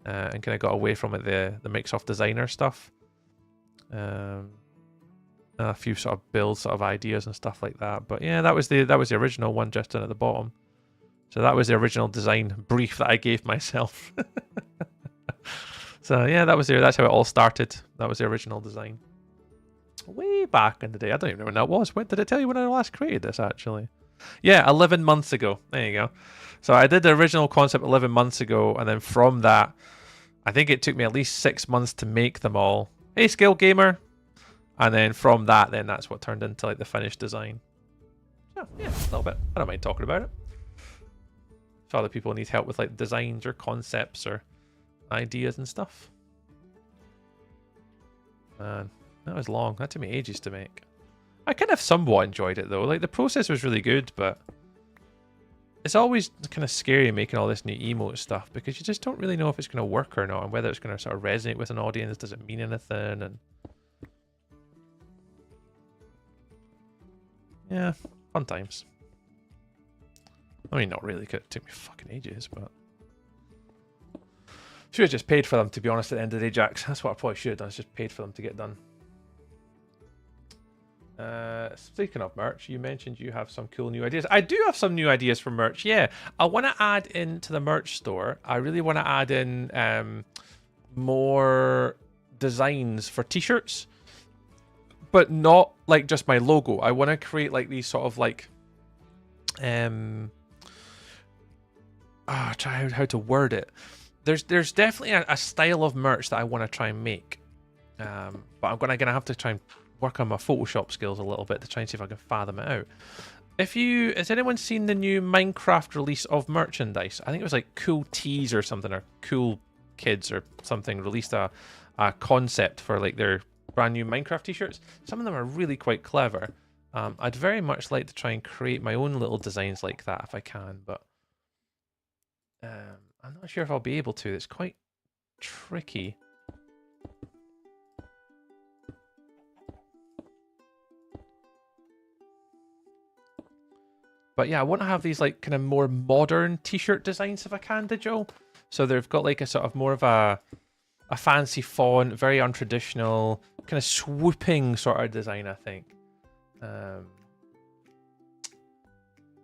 And kind of got away from it, the Microsoft Designer stuff. A few sort of build sort of ideas and stuff like that. But yeah, that was the original one just in at the bottom. So that was the original design brief that I gave myself. So yeah, that's how it all started. That was the original design. Way back in the day. I don't even know when that was. When did I tell you when I last created this, actually? Yeah, 11 months ago. There you go. So I did the original concept 11 months ago, and then from that, I think it took me at least 6 months to make them all. Hey, Skill Gamer! And then from that, then that's what turned into like the finished design. So yeah, a little bit. I don't mind talking about it. If other people need help with like designs or concepts or ideas and stuff. Man, that was long. That took me ages to make. I kind of somewhat enjoyed it though. Like the process was really good, but it's always kind of scary making all this new emote stuff, because you just don't really know if it's going to work or not, and whether it's going to sort of resonate with an audience. Does it mean anything? And yeah, fun times. I mean, not really, 'cause it took me fucking ages, but should have just paid for them, to be honest, at the end of the day, Jax. That's what I probably should have done, is just paid for them to get done. Speaking of merch, you mentioned you have some cool new ideas. I do have some new ideas for merch, yeah. I want to add into the merch store, I really want to add in more designs for t-shirts, but not like just my logo. I want to create like these sort of like try how to word it. There's definitely a style of merch that I want to try and make, but I'm gonna have to try and work on my Photoshop skills a little bit to try and see if I can fathom it out. Has anyone seen the new Minecraft release of merchandise? I think it was like Cool Tees or something, or Cool Kids or something, released a concept for like their brand new Minecraft t-shirts. Some of them are really quite clever. I'd very much like to try and create my own little designs like that if I can, but I'm not sure if I'll be able to. It's quite tricky. But yeah, I want to have these like kind of more modern t-shirt designs if I can, digital. So they've got like a sort of more of a fancy font, very untraditional, kind of swooping sort of design, I think.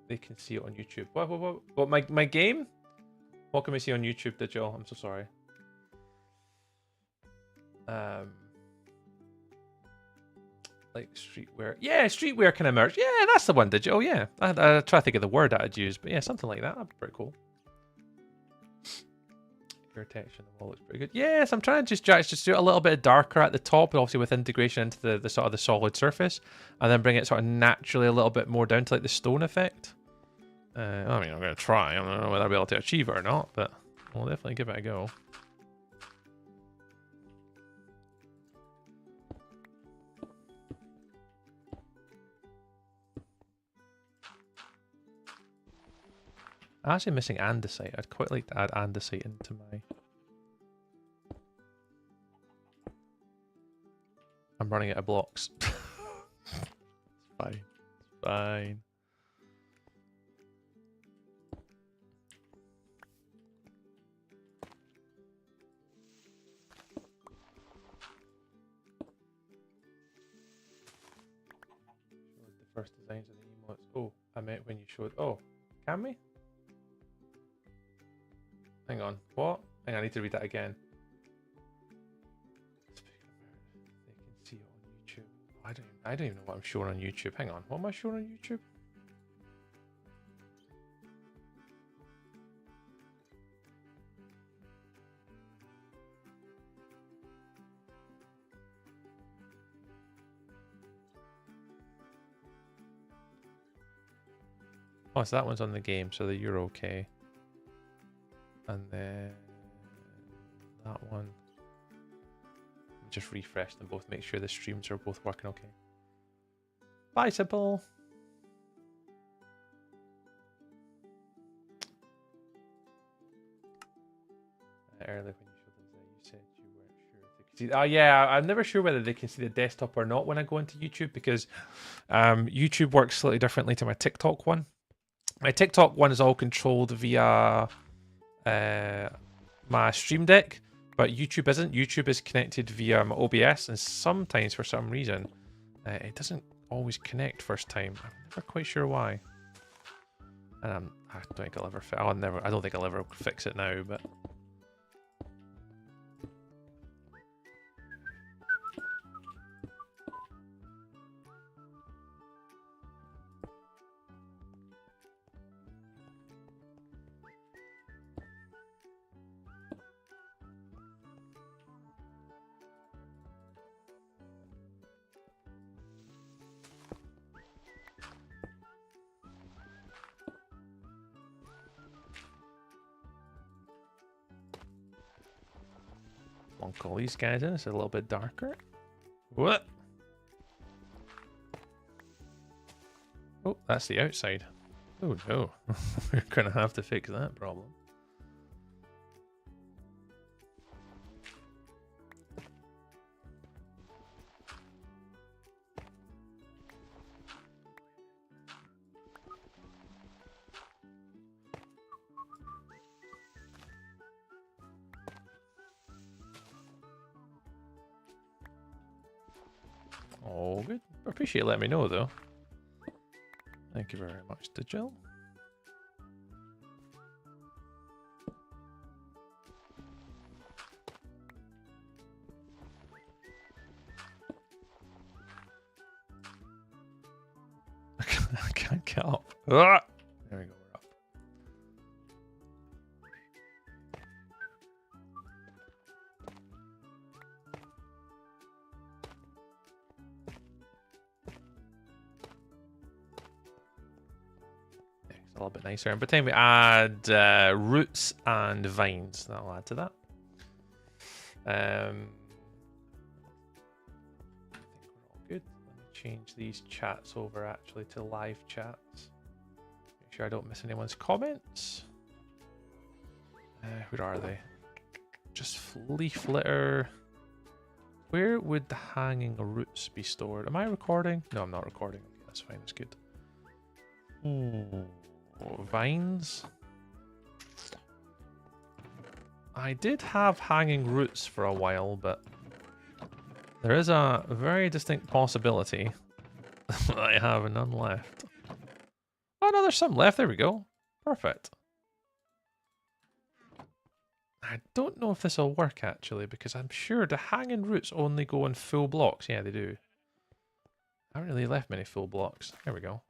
They can see it on YouTube. What my game? What can we see on YouTube, digital? I'm so sorry. Like streetwear. Yeah, streetwear kind of merch. Yeah, that's the one, digital. Yeah. I try to think of the word that I'd use, but yeah, something like that. That'd be pretty cool. Your text on the wall looks pretty good. Yes, I'm trying to just do it a little bit darker at the top, but obviously with integration into the sort of the solid surface, and then bring it sort of naturally a little bit more down to like the stone effect. I mean, I'm going to try. I don't know whether I'll be able to achieve it or not, but we'll definitely give it a go. I'm actually missing andesite. I'd quite like to add andesite into my... I'm running out of blocks. It's fine. It's fine. The first designs of the emotes. Oh, I meant when you showed... Oh, Can we? Hang on. What? Hang on, I need to read that again. They can see it on YouTube. I don't even know what I'm showing on YouTube. Hang on. What am I showing on YouTube? Oh, so that one's on the game, so you're okay. And then that one. Just refresh them both, make sure the streams are both working okay. Bye, Simple. Earlier when you showed us that, you said you weren't sure if they could see. Oh yeah, I'm never sure whether they can see the desktop or not when I go into YouTube, because YouTube works slightly differently to my TikTok one. My TikTok one is all controlled via my Stream Deck, but YouTube isn't. YouTube is connected via my OBS, and sometimes for some reason it doesn't always connect first time. I'm never quite sure why. And I don't think I'll ever. I don't think I'll ever fix it now, but. Call these guys in. It's a little bit darker. What? Oh, that's the outside. Oh no, we're gonna have to fix that problem. Oh, good. I appreciate you letting me know, though. Thank you very much, Digital. I can't get up. Ah! There we go, we're up. A little bit nicer. And by the time we add roots and vines, that'll add to that. I think we're all good. Let me change these chats over actually to live chats. Make sure I don't miss anyone's comments. Where are they? Just leaf litter. Where would the hanging roots be stored? Am I recording? No, I'm not recording. Okay, that's fine. That's good. Vines. I did have hanging roots for a while, but there is a very distinct possibility that I have none left. Oh no, there's some left. There we go. Perfect. I don't know if this will work actually, because I'm sure the hanging roots only go in full blocks. Yeah, they do. I haven't really left many full blocks. There we go.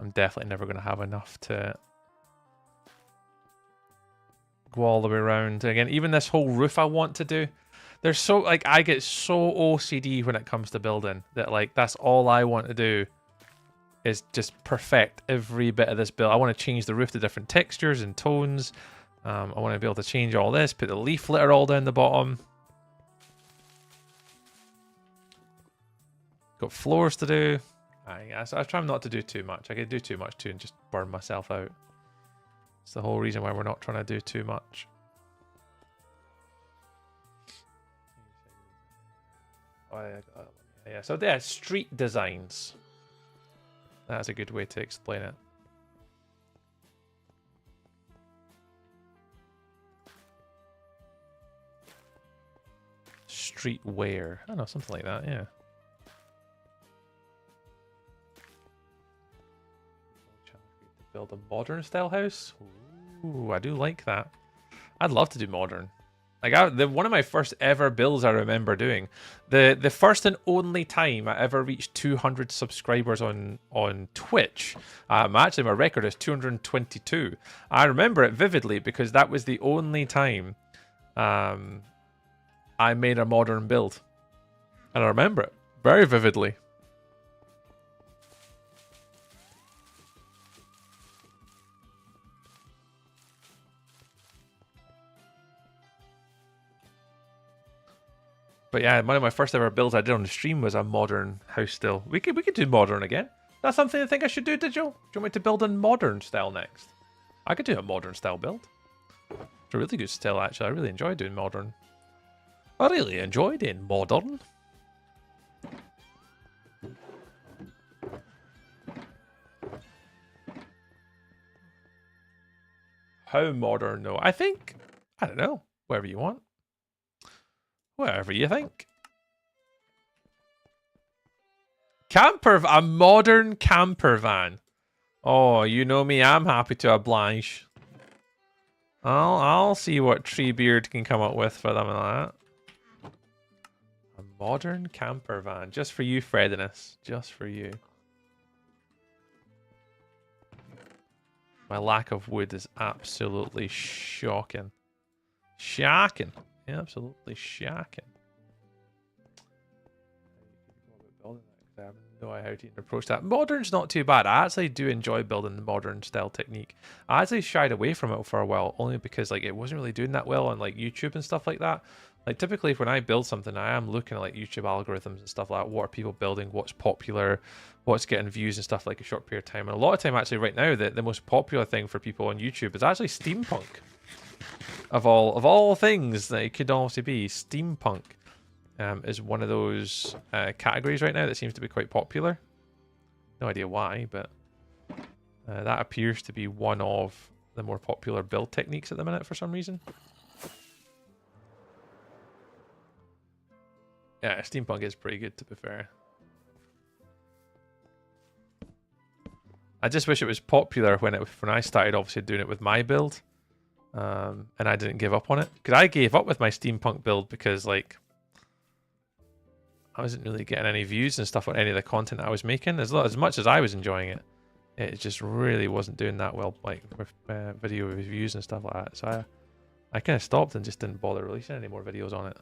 I'm definitely never going to have enough to go all the way around. Again, even this whole roof I want to do, there's so, like, I get so OCD when it comes to building that, like, that's all I want to do is just perfect every bit of this build. I want to change the roof to different textures and tones. I want to be able to change all this, put the leaf litter all down the bottom. Got floors to do. I try not to do too much. I could do too much too and just burn myself out. It's the whole reason why we're not trying to do too much. Yeah, so yeah, street designs. That's a good way to explain it. Streetwear. I don't know, something like that, yeah. Build a modern style house. Ooh, I do like that. I'd love to do modern. Like one of my first ever builds I remember doing. The first and only time I ever reached 200 subscribers on Twitch. Actually, my record is 222. I remember it vividly because that was the only time I made a modern build. And I remember it very vividly. But yeah, one of my first ever builds I did on the stream was a modern house still. We could do modern again. That's something I think I should do, Digital. Do you want me to build in modern style next? I could do a modern style build. It's a really good style, actually. I really enjoy doing modern. I really enjoy doing modern. How modern, though? I think, I don't know, whatever you want. Whatever you think. A modern camper van. Oh, you know me, I'm happy to oblige. I'll see what Treebeard can come up with for them and that. A modern camper van. Just for you, Frediness. Just for you. My lack of wood is absolutely shocking. Shocking. Absolutely shocking. I have no idea how to approach that. Modern's not too bad. I actually do enjoy building the modern style technique. I actually shied away from it for a while, only because like it wasn't really doing that well on like YouTube and stuff like that. Like typically when I build something, I am looking at like YouTube algorithms and stuff like that. What are people building? What's popular? What's getting views and stuff like a short period of time. And a lot of time actually right now, the most popular thing for people on YouTube is actually steampunk. Of all things that it could obviously be, steampunk is one of those categories right now that seems to be quite popular. No idea why, but that appears to be one of the more popular build techniques at the minute for some reason. Yeah, steampunk is pretty good, to be fair. I just wish it was popular when I started obviously doing it with my build. And I didn't give up on it. Because I gave up with my steampunk build because, like, I wasn't really getting any views and stuff on any of the content I was making. As much as I was enjoying it, it just really wasn't doing that well, like, with video reviews and stuff like that. So I kind of stopped and just didn't bother releasing any more videos on it.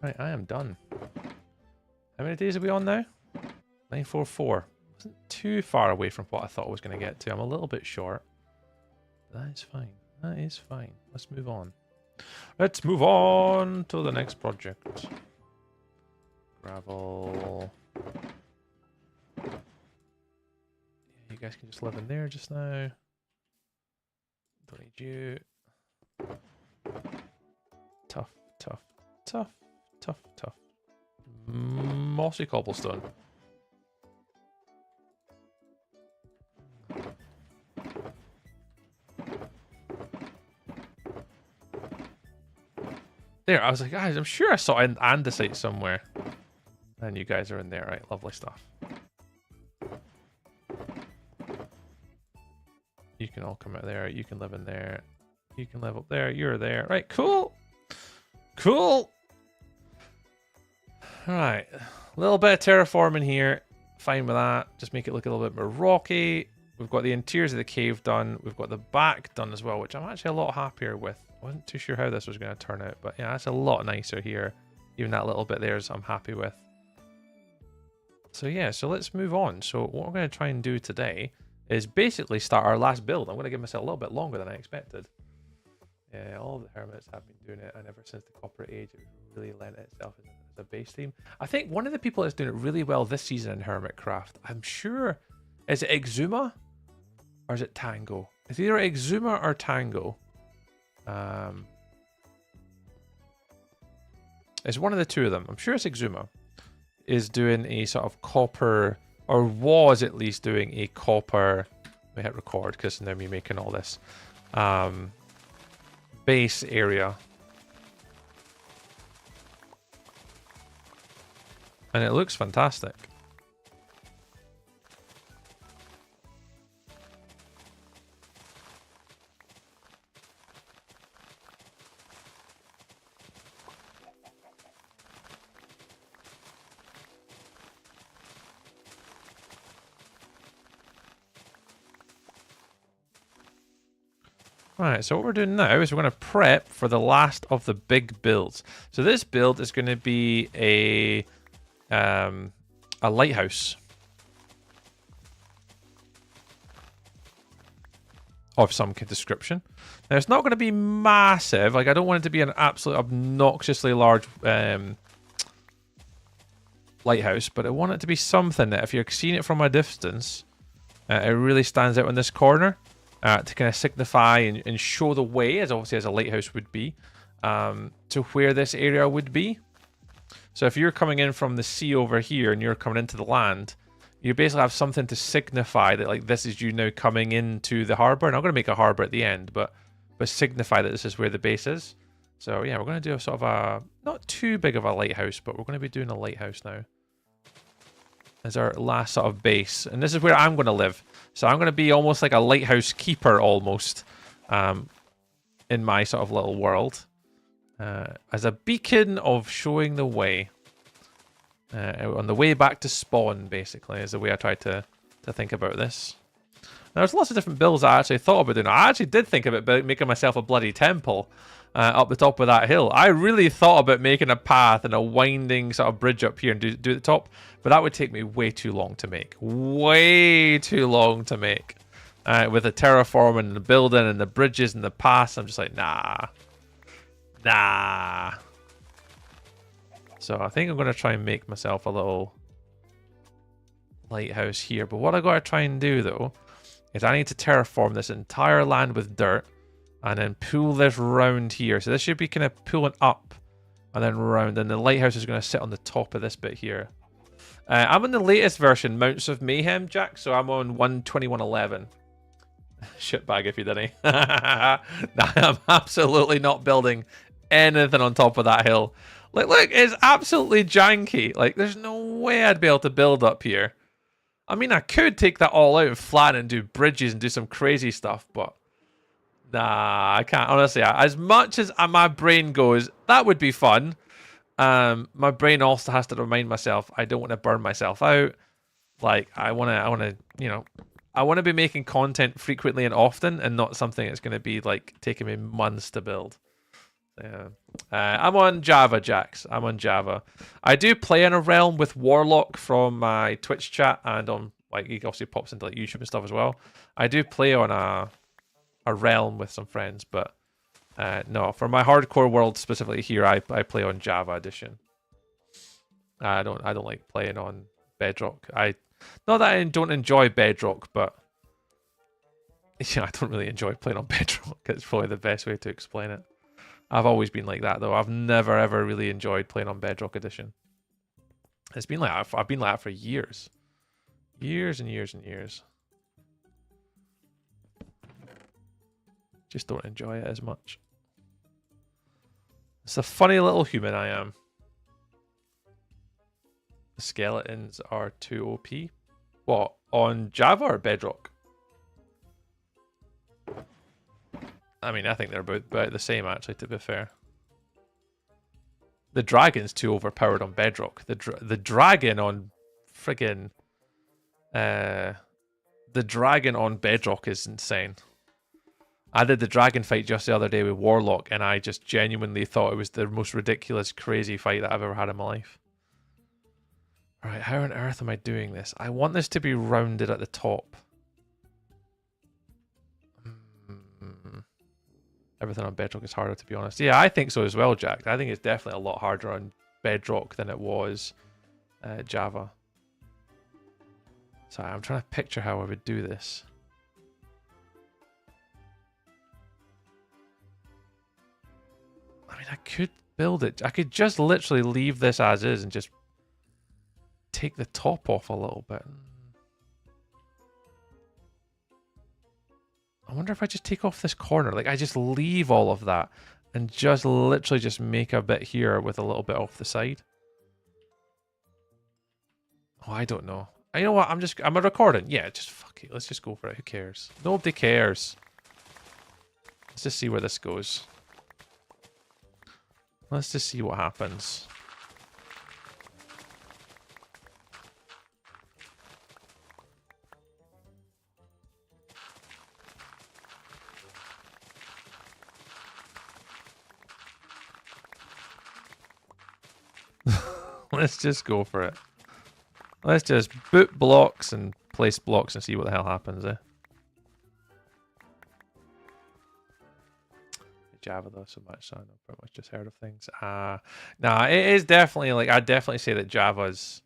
Right, I am done. How many days are we on now? 944. Wasn't too far away from what I thought I was going to get to. I'm a little bit short. That is fine. That is fine. Let's move on. Let's move on to the next project. Gravel. Yeah, you guys can just live in there just now. Don't need you. Tough, tough, tough. Tough. Mossy cobblestone. There, I was like, guys, I'm sure I saw an andesite somewhere. And you guys are in there, right? Lovely stuff. You can all come out there. You can live in there. You can live up there. You're there. Right, cool. Cool. All right. A little bit of terraforming here. Fine with that. Just make it look a little bit more rocky. We've got the interiors of the cave done. We've got the back done as well, which I'm actually a lot happier with. I wasn't too sure how this was going to turn out, but yeah, it's a lot nicer here. Even that little bit there is I'm happy with. So yeah, so let's move on. So what we're going to try and do today is basically start our last build. I'm going to give myself a little bit longer than I expected. Yeah, all the hermits have been doing it, and ever since the Copper Age, it really lent itself as a base theme. I think one of the people that's doing it really well this season in Hermitcraft, I'm sure, is it Exuma or is it Tango? It's either Exuma or Tango. It's one of the two of them. I'm sure it's Exuma. Is doing a sort of copper, or was at least doing a copper. Let me hit record because now me making all this base area, and it looks fantastic. Right, so what we're doing now is we're going to prep for the last of the big builds. So this build is going to be a lighthouse of some description. Now it's not going to be massive. Like I don't want it to be an absolute obnoxiously large lighthouse, but I want it to be something that if you're seeing it from a distance, it really stands out in this corner. To kind of signify and show the way, as obviously as a lighthouse would be, to where this area would be. So if you're coming in from the sea over here and you're coming into the land, you basically have something to signify that like this is you now coming into the harbour. And I'm going to make a harbour at the end, but signify that this is where the base is. So yeah, we're going to do a sort of a, not too big of a lighthouse, but we're going to be doing a lighthouse now as our last sort of base. And this is where I'm going to live. So I'm going to be almost like a lighthouse keeper almost in my sort of little world. As a beacon of showing the way. On the way back to spawn, basically, is the way I tried to think about this. Now, there's lots of different builds I actually thought about doing. I actually did think about making myself a bloody temple up the top of that hill. I really thought about making a path and a winding sort of bridge up here and do the top, but that would take me way too long to make. Way too long to make. With the terraforming and the building and the bridges and the paths, I'm just like, nah. Nah. So I think I'm going to try and make myself a little lighthouse here. But what I got to try and do, though, is I need to terraform this entire land with dirt and then pull this round here. So this should be kind of pulling up and then round. And the lighthouse is going to sit on the top of this bit here. I'm on the latest version, Mounts of Mayhem, Jack. So I'm on 121.11. Shitbag if you didn't. I'm absolutely not building anything on top of that hill. Like, look, it's absolutely janky. Like, there's no way I'd be able to build up here. I mean, I could take that all out and flatten and do bridges and do some crazy stuff, but nah, I can't. Honestly, as much as my brain goes, that would be fun. My brain also has to remind myself I don't want to burn myself out. Like, I want to, you know, I want to be making content frequently and often, and not something that's going to be like taking me months to build. Yeah. I'm on Java, Jax. I'm on Java. I do play in a realm with Warlock from my Twitch chat, and on like he obviously pops into like YouTube and stuff as well. I do play on a realm with some friends, but no, for my hardcore world specifically here, I play on Java edition. I don't like playing on Bedrock. Not that I don't enjoy Bedrock, but yeah, I don't really enjoy playing on Bedrock. It's probably the best way to explain it. I've always been like that, though. I've never, ever really enjoyed playing on Bedrock Edition. It's been like I've been like that for years. Years and years and years. Just don't enjoy it as much. It's a funny little human I am. The skeletons are too OP. What, on Java or Bedrock? I mean, I think they're about the same, actually, to be fair. The dragon's too overpowered on Bedrock. The dragon on friggin' the dragon on Bedrock is insane. I did the dragon fight just the other day with Warlock, and I just genuinely thought it was the most ridiculous, crazy fight that I've ever had in my life. Alright, how on earth am I doing this? I want this to be rounded at the top. Everything on Bedrock is harder, to be honest. Yeah, I think so as well, Jack. I think it's definitely a lot harder on Bedrock than it was Java. Sorry, I'm trying to picture how I would do this. I mean, I could build it. I could just literally leave this as is and just take the top off a little bit. I wonder if I just take off this corner. Like, I just leave all of that and just literally just make a bit here with a little bit off the side. Oh, I don't know. You know what? I'm a recording. Yeah, just fuck it. Let's just go for it. Who cares? Nobody cares. Let's just see where this goes. Let's just see what happens. Let's just go for it. Let's just boot blocks and place blocks and see what the hell happens, eh? Java though so much, so I know pretty much just heard of things. Nah, it is definitely like I'd definitely say that Java's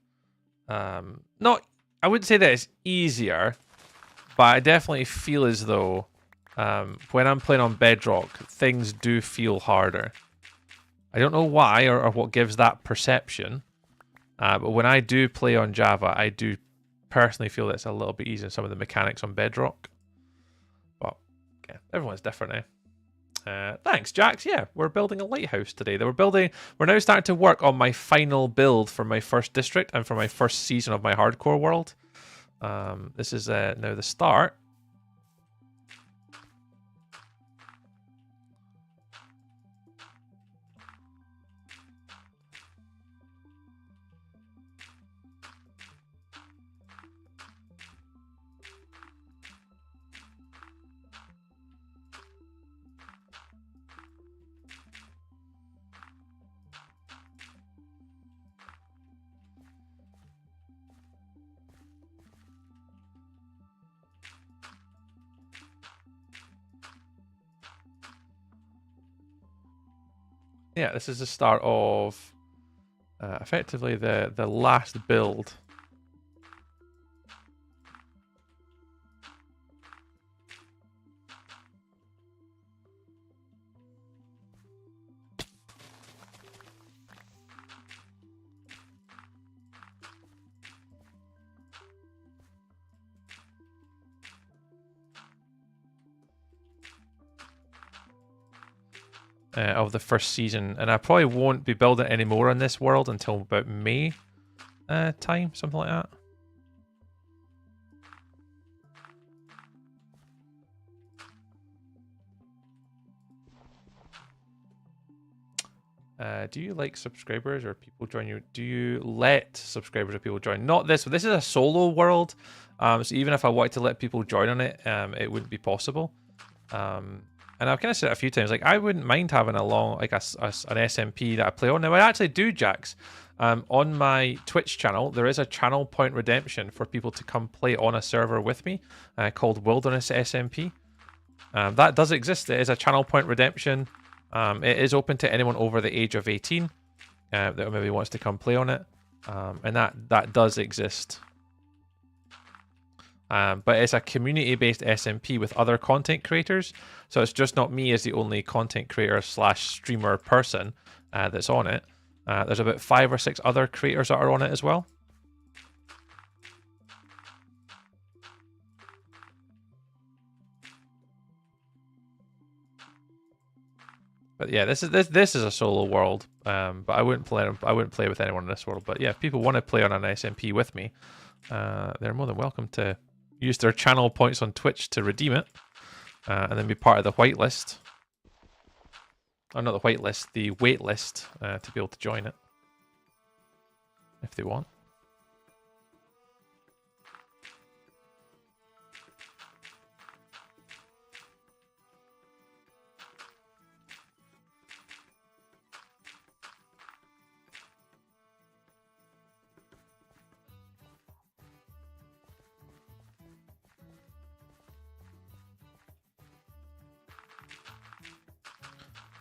not I wouldn't say that it's easier, but I definitely feel as though when I'm playing on Bedrock, things do feel harder. I don't know why or what gives that perception. But when I do play on Java, I do personally feel that it's a little bit easier than some of the mechanics on Bedrock. But yeah, everyone's different, eh? Thanks, Jax. Yeah, we're building a lighthouse today. We're now starting to work on my final build for my first district and for my first season of my hardcore world. This is now the start. Yeah, this is the start of effectively the last build. Of the first season, and I probably won't be building any more on this world until about May time, something like that. Do you like subscribers or people join you? Do you let subscribers or people join? Not this. This is a solo world, so even if I wanted to let people join on it, it wouldn't be possible. And I've kind of said it a few times, like I wouldn't mind having a long, like an SMP that I play on. Now I actually do, Jax. On my Twitch channel, there is a channel point redemption for people to come play on a server with me called Wilderness SMP. That does exist. It is a channel point redemption. It is open to anyone over the age of 18 that maybe wants to come play on it. And that does exist. But it's a community-based SMP with other content creators, so it's just not me as the only content creator / streamer person that's on it. There's about 5 or 6 other creators that are on it as well. But yeah, this is a solo world. But I wouldn't play with anyone in this world. But yeah, if people want to play on an SMP with me, they're more than welcome to use their channel points on Twitch to redeem it, and then be part of the whitelist. Or not the whitelist, the wait list, to be able to join it if they want.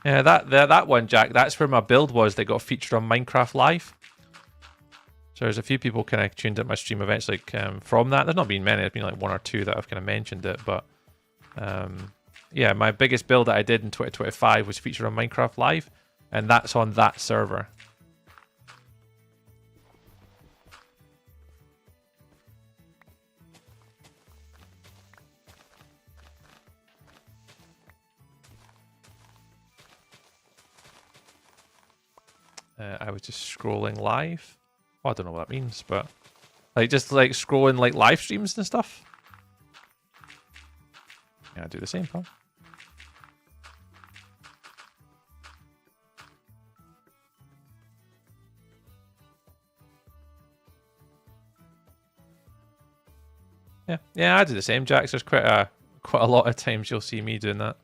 Yeah, that one, Jack, that's where my build was that got featured on Minecraft Live. So there's a few people kind of tuned into my stream events from that. There's not been many, there's been like one or two that I've kind of mentioned it, but yeah, my biggest build that I did in 2025 was featured on Minecraft Live, and that's on that server. I was just scrolling live. Well, I don't know what that means, but like just like scrolling like live streams and stuff. Yeah, I do the same, pal. Yeah, I do the same, Jax. There's quite a lot of times you'll see me doing that.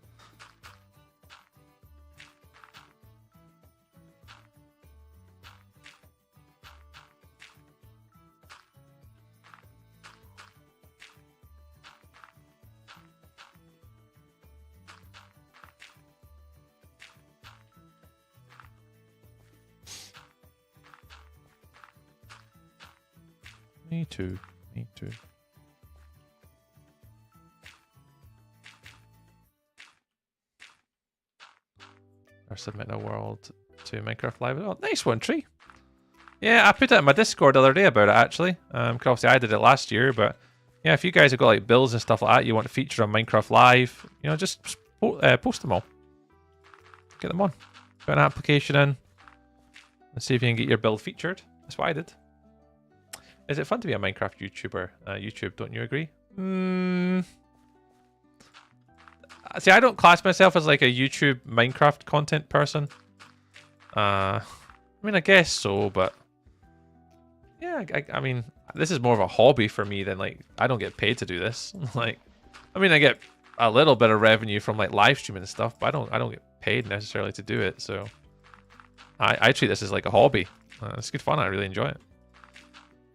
Me too. Me too. Or submitting a world to Minecraft Live. Oh, nice one, Tree. Yeah, I put it in my Discord the other day about it, actually. Cause obviously I did it last year, but yeah, if you guys have got like builds and stuff like that you want to feature on Minecraft Live, you know, just post them all. Get them on. Put an application in. And see if you can get your build featured. That's what I did. Is it fun to be a Minecraft YouTuber? YouTube, don't you agree? See, I don't class myself as like a YouTube Minecraft content person. I mean, I guess so, but yeah, I mean, this is more of a hobby for me than like, I don't get paid to do this. Like, I mean, I get a little bit of revenue from like live streaming and stuff, but I don't get paid necessarily to do it. So I treat this as like a hobby. It's good fun. I really enjoy it.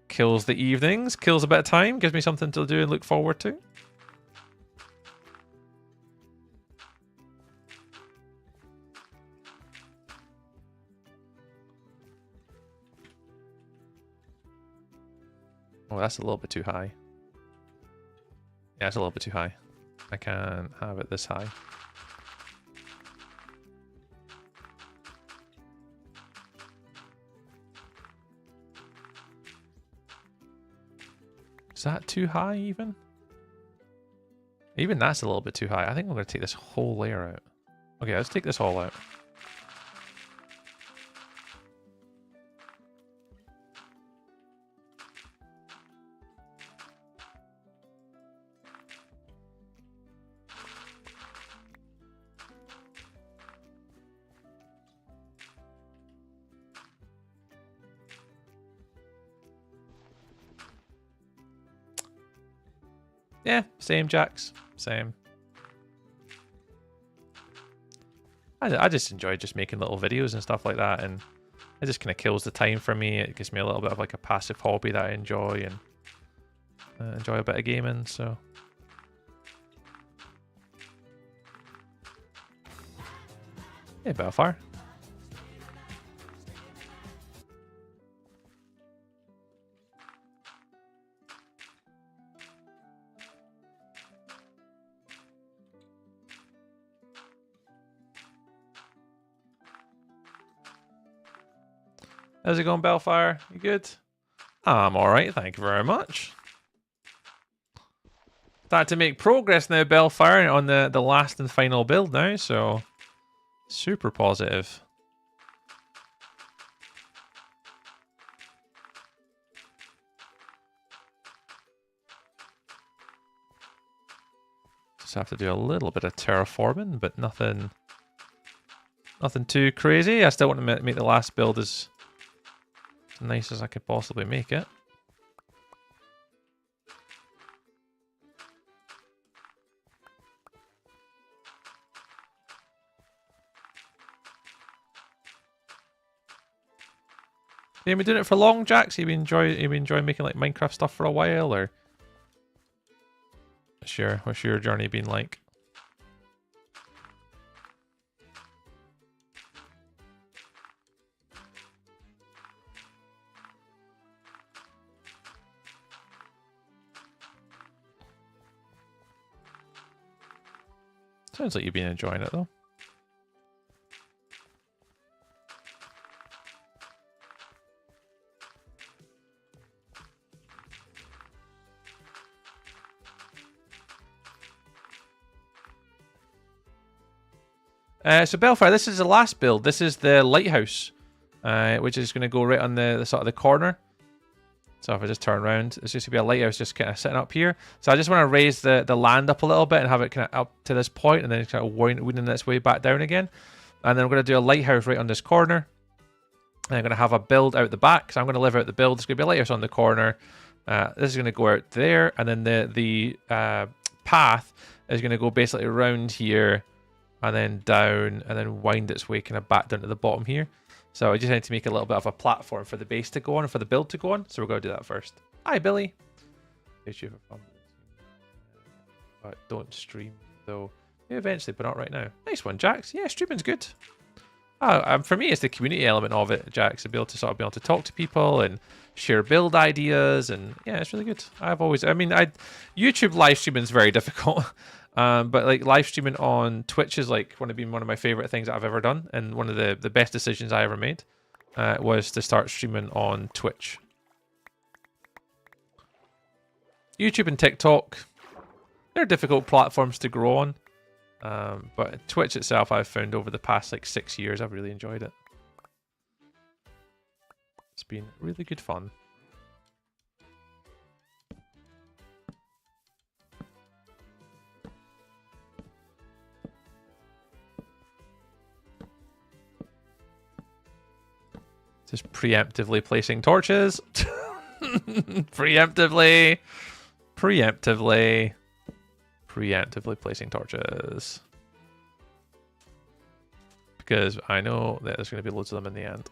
Kills the evenings, kills a bit of time, gives me something to do and look forward to. Oh, that's a little bit too high. Yeah, it's a little bit too high. I can't have it this high. Is that too high even? Even that's a little bit too high. I think I'm going to take this whole layer out. Okay, let's take this all out. Yeah, same, Jax. Same. I just enjoy just making little videos and stuff like that, and it just kind of kills the time for me. It gives me a little bit of like a passive hobby that I enjoy, and enjoy a bit of gaming, so. Hey, Belfire. How's it going, Belfire? You good? I'm alright, thank you very much. Starting to make progress now, Belfire, on the last and final build now, so Super positive. Just have to do a little bit of terraforming, but nothing too crazy. I still want to make the last build as nice as I could possibly make it. You been doing it for long, Jax? You been enjoying making like Minecraft stuff for a while, or what's your journey been like? Sounds like you've been enjoying it though. So Belfire, this is the last build. This is the lighthouse, which is going to go right on the sort of the corner. So if I just turn around, it's just going to be a lighthouse just kind of sitting up here. So I just want to raise the land up a little bit and have it kind of up to this point, and then it's kind of winding its way back down again. And then I'm going to do a lighthouse right on this corner. And I'm going to have a build out the back. So I'm going to live out the build. There's going to be a lighthouse on the corner. This is going to go out there, and then the path is going to go basically around here, and then down, and then wind its way kind of back down to the bottom here. So I just need to make a little bit of a platform for the base to go on, and for the build to go on. So we're going to do that first. Hi, Billy. But don't stream, though. Yeah, eventually, but not right now. Nice one, Jax. Yeah, streaming's good. For me, it's the community element of it, Jax, to be able to talk to people and share build ideas, and yeah, it's really good. YouTube live streaming is very difficult. But like live streaming on Twitch is like one of my favorite things that I've ever done, and one of the best decisions I ever made was to start streaming on Twitch. YouTube and TikTok, they're difficult platforms to grow on, but Twitch itself, I've found over the past like 6 years, I've really enjoyed it. It's been really good fun. Just preemptively placing torches. Preemptively placing torches. Because I know that there's going to be loads of them in the end.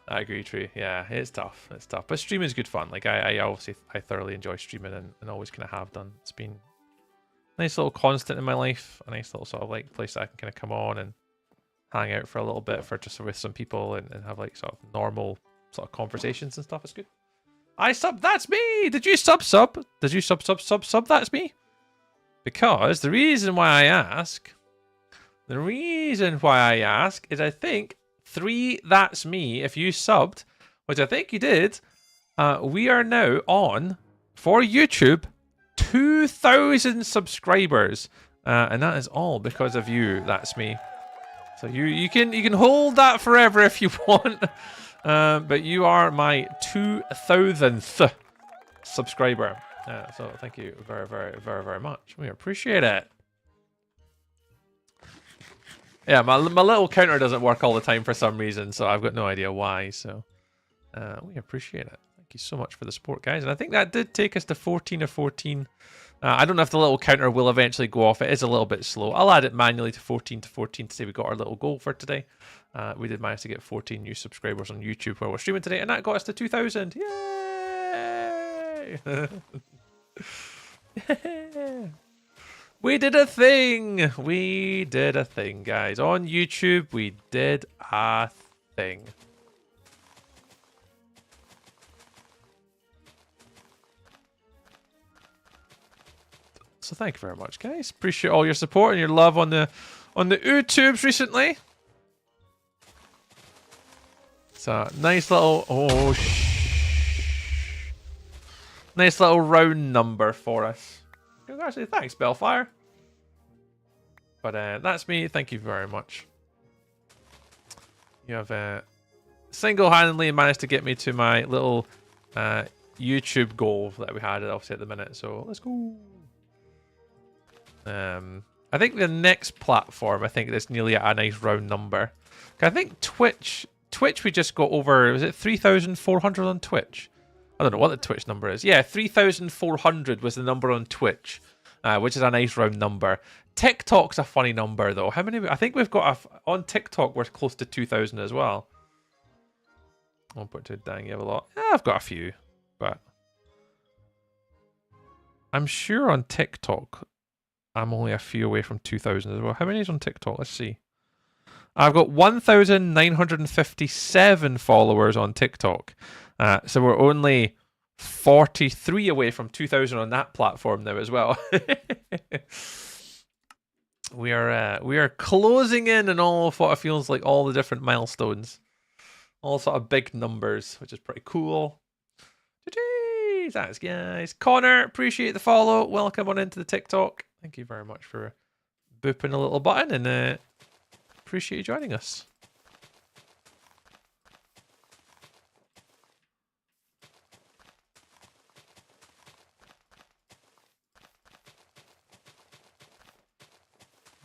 I agree, Tree. Yeah, it's tough. It's tough. But streaming is good fun. Like I thoroughly enjoy streaming, and always kind of have done. It's been a nice little constant in my life. A nice little sort of like place that I can kind of come on and hang out for a little bit with some people and have like sort of normal sort of conversations and stuff. It's good. I sub, that's me! Did you sub? Did you sub? That's me? Because the reason why I ask is I think 3, that's me, if you subbed, which I think you did, we are now on, for YouTube, 2,000 subscribers. And that is all because of you, that's me. So you can hold that forever if you want, but you are my 2,000th subscriber. So thank you very, very, very, very much. We appreciate it. Yeah, my little counter doesn't work all the time for some reason, so I've got no idea why. So we appreciate it. Thank you so much for the support, guys. And I think that did take us to 14 of 14. I don't know if the little counter will eventually go off. It is a little bit slow. I'll add it manually to 14 to say we got our little goal for today. We did manage to get 14 new subscribers on YouTube where we're streaming today, and that got us to 2,000. Yay! We did a thing! We did a thing, guys. On YouTube, we did a thing. So thank you very much, guys. Appreciate all your support and your love on the YouTubes recently. So nice little nice little round number for us. Actually, thanks, Bellfire. But that's me. Thank you very much. You have single-handedly managed to get me to my little YouTube goal that we had obviously at the minute. So let's go. I think the next platform, I think that's nearly at a nice round number. I think Twitch we just got over, was it 3,400 on Twitch? I don't know what the Twitch number is. Yeah, 3,400 was the number on Twitch, which is a nice round number. TikTok's a funny number though. How many? I think we've got on TikTok we're close to 2,000 as well. 1.2, dang, you have a lot. Yeah, I've got a few, but I'm sure on TikTok I'm only a few away from 2,000 as well. How many is on TikTok? Let's see. I've got 1,957 followers on TikTok. So we're only 43 away from 2,000 on that platform now as well. We are closing in on all of what it feels like all the different milestones. All sort of big numbers, which is pretty cool. GG's, thanks guys. Connor, appreciate the follow. Welcome on into the TikTok. Thank you very much for booping a little button and appreciate you joining us.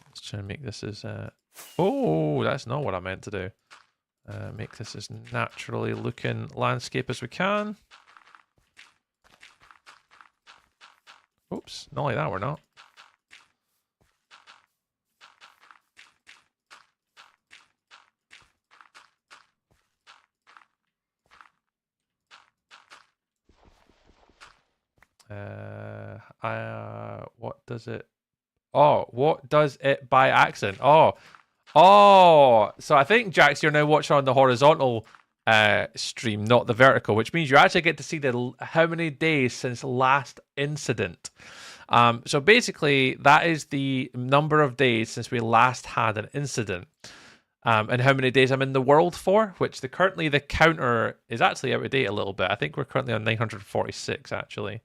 Let's try and make this as oh, that's not what I meant to do. Make this as naturally looking landscape as we can. Oops, not like that, we're not. What does it? Oh, what does it by accident? Oh, so I think Jax, you're now watching on the horizontal stream, not the vertical, which means you actually get to see the how many days since last incident. So basically, that is the number of days since we last had an incident. And how many days I'm in the world for, which currently the counter is actually out of date a little bit. I think we're currently on 946, actually.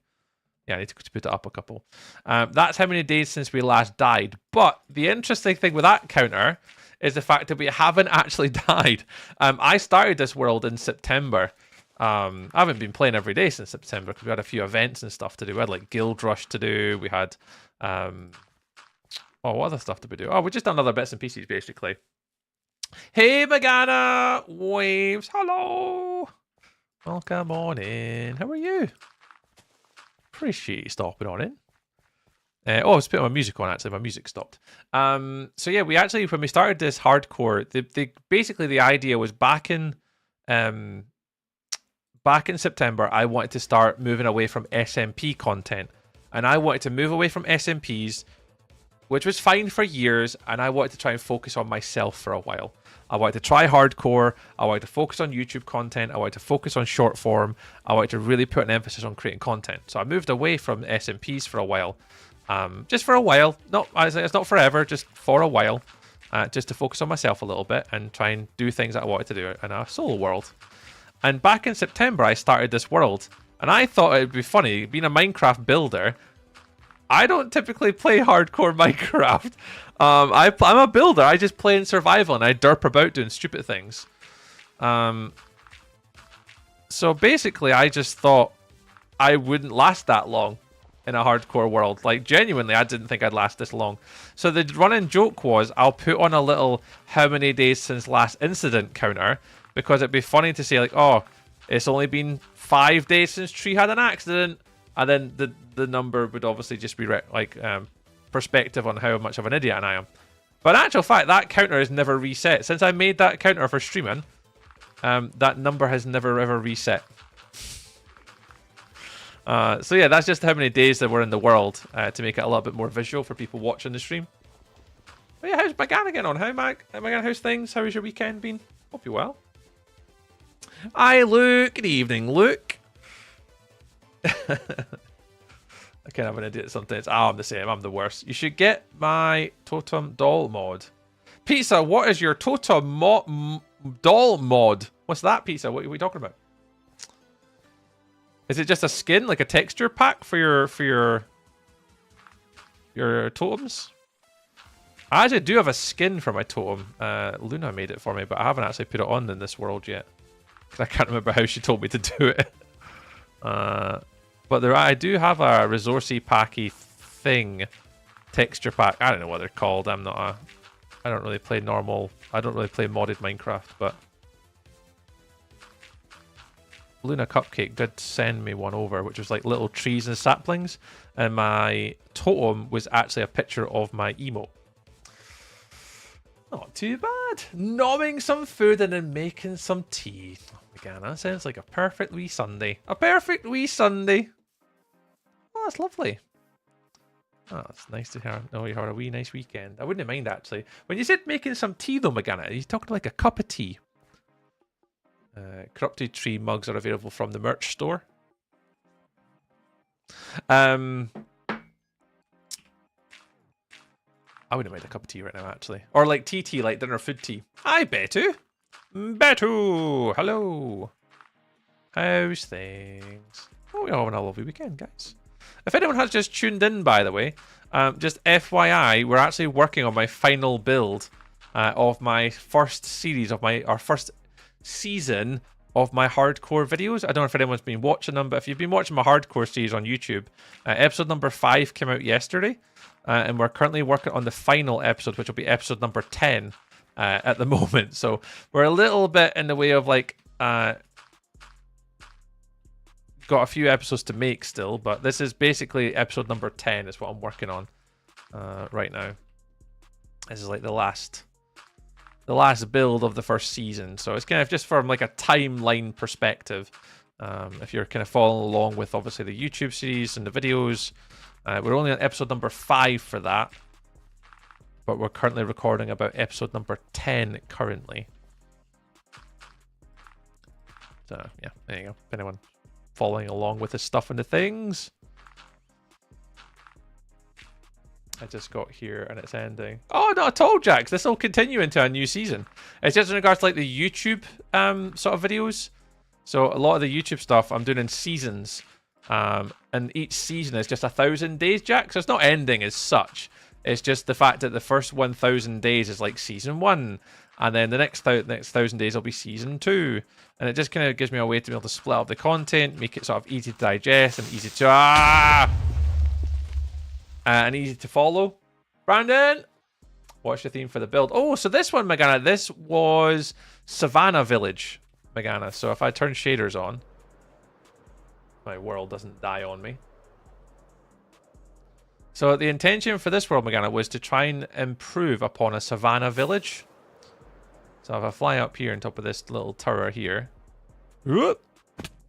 Yeah, I need to put it up a couple. That's how many days since we last died. But the interesting thing with that counter is the fact that we haven't actually died. I started this world in September. I haven't been playing every day since September because we had a few events and stuff to do. We had like Guild Rush to do. We had, what other stuff did we do? Oh, we just done other bits and pieces basically. Hey, Magana! Waves, hello! Welcome on in. How are you? Appreciate you stopping on in. I was putting my music on actually. My music stopped. So yeah, we actually when we started this hardcore, basically the idea was back in September. I wanted to start moving away from SMP content, and I wanted to move away from SMPs, which was fine for years, and I wanted to try and focus on myself for a while. I wanted to try hardcore. I wanted to focus on YouTube content. I wanted to focus on short form. I wanted to really put an emphasis on creating content. So I moved away from SMPs for a while. Just for a while. It's not forever, just for a while. Just to focus on myself a little bit and try and do things that I wanted to do in a solo world. And back in September, I started this world. And I thought it would be funny, being a Minecraft builder, I don't typically play hardcore Minecraft. I'm a builder. I just play in survival and I derp about doing stupid things. So basically, I just thought I wouldn't last that long in a hardcore world. Like, genuinely, I didn't think I'd last this long. So the running joke was I'll put on a little how many days since last incident counter because it'd be funny to say, like, oh, it's only been 5 days since Tree had an accident. And then the number would obviously just be perspective on how much of an idiot I am. But in actual fact, that counter is never reset. Since I made that counter for streaming, that number has never ever reset. So yeah, that's just how many days that we're in the world to make it a little bit more visual for people watching the stream. But yeah, how's Magana getting on? Magana, how's things? How has your weekend been? Hope you're well. Hi, Luke. Good evening, Luke. I can't have an idiot sometimes. I'm the same. I'm the worst. You should get my totem doll mod. Pizza, what is your totem doll mod? What's that, Pizza? What are we talking about? Is it just a skin, like a texture pack for your totems? I actually do have a skin for my totem. Luna made it for me, but I haven't actually put it on in this world yet. Because I can't remember how she told me to do it. But I do have a resourcey packy thing. Texture pack. I don't know what they're called. I don't really play normal. I don't really play modded Minecraft, but Luna Cupcake did send me one over, which was like little trees and saplings, and my totem was actually a picture of my emote. Not too bad. Nomming some food and then making some tea. Oh, Megana, sounds like a perfect wee Sunday. A perfect wee Sunday. Oh, that's lovely. Oh, it's nice to hear. Oh, you had a wee nice weekend. I wouldn't mind, actually. When you said making some tea, though, Megana, are you talking like a cup of tea? Corrupted tree mugs are available from the merch store. I wouldn't mind a cup of tea right now, actually. Or like tea, like dinner food tea. Hi, Betu. Betu, hello. How's things? Oh, we're having a lovely weekend, guys. If anyone has just tuned in, by the way, just FYI, we're actually working on my final build of my first series of our first season of my hardcore videos. I don't know if anyone's been watching them, but if you've been watching my hardcore series on YouTube, episode number 5 came out yesterday, and we're currently working on the final episode, which will be episode number 10 at the moment. So we're a little bit in the way of like got a few episodes to make still, but this is basically episode number 10 is what I'm working on right now. This is like the last build of the first season, so it's kind of just from like a timeline perspective. If you're kind of following along with obviously the YouTube series and the videos, we're only on episode number 5 for that, but we're currently recording about episode number 10 currently. So yeah, there you go. If anyone following along with the stuff and the things. I just got here and it's ending. Oh, not at all, Jax. This will continue into a new season. It's just in regards to like the YouTube sort of videos. So a lot of the YouTube stuff I'm doing in seasons. And each season is just 1,000 days, Jax. So it's not ending as such. It's just the fact that the first 1,000 days is like season 1. And then the next 1,000 days will be season 2. And it just kind of gives me a way to be able to split up the content, make it sort of easy to digest and easy to... and easy to follow. Brandon, what's your theme for the build? Oh, so this one, Megana, this was Savannah Village, Megana. So if I turn shaders on, my world doesn't die on me. So the intention for this world, Megana, was to try and improve upon a Savannah Village. So if I fly up here on top of this little tower here. Whoop.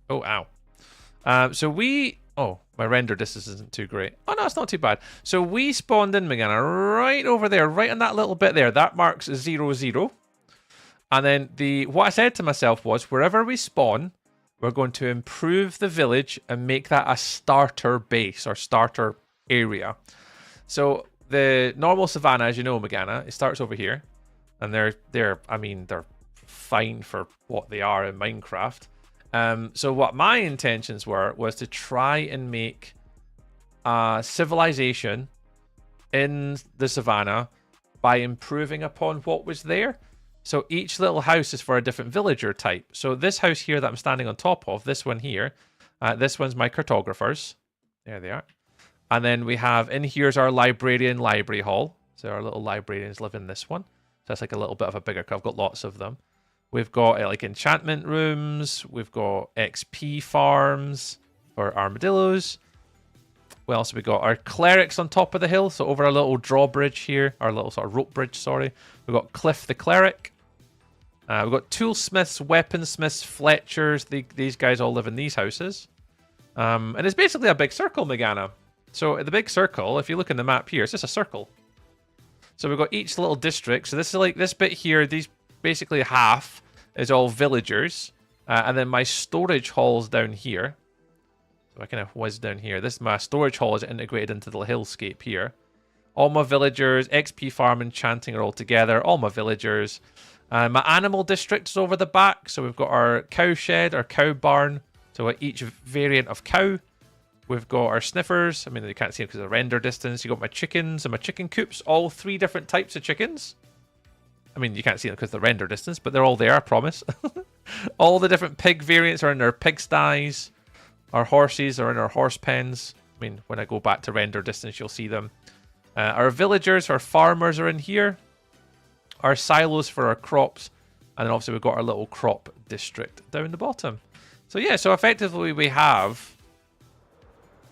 Oh, ow. So we... Oh, my render distance isn't too great. Oh, no, it's not too bad. So we spawned in, Megana, right over there, right on that little bit there. That marks 0, 0. And then what I said to myself was, wherever we spawn, we're going to improve the village and make that a starter base or starter area. So the normal savannah, as you know, Megana, it starts over here. And they're fine for what they are in Minecraft. So what my intentions was to try and make a civilization in the savannah by improving upon what was there. So each little house is for a different villager type. So this house here that I'm standing on top of, this one here, this one's my cartographers. There they are. And then we have, in here's our librarian library hall. So our little librarians live in this one. So that's like a little bit of a bigger, I've got lots of them. We've got like enchantment rooms. We've got XP farms for armadillos. What else have we got? Our clerics on top of the hill. So over our little drawbridge here, our little sort of rope bridge, sorry. We've got Cliff the cleric. We've got toolsmiths, weaponsmiths, fletchers. These guys all live in these houses. And it's basically a big circle, Megana. So the big circle, if you look in the map here, it's just a circle. So we've got each little district. So this is like this bit here, these basically half is all villagers. And then my storage hall's down here. So I kind of whiz down here. My storage hall is integrated into the hillscape here. All my villagers, XP farm, enchanting are all together. All my villagers. My animal district is over the back. So we've got our cow shed, our cow barn. So each variant of cow. We've got our sniffers. I mean, you can't see them because of the render distance. You got my chickens and my chicken coops. All 3 different types of chickens. I mean, you can't see them because of the render distance, but they're all there, I promise. All the different pig variants are in our pigsties. Our horses are in our horse pens. I mean, when I go back to render distance, you'll see them. Our villagers, our farmers are in here. Our silos for our crops. And then obviously we've got our little crop district down the bottom. So yeah, so effectively we have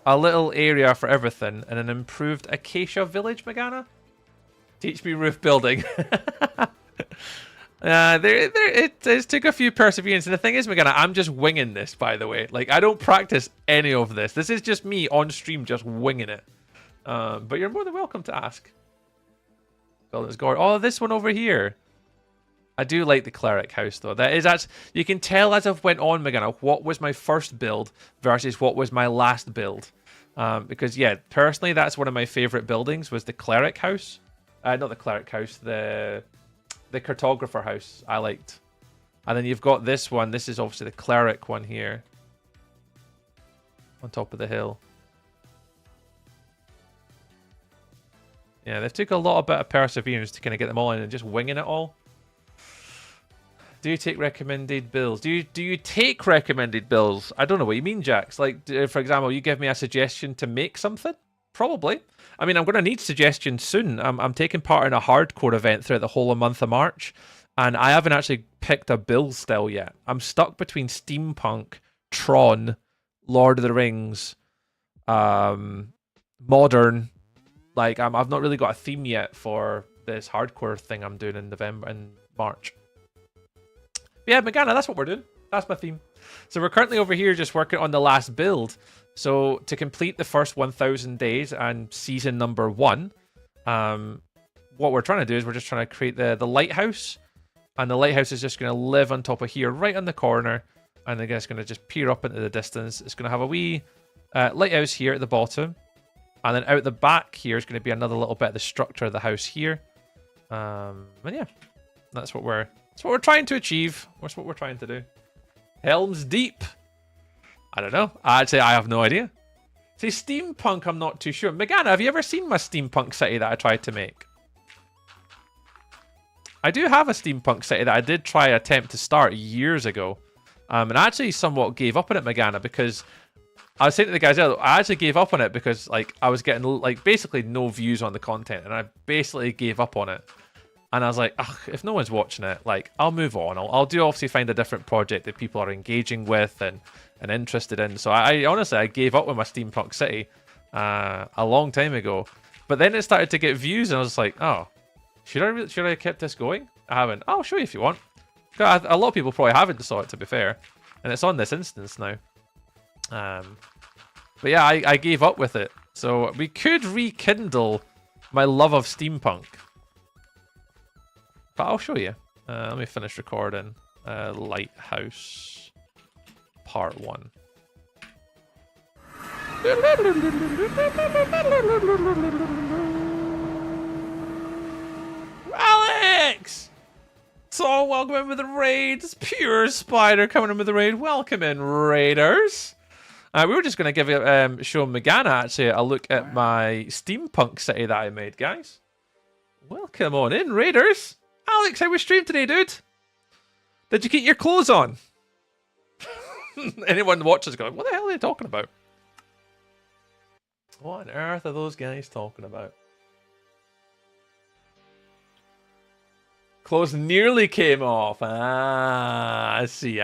a little area for everything and an improved acacia village, Megana. Teach me roof building. It took a few perseverance. And the thing is, Megana, I'm just winging this, by the way. Like, I don't practice any of this. This is just me on stream just winging it. But you're more than welcome to ask. Oh, this one over here. I do like the cleric house, though. You can tell as I've went on, Megana, what was my first build versus what was my last build. Because, yeah, personally, that's one of my favorite buildings was the cleric house. Not the cleric house, the cartographer house I liked. And then you've got this one. This is obviously the cleric one here. On top of the hill. Yeah, they've took a lot of bit of perseverance to kind of get them all in and just winging it all. Do you take recommended builds? Do you take recommended builds? I don't know what you mean, Jax. Like, for example, you give me a suggestion to make something? Probably. I mean, I'm going to need suggestions soon. I'm taking part in a hardcore event throughout the whole month of March, and I haven't actually picked a build still yet. I'm stuck between Steampunk, Tron, Lord of the Rings, Modern. Like, I've not really got a theme yet for this hardcore thing I'm doing in November and March. But yeah, Megana, that's what we're doing. That's my theme. So we're currently over here just working on the last build. So to complete the first 1,000 days and season number 1, what we're trying to do is we're just trying to create the lighthouse. And the lighthouse is just going to live on top of here, right on the corner. And again, it's going to just peer up into the distance. It's going to have a wee lighthouse here at the bottom. And then out the back here is going to be another little bit of the structure of the house here. And yeah, that's what we're trying to achieve. That's what we're trying to do. Helm's Deep. I don't know. I'd say I have no idea. See, Steampunk, I'm not too sure. Megana, have you ever seen my Steampunk city that I tried to make? I do have a Steampunk city that I did try attempt to start years ago. And I actually somewhat gave up on it, Megana, because I was saying to the guys earlier, I actually gave up on it because like I was getting like basically no views on the content, and I basically gave up on it. And I was like, ugh, if no one's watching it, like I'll move on. I'll do obviously find a different project that people are engaging with and interested in. So I honestly gave up with my Steampunk City a long time ago. But then it started to get views, and I was like, oh, should I have kept this going? I haven't. I'll show you if you want. A lot of people probably haven't saw it, to be fair, and it's on this instance now. But yeah, I gave up with it. So we could rekindle my love of steampunk. But I'll show you. Let me finish recording. Lighthouse Part 1. Alex! So welcome in with the raid. It's Pure Spider coming in with the raid. Welcome in, raiders. We were just going to give you, show Megana actually a look at my steampunk city that I made, guys. Welcome on in, raiders. Alex, how was stream today, dude? Did you keep your clothes on? Anyone watches going, what the hell are they talking about? What on earth are those guys talking about? Clothes nearly came off. Ah, I see.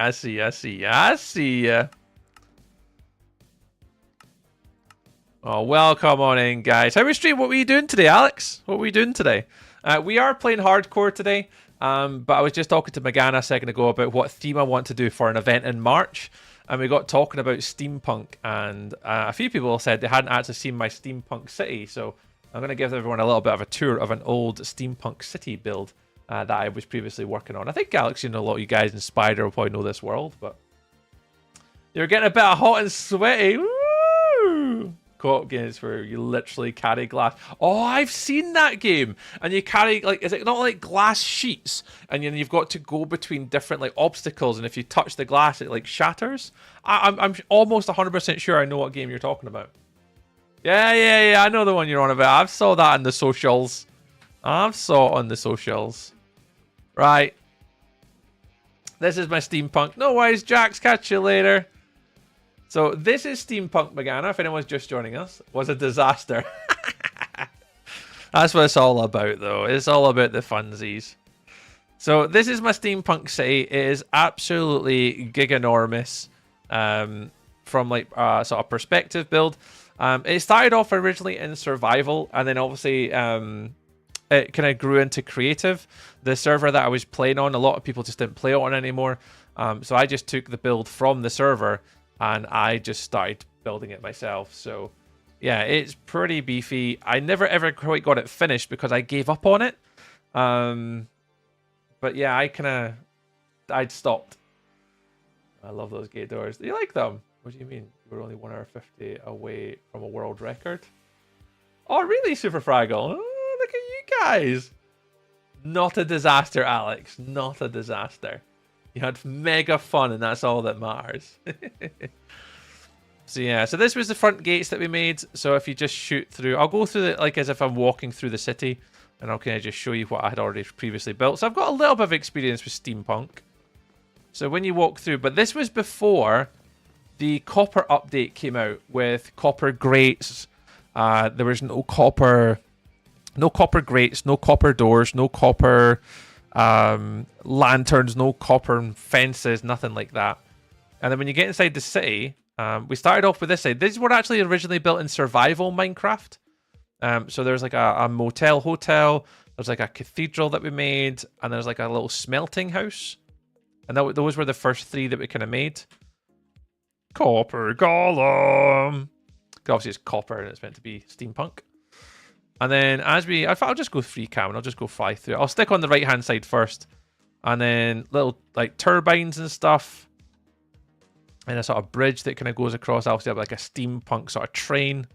Oh, welcome on in, guys. How was stream? What were you doing today, Alex? What were you doing today? We are playing hardcore today, but I was just talking to Megana a second ago about what theme I want to do for an event in March, and we got talking about steampunk, and a few people said they hadn't actually seen my steampunk city, so I'm going to give everyone a little bit of a tour of an old steampunk city build that I was previously working on. I think, Alex, you know, a lot of you guys in Spider will probably know this world, but you're getting a bit hot and sweaty. Woo! Co-op games where you literally carry glass. Oh, I've seen that game. And you carry, like, is it not like glass sheets? And then you've got to go between different, like, obstacles. And if you touch the glass, it, like, shatters. I'm almost 100% sure I know what game you're talking about. Yeah, I know the one you're on about. I've saw that on the socials. I've saw it on the socials. Right. This is my steampunk. No worries, Jax. Catch you later. So this is Steampunk Megana, if anyone's just joining us. Was a disaster. That's what it's all about, though. It's all about the funsies. So this is my Steampunk city. It is absolutely giganormous from like sort of perspective build. It started off originally in survival, and then obviously it kind of grew into creative. The server that I was playing on, a lot of people just didn't play it on anymore. So I just took the build from the server and I just started building it myself. So yeah, it's pretty beefy. I never ever quite got it finished because I gave up on it. But yeah, I'd stopped. I love those gate doors. Do you like them? What do you mean? You were only 1 hour 50 away from a world record? Oh, really, Super Fraggle? Oh, look at you guys. Not a disaster, Alex. Not a disaster. You had mega fun, and that's all that matters. So yeah, so this was the front gates that we made. So if you just shoot through, I'll go through it like as if I'm walking through the city, and I'll kind of just show you what I had already previously built. So I've got a little bit of experience with steampunk. So when you walk through, but this was before the copper update came out with copper grates. There was no copper grates, no copper doors, no copper lanterns, no copper fences, nothing like that. And then when you get inside the city, we started off with this side. These were actually originally built in survival Minecraft. So there's like a motel hotel, there's like a cathedral that we made, and there's like a little smelting house. And those were the first 3 that we kind of made. Copper Golem. Obviously it's copper and it's meant to be steampunk. And then I'll just go free cam and I'll just go fly through it. I'll stick on the right hand side first. And then little like turbines and stuff. And a sort of bridge that kind of goes across. Obviously I have like a steampunk sort of train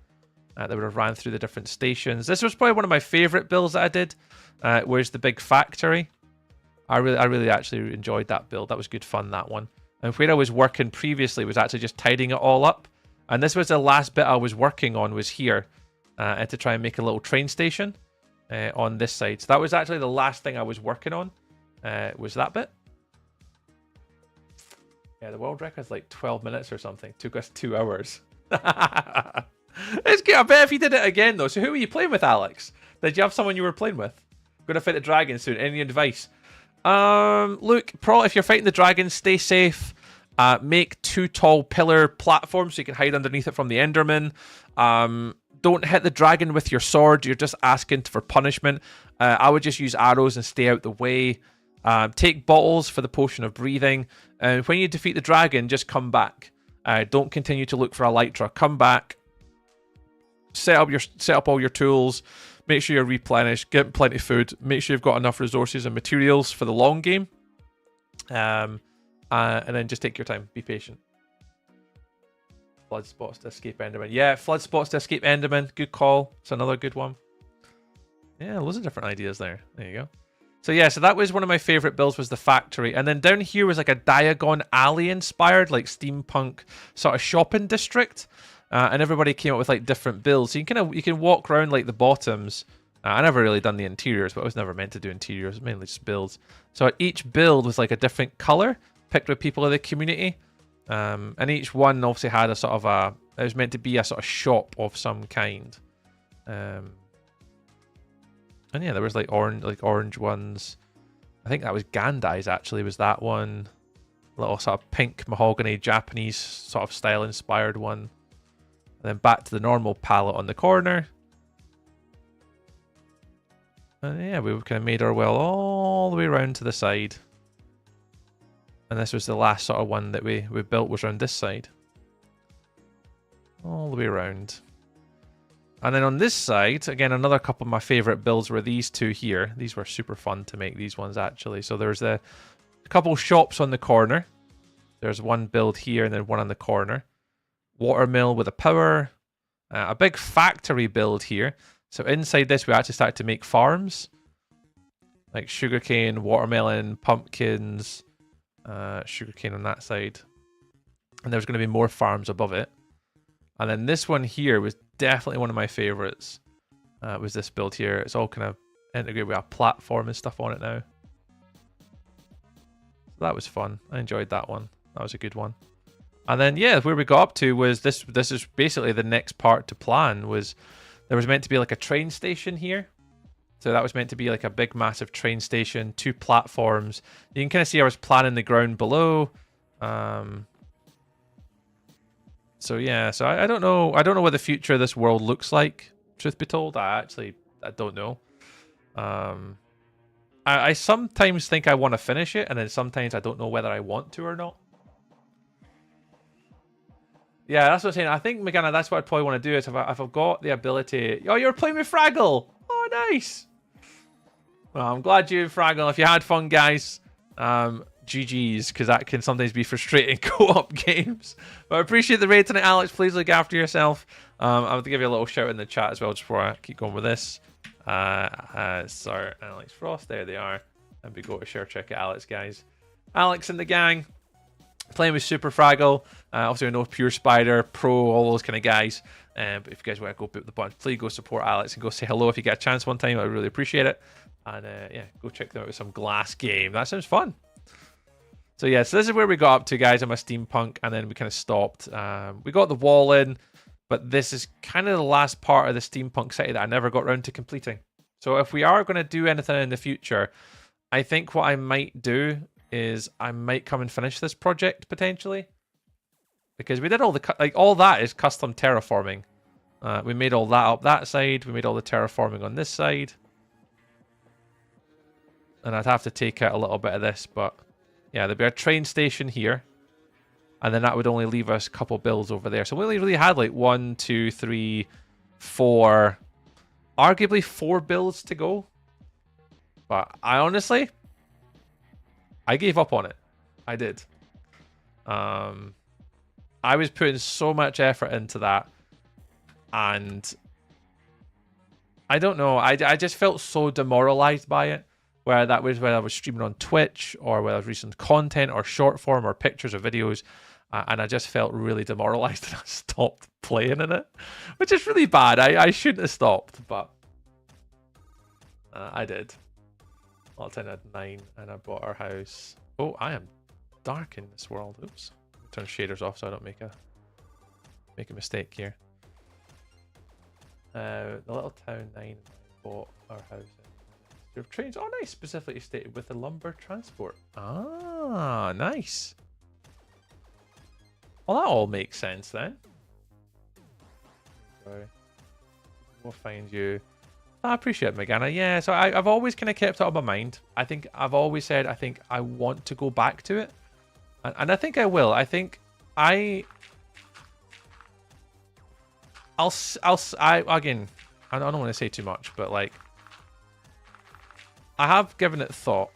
that would have ran through the different stations. This was probably one of my favorite builds that I did. Was the big factory. I really actually enjoyed that build. That was good fun, that one. And where I was working previously was actually just tidying it all up. And this was the last bit I was working on, was here. To try and make a little train station on this side. So that was actually the last thing I was working on, was that bit. Yeah, the world record's like 12 minutes or something. Took us 2 hours. It's good. I bet if you did it again, though. So who were you playing with, Alex? Did you have someone you were playing with? Going to fight the dragon soon. Any advice? Look, if you're fighting the dragon, stay safe. Make 2 tall pillar platforms so you can hide underneath it from the Enderman. Don't hit the dragon with your sword. You're just asking for punishment. I would just use arrows and stay out the way. Take bottles for the potion of breathing. And when you defeat the dragon, just come back. Don't continue to look for Elytra. Come back. Set up all your tools. Make sure you're replenished. Get plenty of food. Make sure you've got enough resources and materials for the long game. And then just take your time. Be patient. Flood spots to escape Enderman. Yeah, flood spots to escape Enderman. Good call. It's another good one. Yeah, loads of different ideas there. There you go. So yeah, so that was one of my favorite builds, was the factory. And then down here was like a Diagon Alley inspired, like steampunk sort of shopping district. And everybody came up with like different builds. So you can walk around like the bottoms. I never really done the interiors, but I was never meant to do interiors. Mainly just builds. So each build was like a different color, picked with people of the community. And each one obviously had a sort of it was meant to be a sort of shop of some kind. And yeah, there was like orange ones. I think that was Gandai's actually, was that one. A little sort of pink mahogany Japanese sort of style inspired one. And then back to the normal palette on the corner. And yeah, we kind of made our way all the way around to the side. And this was the last sort of one that we built, was around this side. All the way around. And then on this side, again, another couple of my favorite builds were these 2 here. These were super fun to make, these ones actually. So there's a couple shops on the corner. There's one build here and then one on the corner. Watermill with a power. a big factory build here. So inside this, we actually started to make farms. Like sugarcane, watermelon, pumpkins, sugarcane on that side. And there's going to be more farms above it. And then this one here was definitely one of my favorites. Was this build here. It's all kind of integrated with a platform and stuff on it now. So that was fun. I enjoyed that one. That was a good one. And then, yeah, where we got up to was this. This is basically the next part to plan. Was there was meant to be like a train station here. So that was meant to be like a big, massive train station, 2 platforms. You can kind of see I was planning the ground below. So yeah, so I don't know. I don't know what the future of this world looks like. Truth be told, I don't know. I sometimes think I want to finish it, and then sometimes I don't know whether I want to or not. Yeah, that's what I'm saying. I think, Megana, that's what I'd probably want to do is if I've got the ability... Oh, you're playing with Fraggle! Oh, nice! Well, I'm glad you, Fraggle. If you had fun, guys, GG's, because that can sometimes be frustrating co-op games. But I appreciate the raid tonight, Alex. Please look after yourself. I'm going to give you a little shout in the chat as well, just before I keep going with this. Sorry, Alex Frost. There they are. And we go to share check at Alex, guys. Alex and the gang. Playing with Super Fraggle. Obviously, I know Pure Spider, Pro, all those kind of guys. But if you guys want to go put the button, please go support Alex and go say hello if you get a chance one time. I really appreciate it. And yeah, go check them out with some Glass game. That sounds fun. So yeah, so this is where we got up to, guys, on my steampunk, and then we kind of stopped. We got the wall in, but this is kind of the last part of the steampunk city that I never got around to completing. So if we are going to do anything in the future, I think what I might do is I might come and finish this project potentially, because we did all the all that is custom terraforming. We made all that up that side. We made all the terraforming on this side, and I'd have to take out a little bit of this, but yeah, there'd be a train station here, and then that would only leave us a couple builds over there. So we only really had like 1, 2, 3, 4, arguably 4 builds to go. But I honestly, I gave up on it. I did. I was putting so much effort into that, and I don't know. I just felt so demoralized by it. Whether that was when I was streaming on Twitch, or whether I was releasing content or short form or pictures or videos, and I just felt really demoralized, and I stopped playing in it, which is really bad. I shouldn't have stopped, but I did. Lockdown had 9, and I bought our house. Oh, I am dark in this world. Oops. Turn shaders off so I don't make a mistake here. The little town 9 bought our house. Your trains, oh nice, specifically stated with the lumber transport. Ah, nice. Well, that all makes sense then. Sorry. We'll find you. I appreciate it, Megana. Yeah, so I've always kind of kept it on my mind. I think I've always said I think I want to go back to it. And I think I will. I think again, I don't want to say too much, but like, I have given it thought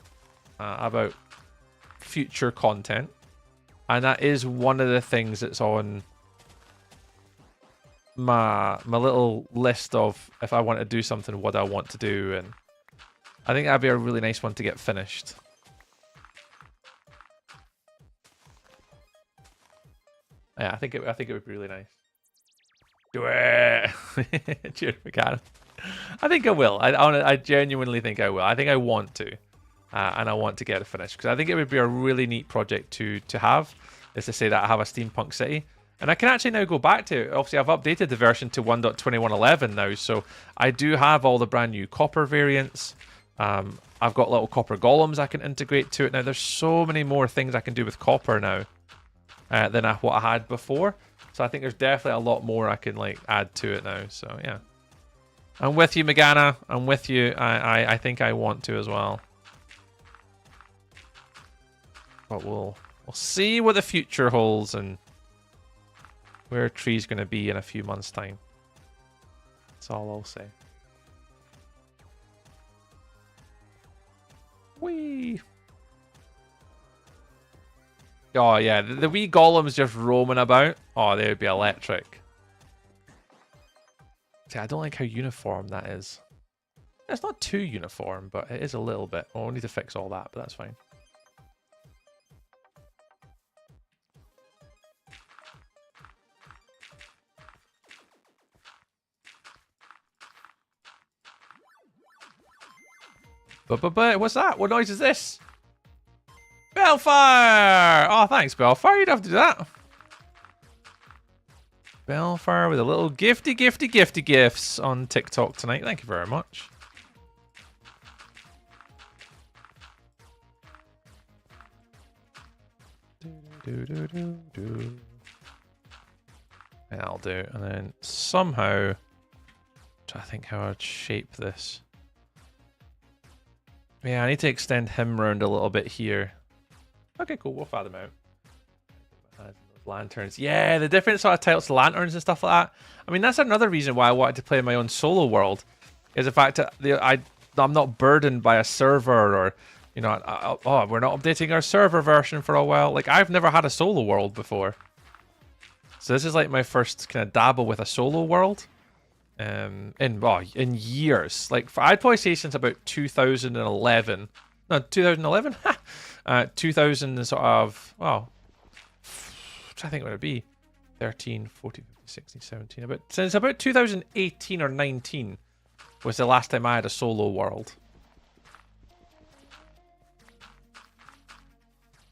about future content, and that is one of the things that's on my little list of if I want to do something, what I want to do, and I think that'd be a really nice one to get finished. Yeah, I think it would be really nice. Do it, Cheers, McCann. I think I will. I genuinely think I will. I think I want to, and I want to get it finished because I think it would be a really neat project to have. Is to say that I have a steampunk city, and I can actually now go back to it. Obviously, I've updated the version to 1.2111 now, so I do have all the brand new copper variants. I've got little copper golems I can integrate to it now. There's so many more things I can do with copper now than what I had before. So I think there's definitely a lot more I can like add to it now. So yeah. I'm with you, Megana. I'm with you. I think I want to as well. But we'll see what the future holds and where a tree's going to be in a few months' time. That's all I'll say. Whee! Oh yeah, the wee golems just roaming about. Oh, they would be electric. See, I don't like how uniform that is. It's not too uniform, but it is a little bit. Well, we'll need to fix all that, but that's fine. But what's that? What noise is this? Bellfire! Oh, thanks, Bellfire. You'd have to do that. Bellfire with a little gifty gifts on TikTok tonight. Thank you very much. Yeah, I'll do. And then somehow, I think how I'd shape this. Yeah, I need to extend him around a little bit here. Okay, cool. We'll fathom out. Lanterns. Yeah, the different sort of types of lanterns and stuff like that. I mean, that's another reason why I wanted to play my own solo world, is the fact that I'm not burdened by a server or, you know, oh, we're not updating our server version for a while. Like, I've never had a solo world before. So this is like my first kind of dabble with a solo world. In years. Like, I'd probably say since about 2011. No, 2011? 2000 and sort of, well, I think what would it be? 13, 14, 15, 16, 17. Since about 2018 or 19 was the last time I had a solo world.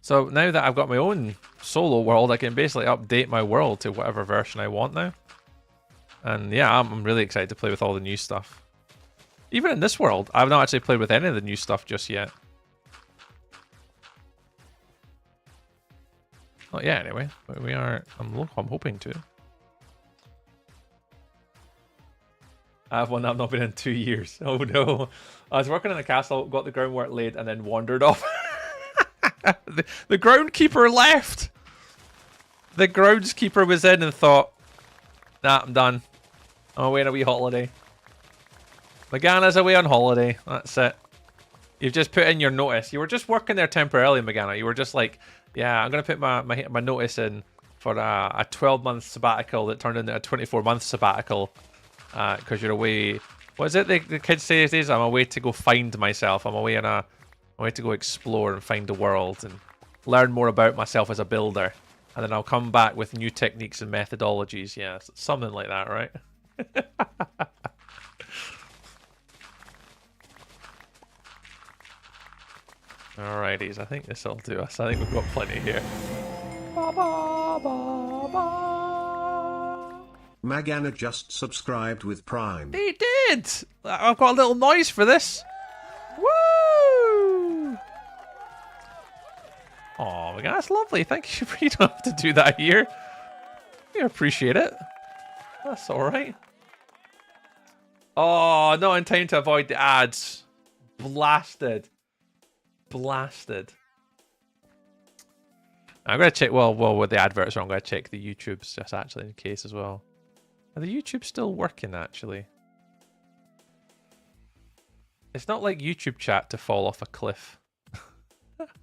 So now that I've got my own solo world, I can basically update my world to whatever version I want now. And yeah, I'm really excited to play with all the new stuff. Even in this world, I've not actually played with any of the new stuff just yet. Not yet, anyway. But we are. I'm hoping to. I have one that I've not been in 2 years. Oh no! I was working in a castle, got the groundwork laid, and then wandered off. The groundkeeper left. The groundskeeper was in and thought, "Nah, I'm done. I'm away on a wee holiday. Magana's away on holiday. That's it. You've just put in your notice. You were just working there temporarily, Magana. You were just like, yeah, I'm going to put my notice in for a 12-month sabbatical that turned into a 24-month sabbatical because you're away. What is it the kids say these days? I'm away to go find myself. I'm away to go explore and find the world and learn more about myself as a builder. And then I'll come back with new techniques and methodologies. Yeah, something like that, right? Alrighties, I think this will do us. I think we've got plenty here. Ba, ba, ba, ba. Magana just subscribed with Prime. He did! I've got a little noise for this. Woo! Oh my god, that's lovely. Thank you. You don't have to do that here. We appreciate it. That's alright. Oh, not in time to avoid the ads. Blasted. Blasted. I'm going to check, well, with the adverts, I'm going to check the YouTubes just actually in case as well. Are the YouTubes still working actually? It's not like YouTube chat to fall off a cliff.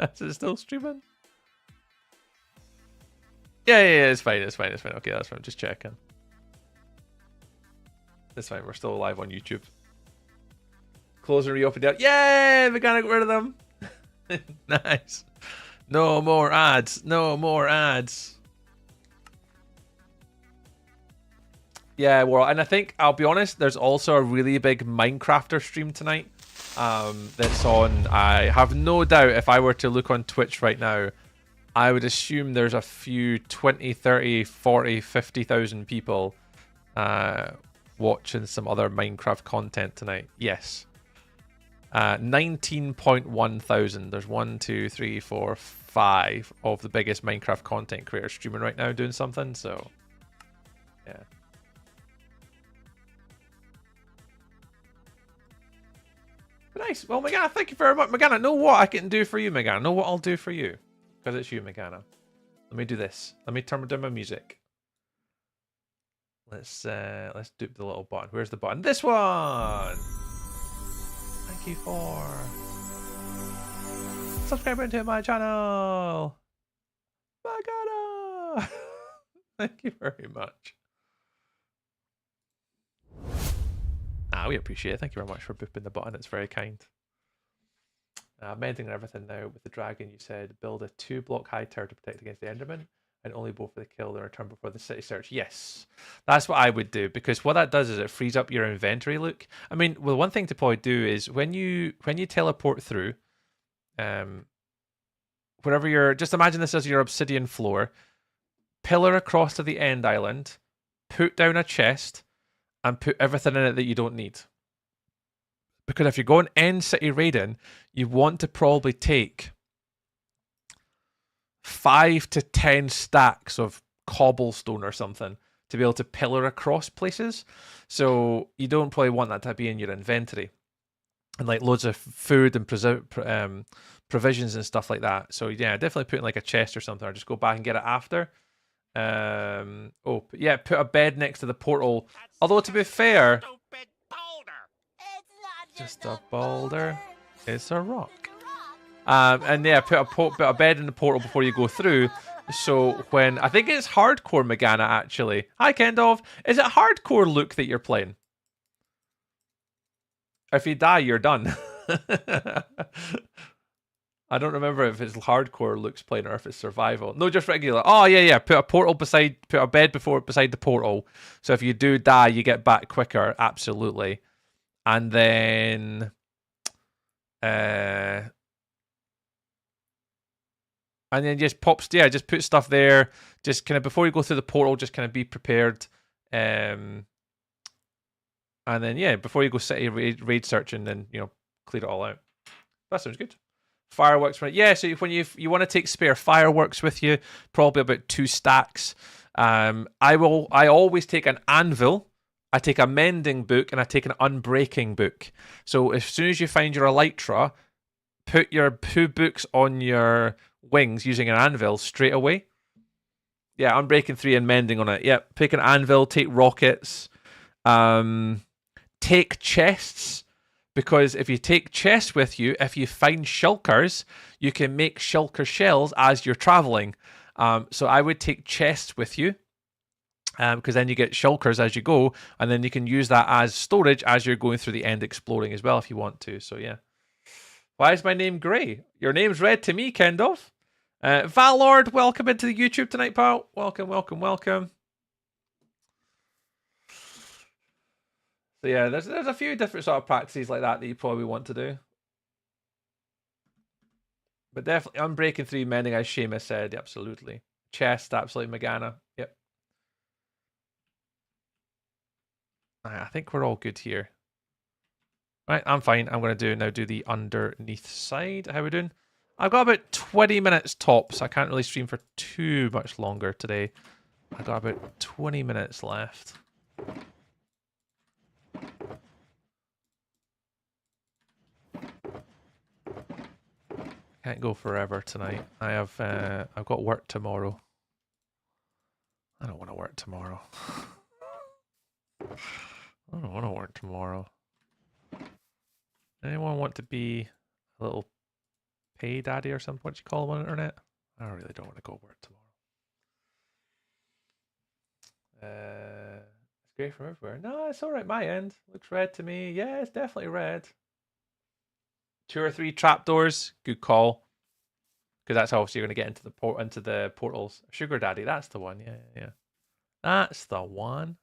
Is it still streaming? Yeah, it's fine, it's fine. Okay, that's fine, I'm just checking. It's fine, we're still live on YouTube. Close and reopen it. Yay! We gotta get rid of them. Nice. No more ads. No more ads. Yeah, well, and I think, I'll be honest, there's also a really big Minecrafter stream tonight. That's on. I have no doubt if I were to look on Twitch right now, I would assume there's a few 20, 30, 40, 50,000 people watching some other Minecraft content tonight. Yes. 19.1 thousand. There's 1, 2, 3, 4, 5 of the biggest Minecraft content creators streaming right now doing something. So, yeah. Nice. Well, Megana, thank you very much. Megana, know what I can do for you, Megana. Know what I'll do for you. Because it's you, Megana. Let me do this. Let me turn down my music. Let's dupe the little button. Where's the button? This one! Thank you for subscribing to my channel. Megana! Thank you very much. Ah, we appreciate it. Thank you very much for booping the button. It's very kind. Mending and everything now with the dragon. You said build a 2-block high tower to protect against the Enderman, and only go for the kill and return before the city search. Yes, that's what I would do, because what that does is it frees up your inventory look. I mean, well, one thing to probably do is when you teleport through, wherever you're, just imagine this as your obsidian floor, pillar across to the end island, put down a chest, and put everything in it that you don't need. Because if you're going end city raiding, you want to probably take 5 to 10 stacks of cobblestone or something to be able to pillar across places. So you don't probably want that to be in your inventory. And like loads of food and provisions and stuff like that. So yeah, definitely put in like a chest or something, or just go back and get it after. Oh, yeah, put a bed next to the portal. Although to be fair, just a boulder. It's a rock. And yeah, put a bed in the portal before you go through. So when I think it's hardcore Megana actually. Hi Kendov. Is it hardcore Luke that you're playing? If you die, you're done. I don't remember if it's hardcore Luke's playing or if it's survival. No, just regular. Oh yeah. Put a bed beside the portal. So if you do die, you get back quicker. Absolutely. And then just just put stuff there. Just kind of before you go through the portal, just kind of be prepared. And then yeah, before you go city raid searching, then clear it all out. That sounds good. Fireworks, right? Yeah. So when you want to take spare fireworks with you, probably about 2 stacks. I always take an anvil. I take a mending book and I take an unbreaking book. So as soon as you find your elytra, put your 2 books on your wings using an anvil straight away. Yeah, unbreaking 3 and mending on it. Yep, pick an anvil, take rockets, take chests, because if you take chests with you, if you find shulkers, you can make shulker shells as you're traveling. So I would take chests with you. Because then you get shulkers as you go, and then you can use that as storage as you're going through the end exploring as well if you want to. So yeah. Why is my name Grey? Your name's red to me, Kendov. Valord, welcome into the YouTube tonight, pal. Welcome. So yeah, there's a few different sort of practices like that you probably want to do. But definitely unbreaking 3, mending, as Seamus said, absolutely. Chest, absolutely Megana. Yep. I think we're all good here. Right, I'm fine. I'm going to do the underneath side. How are we doing? I've got about 20 minutes tops. I can't really stream for too much longer today. I've got about 20 minutes left. Can't go forever tonight. I've got work tomorrow. I don't want to work tomorrow. I don't want to work tomorrow. Anyone want to be a little pay daddy or something? What do you call them on the internet? I really don't want to go work tomorrow. It's great from everywhere. No, it's all right. My end looks red to me. Yeah, it's definitely red. 2 or 3 trapdoors. Good call. Because that's how you're going to get into the portals. Sugar daddy, that's the one. Yeah. That's the one.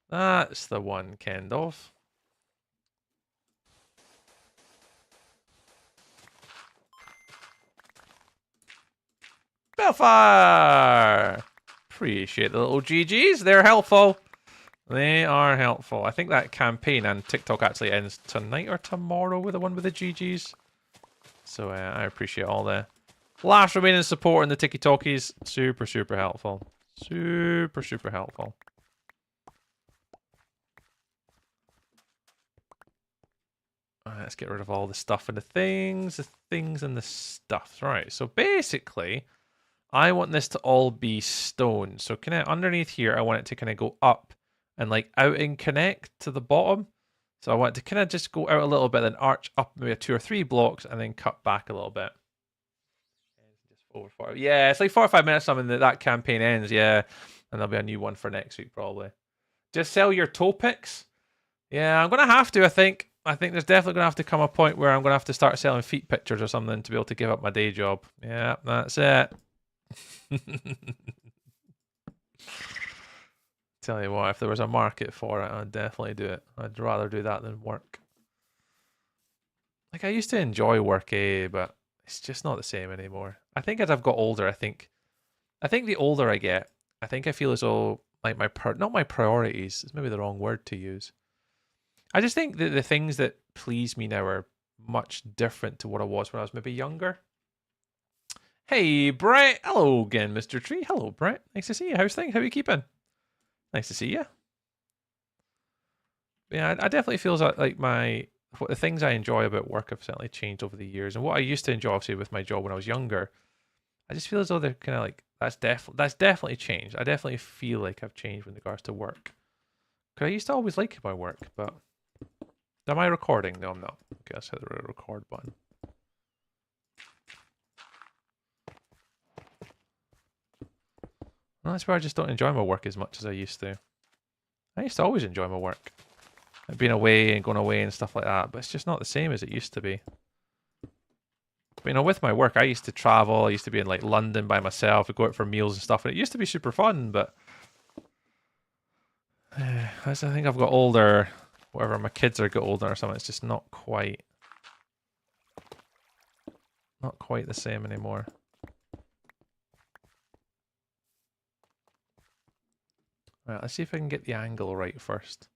That's the one, Kendov. Belfire! Appreciate the little GGs. They're helpful. They are helpful. I think that campaign and TikTok actually ends tonight or tomorrow with the one with the GGs. So I appreciate all the last remaining support and the tiki-talkies. Super, super helpful. Super, super helpful. Let's get rid of all the stuff and the things and the stuff. Right, so basically, I want this to all be stone. So kind of underneath here, I want it to kind of go up and like out and connect to the bottom. So I want it to kind of just go out a little bit, then arch up maybe 2 or 3 blocks, and then cut back a little bit. Just over 4. Yeah, it's like 4 or 5 minutes something that campaign ends. Yeah, And there'll be a new one for next week, probably. Just sell your toe picks? Yeah, I'm going to have to, I think. I think there's definitely going to have to come a point where I'm going to have to start selling feet pictures or something to be able to give up my day job. Yeah, that's it. Tell you what, if there was a market for it, I'd definitely do it. I'd rather do that than work. Like, I used to enjoy work, but it's just not the same anymore. I think as I've got older, I think the older I get, I think I feel as though, like, not my priorities, it's maybe the wrong word to use. I just think that the things that please me now are much different to what I was when I was maybe younger. Hey, Brett. Hello again, Mr. Tree. Hello, Brett. Nice to see you. How's things? How are you keeping? Nice to see you. Yeah, I definitely feel like the things I enjoy about work have certainly changed over the years. And what I used to enjoy, obviously, with my job when I was younger, I just feel as though they're kind of like, that's definitely changed. I definitely feel like I've changed with regards to work. Because I used to always like my work, but... Am I recording? No, I'm not. Okay, let's hit the record button. Well, that's where I just don't enjoy my work as much as I used to. I used to always enjoy my work. Like being away and going away and stuff like that, but it's just not the same as it used to be. But, with my work, I used to travel. I used to be in, like, London by myself. I'd go out for meals and stuff, and it used to be super fun, but... as I think I've got older... Whatever, my kids are get older or something, it's just not quite the same anymore. Right, let's see if I can get the angle right first.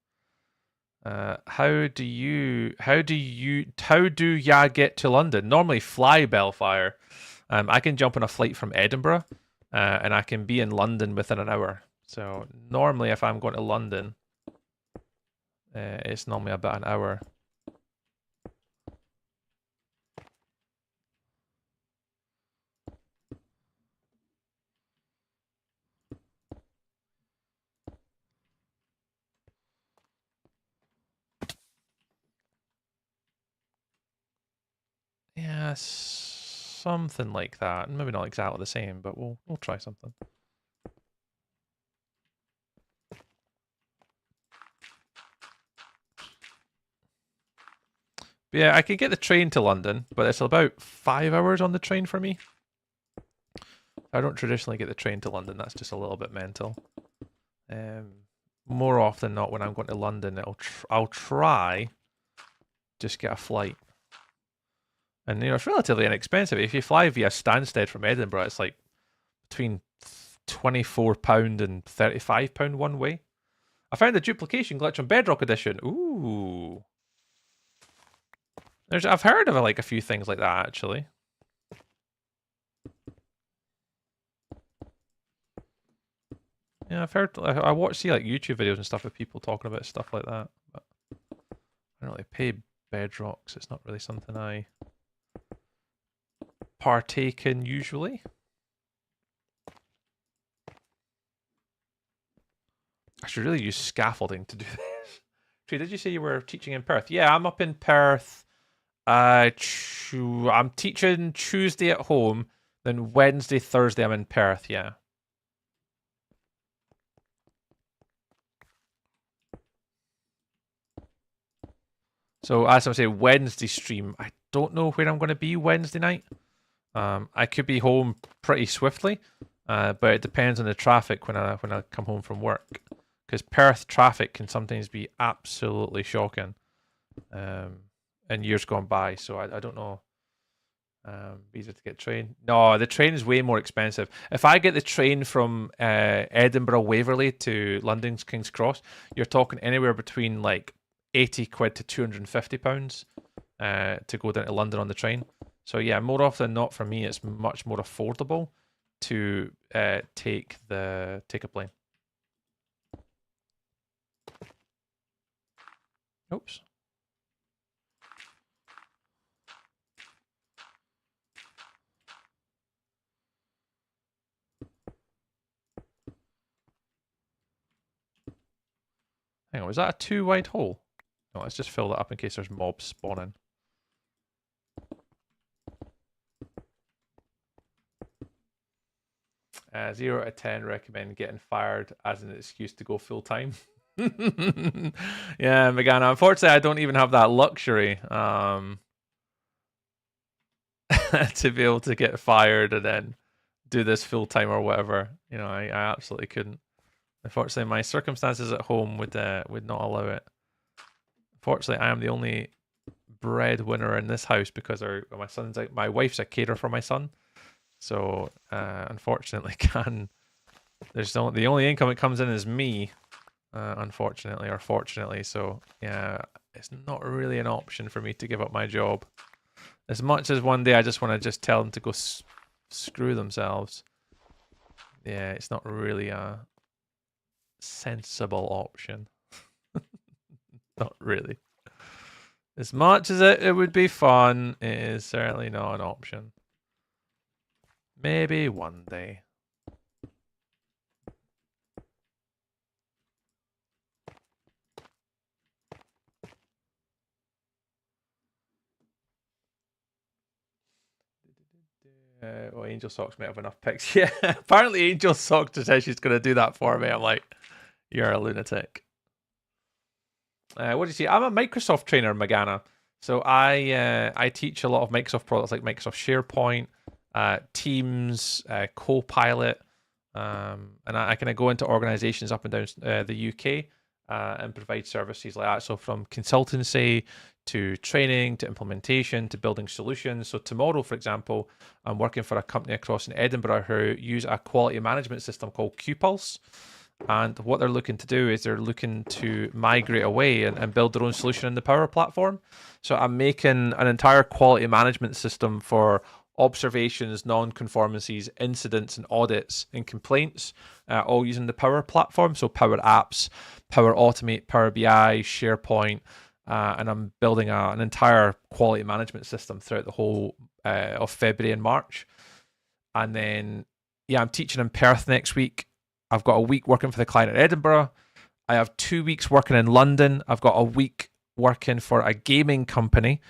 How do ya get to London? Normally fly Belfire. I can jump on a flight from Edinburgh, and I can be in London within an hour. So normally if I'm going to London, it's normally about an hour. Yeah, something like that. Maybe not exactly the same, but we'll try something. But yeah, I could get the train to London, but it's about 5 hours on the train for me. I don't traditionally get the train to London. That's just a little bit mental. More often than not, when I'm going to London, I'll try just get a flight. And, it's relatively inexpensive. If you fly via Stansted from Edinburgh, it's like between £24 and £35 one way. I found the duplication glitch on Bedrock Edition. Ooh. I've heard of like a few things like that, actually. Yeah, I've heard. I see like YouTube videos and stuff of people talking about stuff like that. But I don't really pay Bedrock, so it's not really something I partake in usually. I should really use scaffolding to do this. Tree, did you say you were teaching in Perth? Yeah, I'm up in Perth. I'm teaching Tuesday at home, then Wednesday, Thursday I'm in Perth, yeah. So as I say, Wednesday stream, I don't know where I'm going to be Wednesday night. I could be home pretty swiftly, but it depends on the traffic when I come home from work. Because Perth traffic can sometimes be absolutely shocking. In years gone by, so I don't know. Easier to get train. No, the train is way more expensive. If I get the train from Edinburgh Waverley to London's King's Cross, you're talking anywhere between like 80 quid to £250 to go down to London on the train. So yeah, more often than not for me, it's much more affordable to take a plane. Oops. Hang on, was that a 2 wide hole? No, let's just fill that up in case there's mobs spawning. 0 out of 10 recommend getting fired as an excuse to go full time. Yeah, Megana. Unfortunately, I don't even have that luxury to be able to get fired and then do this full time or whatever. You know, I absolutely couldn't. Unfortunately, my circumstances at home would not allow it. Fortunately, I am the only breadwinner in this house because my wife's a caterer for my son. So unfortunately, the only income that comes in is me. Unfortunately or fortunately, so yeah, it's not really an option for me to give up my job. As much as one day I just want to just tell them to go screw themselves. Yeah, it's not really a sensible option. Not really. As much as it would be fun, it is certainly not an option. Maybe one day. Well, Angel Socks might have enough picks. Yeah, apparently Angel Socks says she's going to do that for me. I'm like, you're a lunatic. What do you see? I'm a Microsoft trainer, Magana. So I teach a lot of Microsoft products like Microsoft SharePoint, Teams, Copilot, and I kind of go into organizations up and down the UK and provide services like that. So from consultancy to training to implementation to building solutions. So tomorrow, for example, I'm working for a company across in Edinburgh who use a quality management system called QPulse. And what they're looking to do is they're looking to migrate away and build their own solution in the Power Platform. So I'm making an entire quality management system for observations, non-conformances, incidents, and audits and complaints, all using the Power Platform. So Power Apps, Power Automate, Power BI, SharePoint, and I'm building an entire quality management system throughout the whole of February and March. And then, yeah, I'm teaching in Perth next week. I've got a week working for the client in Edinburgh. I have 2 weeks working in London. I've got a week working for a gaming company,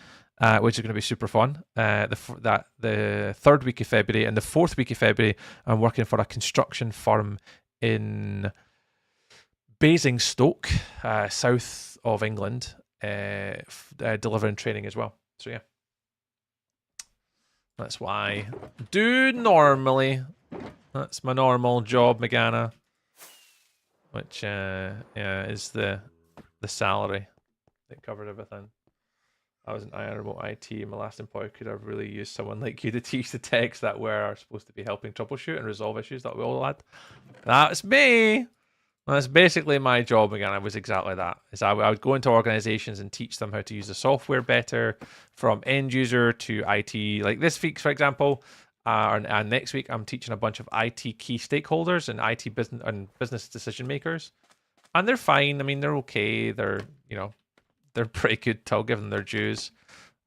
which is going to be super fun. The third week of February and the fourth week of February, I'm working for a construction firm in Basingstoke, south of England, delivering training as well. So yeah, that's why I do normally. That's my normal job, Megana, which is the salary that covered everything. I was an remote IT, and my last employer could have really used someone like you to teach the techs that were supposed to be helping troubleshoot and resolve issues that we all had. That's me. That's basically my job again. I was exactly that. I would go into organizations and teach them how to use the software better, from end user to IT. Like this week, for example. And next week, I'm teaching a bunch of IT key stakeholders and IT business decision makers, and they're fine. I mean, they're okay. They're pretty good. I'll give them their dues,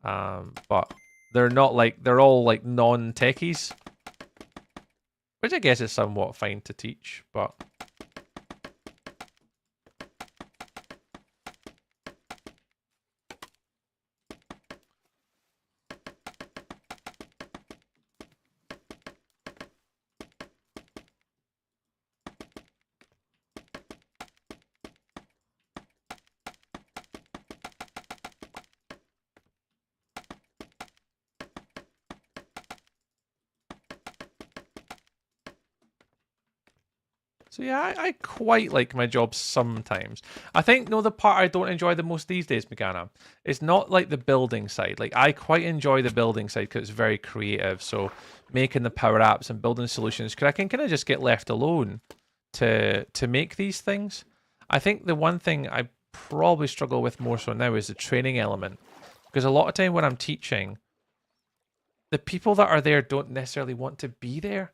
but they're not like they're all like non-techies, which I guess is somewhat fine to teach, but. So yeah, I quite like my job sometimes. I think the part I don't enjoy the most these days, Megana, is not like the building side. Like I quite enjoy the building side because it's very creative. So making the Power Apps and building solutions, because I can kind of just get left alone to make these things. I think the one thing I probably struggle with more so now is the training element, because a lot of time when I'm teaching, the people that are there don't necessarily want to be there.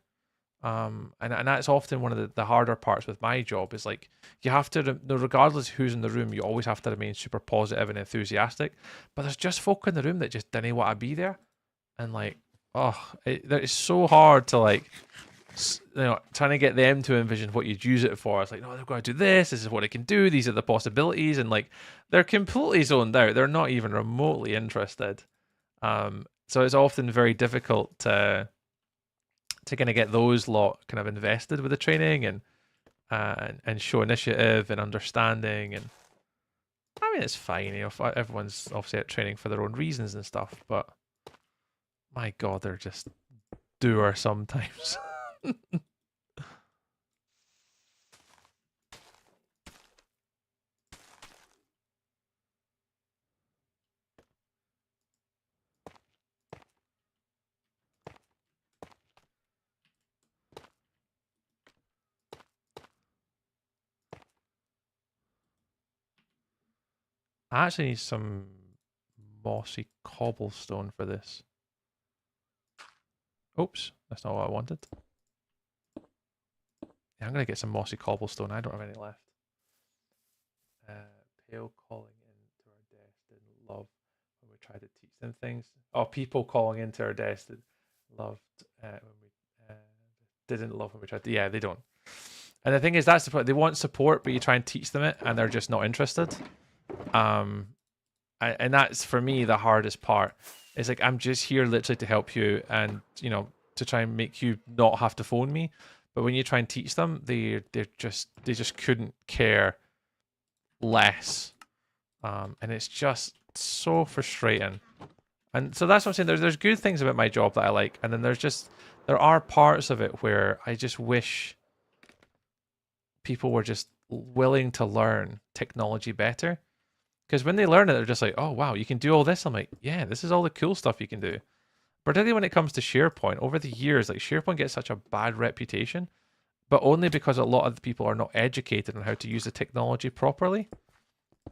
And that's often one of the harder parts with my job is like you have to, regardless who's in the room, you always have to remain super positive and enthusiastic. But there's just folk in the room that just didn't want to be there, and like, it's so hard to like, trying to get them to envision what you'd use it for. It's like, no, they're going to do this. This is what it can do. These are the possibilities, and like they're completely zoned out. They're not even remotely interested. So it's often very difficult to to kind of get those lot kind of invested with the training and show initiative and understanding. And I mean, it's fine, everyone's obviously at training for their own reasons and stuff, but my God, they're just doer sometimes. I actually need some mossy cobblestone for this. Oops, that's not what I wanted. Yeah, I'm going to get some mossy cobblestone. I don't have any left. Pale calling into our desk didn't love when we tried to teach them things. Oh, people calling into our desk loved when we didn't love when we tried to. Yeah, they don't. And the thing is, that's the point. They want support, but you try and teach them it, and they're just not interested. And that's for me the hardest part. It's like, I'm just here literally to help you, and to try and make you not have to phone me. But when you try and teach them, they just couldn't care less, and it's just so frustrating. And so that's what I'm saying. There's good things about my job that I like, and then there are parts of it where I just wish people were just willing to learn technology better. Because when they learn it, they're just like, oh, wow, you can do all this. I'm like, yeah, this is all the cool stuff you can do. Particularly when it comes to SharePoint. Over the years, like, SharePoint gets such a bad reputation, but only because a lot of the people are not educated on how to use the technology properly.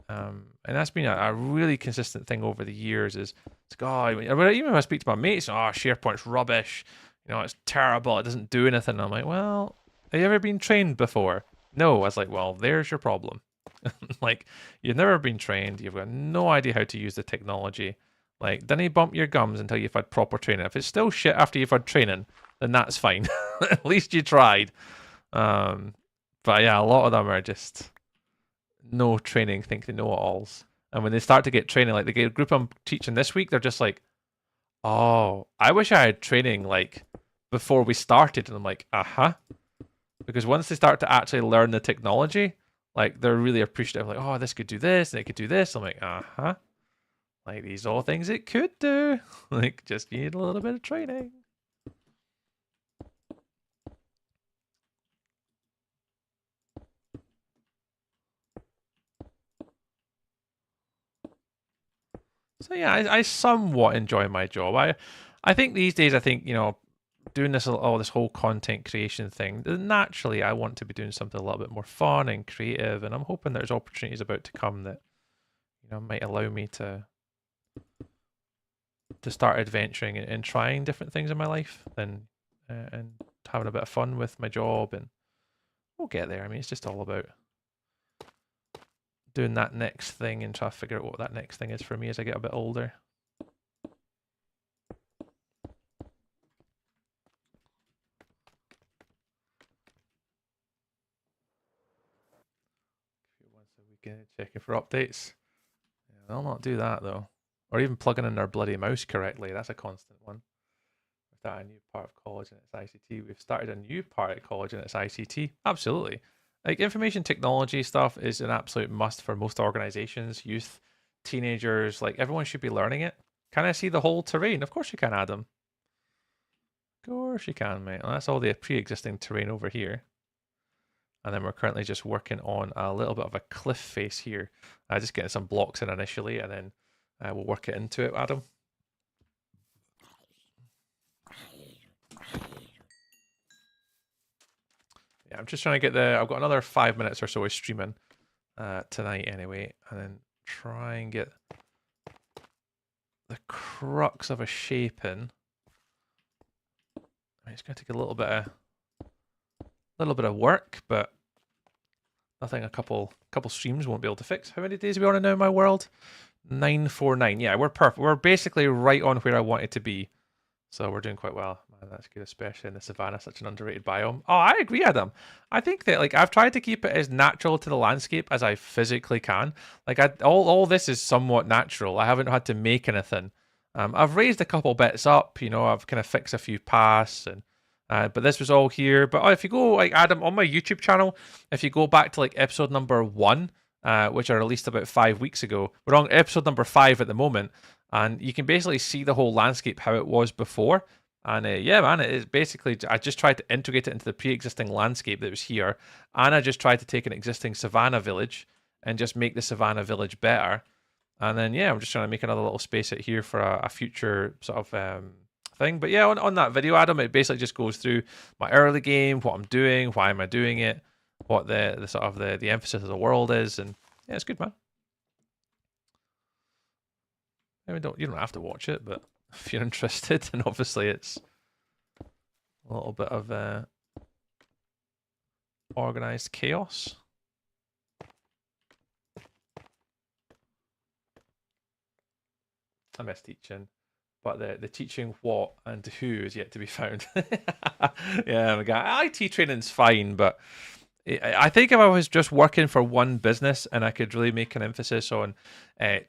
And that's been a really consistent thing over the years. Is it's like, oh, even when I speak to my mates, oh, SharePoint's rubbish. It's terrible. It doesn't do anything. And I'm like, well, have you ever been trained before? No. I was like, well, there's your problem. Like, you've never been trained. You've got no idea how to use the technology. Like, don't you bump your gums until you've had proper training. If it's still shit after you've had training, then that's fine. At least you tried. But yeah, a lot of them are just no training, think they know it alls. And when they start to get training, like the group I'm teaching this week, they're just like, oh, I wish I had training like before we started. And I'm like, because once they start to actually learn the technology, like, they're really appreciative. Like, oh, this could do this, and it could do this. I'm like, like, these are all things it could do. Like, just need a little bit of training. So yeah, I somewhat enjoy my job. I think these days, doing this whole content creation thing, naturally I want to be doing something a little bit more fun and creative, and I'm hoping there's opportunities about to come that might allow me to start adventuring and trying different things in my life, and having a bit of fun with my job, and we'll get there. I mean, it's just all about doing that next thing and try to figure out what that next thing is for me as I get a bit older. Once a week, checking for updates. Yeah, I'll not do that though. Or even plugging in their bloody mouse correctly. That's a constant one. We've started a new part of college and it's ICT. We've started a new part at college and it's ICT. Absolutely. Like, information technology stuff is an absolute must for most organizations, youth, teenagers. Like, everyone should be learning it. Can I see the whole terrain? Of course you can, Adam. Of course you can, mate. Well, that's all the pre-existing terrain over here. And then we're currently just working on a little bit of a cliff face here. Just getting some blocks in initially, and then we'll work it into it, Adam. Yeah, I'm just trying to get I've got another 5 minutes or so of streaming tonight anyway, and then try and get the crux of a shape in. I mean, it's going to take a little bit of work, but nothing a couple streams won't be able to fix. How many days are we on now in my world? 949. Yeah, we're perfect. We're basically right on where I wanted to be. So we're doing quite well. Man, that's good, especially in the savannah, such an underrated biome. Oh, I agree, Adam. I think that, like, I've tried to keep it as natural to the landscape as I physically can. Like, all this is somewhat natural. I haven't had to make anything. I've raised a couple bits up, I've kind of fixed a few paths, and But this was all here. But if you go, like Adam, on my YouTube channel, if you go back to like episode number 1, which I released about 5 weeks ago, we're on episode number 5 at the moment, and you can basically see the whole landscape how it was before. And yeah, man, it is basically, I just tried to integrate it into the pre-existing landscape that was here, and I just tried to take an existing savannah village and just make the savannah village better. And then yeah, I'm just trying to make another little space out here for a future sort of thing. But yeah, on that video, Adam, it basically just goes through my early game, what I'm doing, why am I doing it, what the sort of the emphasis of the world is, and yeah, it's good, man. I mean, you don't have to watch it, but if you're interested, and obviously it's a little bit of organized chaos. I miss teaching, but the teaching what and who is yet to be found. Yeah, my guy, IT training's fine, but I think if I was just working for one business and I could really make an emphasis on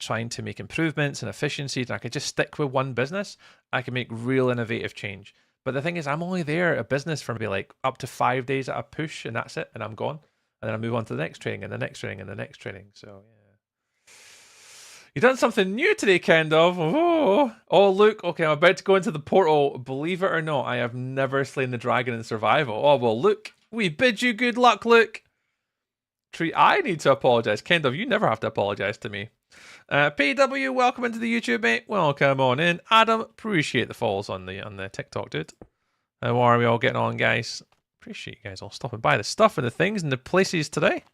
trying to make improvements and efficiencies, and I could just stick with one business, I could make real innovative change. But the thing is, I'm only there at a business for maybe like up to 5 days at a push, and that's it, and I'm gone. And then I move on to the next training and the next training and the next training. So yeah. You've done something new today, kind of. Oh, look. Okay, I'm about to go into the portal. Believe it or not, I have never slain the dragon in survival. Oh, well, look. We bid you good luck, Luke. Tree, I need to apologize. Kendall, you never have to apologize to me. PW, welcome into the YouTube, mate. Welcome on in. Adam, appreciate the falls on the TikTok, dude. How are we all getting on, guys? Appreciate you guys all stopping by. The stuff and the things and the places today.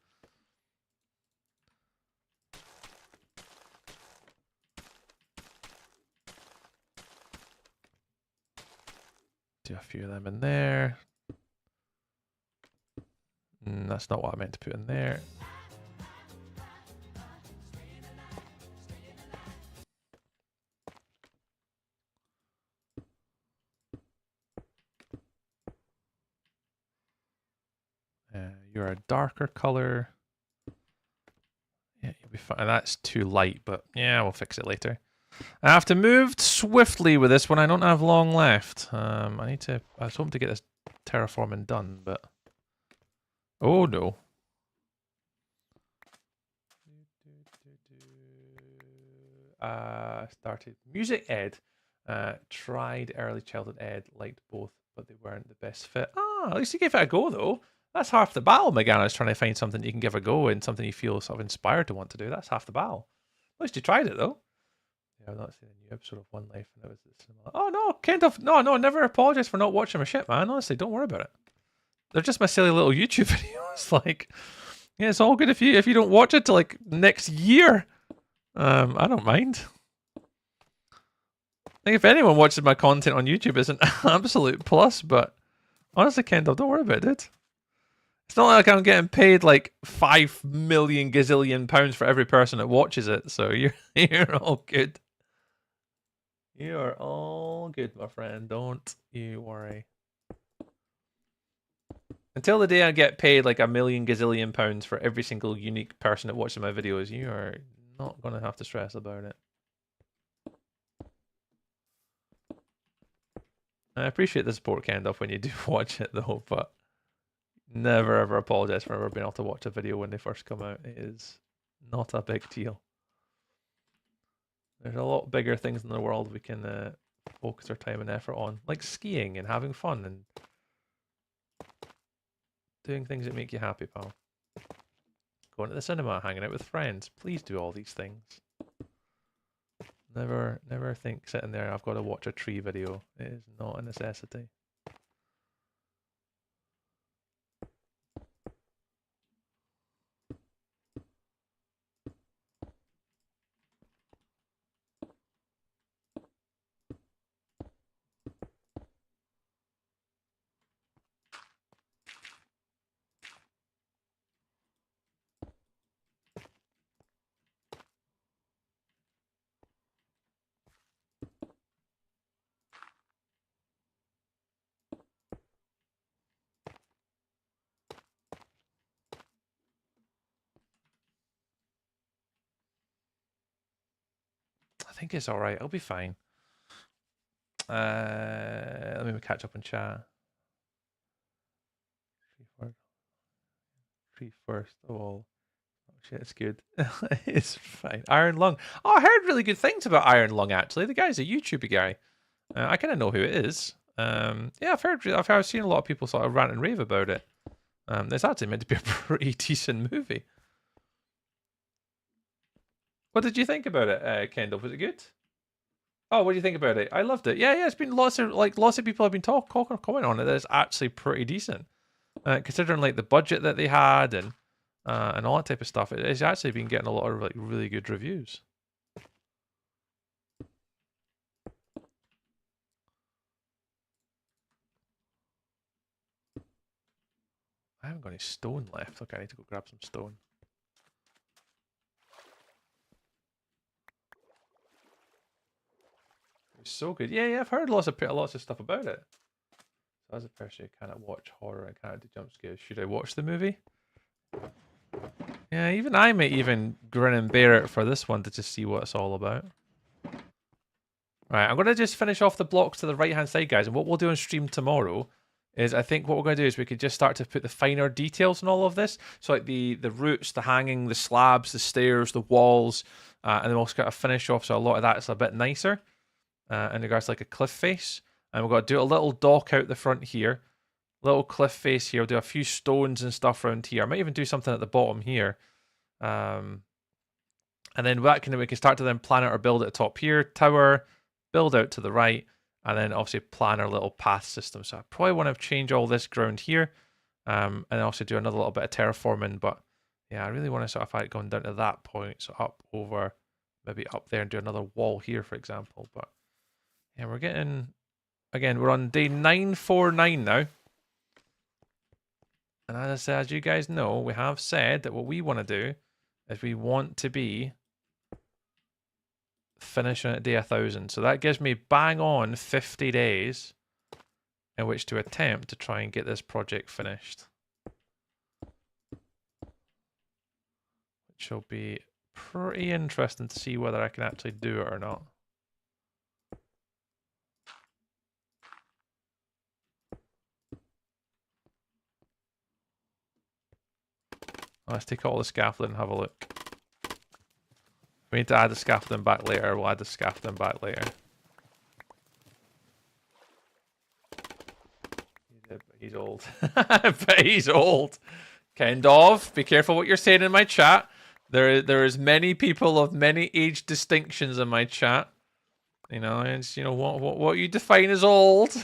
Do a few of them in there. That's not what I meant to put in there. You're a darker color. Yeah, you'll be fine. That's too light, but yeah, we'll fix it later. I have to move swiftly with this one. I don't have long left. I was hoping to get this terraforming done, but oh no. Started music ed. Tried early childhood ed, liked both, but they weren't the best fit. At least you gave it a go though. That's half the battle, Megan, is trying to find something you can give a go and something you feel sort of inspired to want to do. That's half the battle. At least you tried it though. Yeah, I've not seen a new episode of One Life and it was similar. Oh no, kind of no, never apologize for not watching my shit, man. Honestly, don't worry about it. They're just my silly little YouTube videos. Like, yeah, it's all good if you don't watch it till like next year. I don't mind. I think if anyone watches my content on YouTube, it's an absolute plus. But honestly, Kendall, don't worry about it. It's not like I'm getting paid like 5 million gazillion pounds for every person that watches it. So you're all good. You are all good, my friend. Don't you worry. Until the day I get paid like 1 million gazillion pounds for every single unique person that watches my videos, you are not going to have to stress about it. I appreciate the support, Kendall, when you do watch it though, but never ever apologize for never being able to watch a video when they first come out. It is not a big deal. There's a lot bigger things in the world we can focus our time and effort on, like skiing and having fun and doing things that make you happy, pal. Going to the cinema, hanging out with friends. Please do all these things. Never think sitting there, I've got to watch a tree video. It is not a necessity. I think it's alright. I'll be fine. Let me catch up and chat. Creed first of all. Oh, shit, it's good. It's fine. Iron Lung. Oh, I heard really good things about Iron Lung, actually. The guy's a YouTuber guy. I kind of know who it is. Yeah, I've seen a lot of people sort of rant and rave about it. It's actually meant to be a pretty decent movie. What did you think about it, Kendall? Was it good? Oh, what do you think about it? I loved it. Yeah, it's been lots of people have been commenting on it. That it's actually pretty decent, considering like the budget that they had and all that type of stuff. It's actually been getting a lot of like really good reviews. I haven't got any stone left. Okay, I need to go grab some stone. It's so good. Yeah, I've heard lots of stuff about it. So as a person who cannot watch horror and cannot do jump scares, should I watch the movie? Yeah, even I might even grin and bear it for this one to just see what it's all about. Right, I'm going to just finish off the blocks to the right-hand side, guys. And what we'll do on stream tomorrow is I think what we're going to do is we could just start to put the finer details in all of this. So like the roots, the hanging, the slabs, the stairs, the walls, and then we'll just kind of finish off so a lot of that's a bit nicer in regards to like a cliff face. And we've got to do a little dock out the front here, little cliff face here. We'll do a few stones and stuff around here. I might even do something at the bottom here. And then we can start to then plan out our build at the top here, tower, build out to the right, and then obviously plan our little path system. So I probably want to change all this ground here, and also do another little bit of terraforming. But yeah, I really want to sort of fight going down to that point, so up over, maybe up there and do another wall here, for example. But yeah, we're getting, again, we're on day 949 now. And as I said, as you guys know, we have said that what we want to do is we want to be finishing at day 1000. So that gives me bang on 50 days in which to attempt to try and get this project finished. Which will be pretty interesting to see whether I can actually do it or not. Let's take all the scaffolding and have a look. We need to add the scaffolding back later. We'll add the scaffolding back later. He's old. But he's old. Kendov, be careful what you're saying in my chat. There is many people of many age distinctions in my chat. You know, it's what you define as old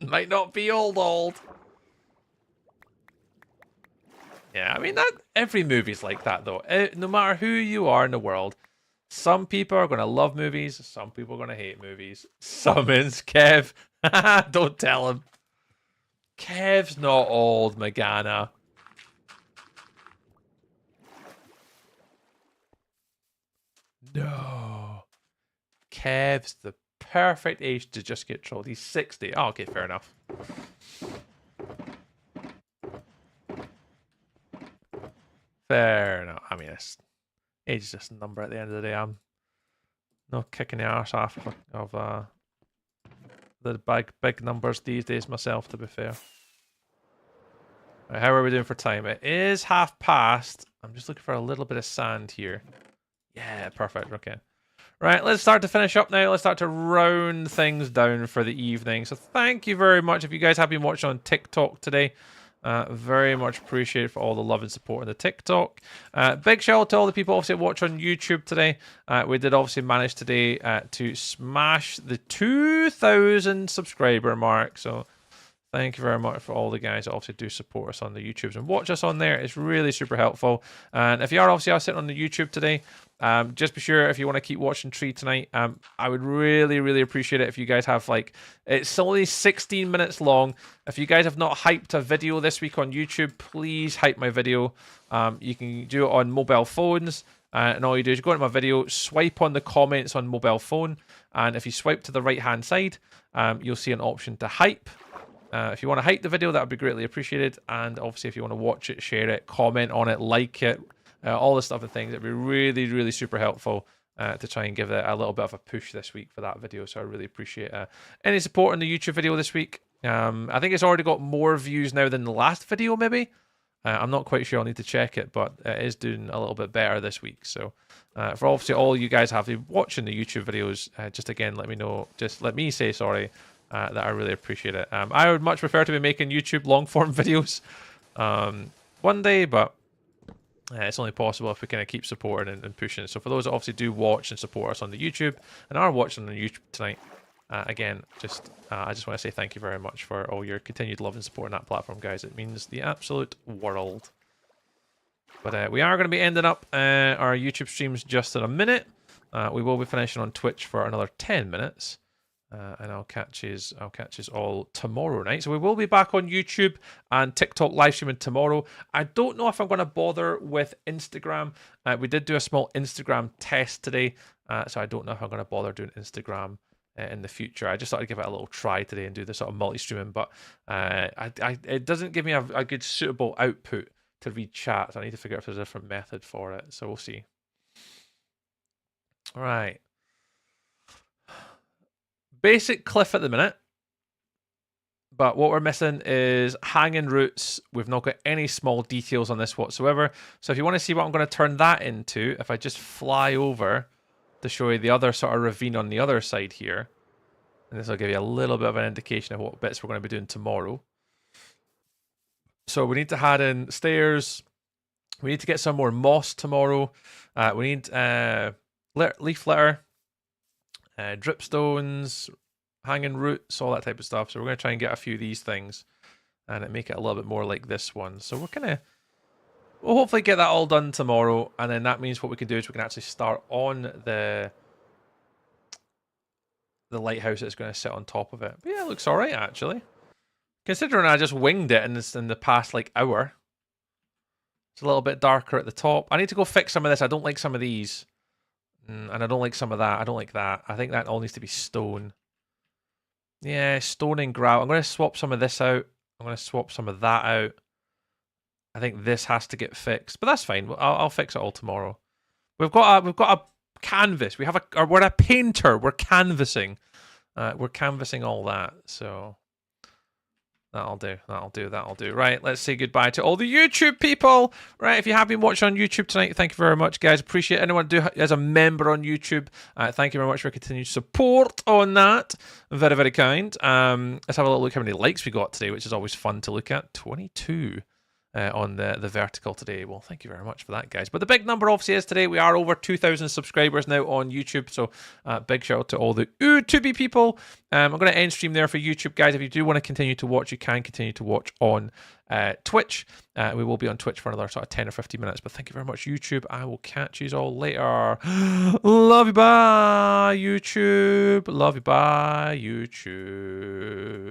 might not be old. Yeah, I mean that every movie's like that though. No matter who you are in the world, some people are gonna love movies, some people are gonna hate movies. Summons Kev. Don't tell him. Kev's not old, Magana. No. Kev's the perfect age to just get trolled. He's 60. Oh, okay, fair enough. Fair enough. I mean, age is just a number at the end of the day. I'm not kicking the arse off of the big numbers these days myself, to be fair. Right, how are we doing for time? It is past. I'm just looking for a little bit of sand here. Yeah, perfect. Okay. Right, let's start to finish up now. Let's start to round things down for the evening. So thank you very much. If you guys have been watching on TikTok today, very much appreciated for all the love and support on the TikTok. Big shout out to all the people obviously watch on YouTube today. We did obviously manage today to smash the 2,000 subscriber mark. So thank you very much for all the guys that obviously do support us on the YouTubes and watch us on there. It's really super helpful. And if you are obviously sitting on the YouTube today, just be sure if you want to keep watching Tree tonight, I would really appreciate it if you guys have it's only 16 minutes long. If you guys have not hyped a video this week on YouTube, please hype my video. You can do it on mobile phones. And all you do is go into my video, swipe on the comments on mobile phone. And if you swipe to the right hand side, you'll see an option to hype. If you want to hype the video, that would be greatly appreciated. And obviously, if you want to watch it, share it, comment on it, like it, all the stuff and things, it'd be really super helpful to try and give it a little bit of a push this week for that video. So I really appreciate any support on the YouTube video this week. I think it's already got more views now than the last video, maybe. I'm not quite sure. I'll need to check it, but it is doing a little bit better this week. So for obviously all you guys have been watching the YouTube videos, just again, let me know. Just let me say sorry that I really appreciate it. I would much prefer to be making YouTube long form videos one day, but it's only possible if we kind of keep supporting and pushing. So for those that obviously do watch and support us on the YouTube and are watching on YouTube tonight, again, I just want to say thank you very much for all your continued love and support on that platform, guys. It means the absolute world. But we are going to be ending up our YouTube streams just in a minute. We will be finishing on Twitch for another 10 minutes. And I'll catch yous all tomorrow night. So we will be back on YouTube and TikTok live streaming tomorrow. I don't know if I'm going to bother with Instagram. We did do a small Instagram test today, so I don't know if I'm going to bother doing Instagram in the future. I just thought I'd give it a little try today and do this sort of multi-streaming, but it doesn't give me a good suitable output to read chat, so I need to figure out if there's a different method for it. So we'll see. All right. Basic cliff at the minute, but what we're missing is hanging roots. We've not got any small details on this whatsoever. So if you want to see what I'm going to turn that into, if I just fly over to show you the other sort of ravine on the other side here, and this will give you a little bit of an indication of what bits we're going to be doing tomorrow. So we need to add in stairs. We need to get some more moss tomorrow. We need leaf litter. Dripstones, hanging roots, all that type of stuff. So we're going to try and get a few of these things and make it a little bit more like this one. So we'll hopefully get that all done tomorrow, and then that means what we can do is we can actually start on the lighthouse that's going to sit on top of it. But yeah, it looks alright actually. Considering I just winged it in the past like hour. It's a little bit darker at the top. I need to go fix some of this. I don't like some of these. And I don't like some of that. I don't like that. I think that all needs to be stone. Yeah, stone and gravel. I'm going to swap some of this out. I'm going to swap some of that out. I think this has to get fixed, but that's fine. I'll fix it all tomorrow. We've got a canvas. We're a painter. We're canvassing. We're canvassing all that. So that'll do. Right, let's say goodbye to all the YouTube people. Right, if you have been watching on YouTube tonight, thank you very much, guys. Appreciate anyone as a member on YouTube. Thank you very much for continued support on that. Very, very kind. Let's have a little look how many likes we got today, which is always fun to look at. 22 on the vertical today. Well, thank you very much for that, guys. But the big number obviously is today we are over 2,000 subscribers now on YouTube. So big shout out to all the YouTubey people. I'm going to end stream there for YouTube, guys. If you do want to continue to watch, you can continue to watch on Twitch. We will be on Twitch for another sort of 10 or 15 minutes. But thank you very much, YouTube. I will catch you all later. Love you, bye, YouTube. Love you, bye, YouTube.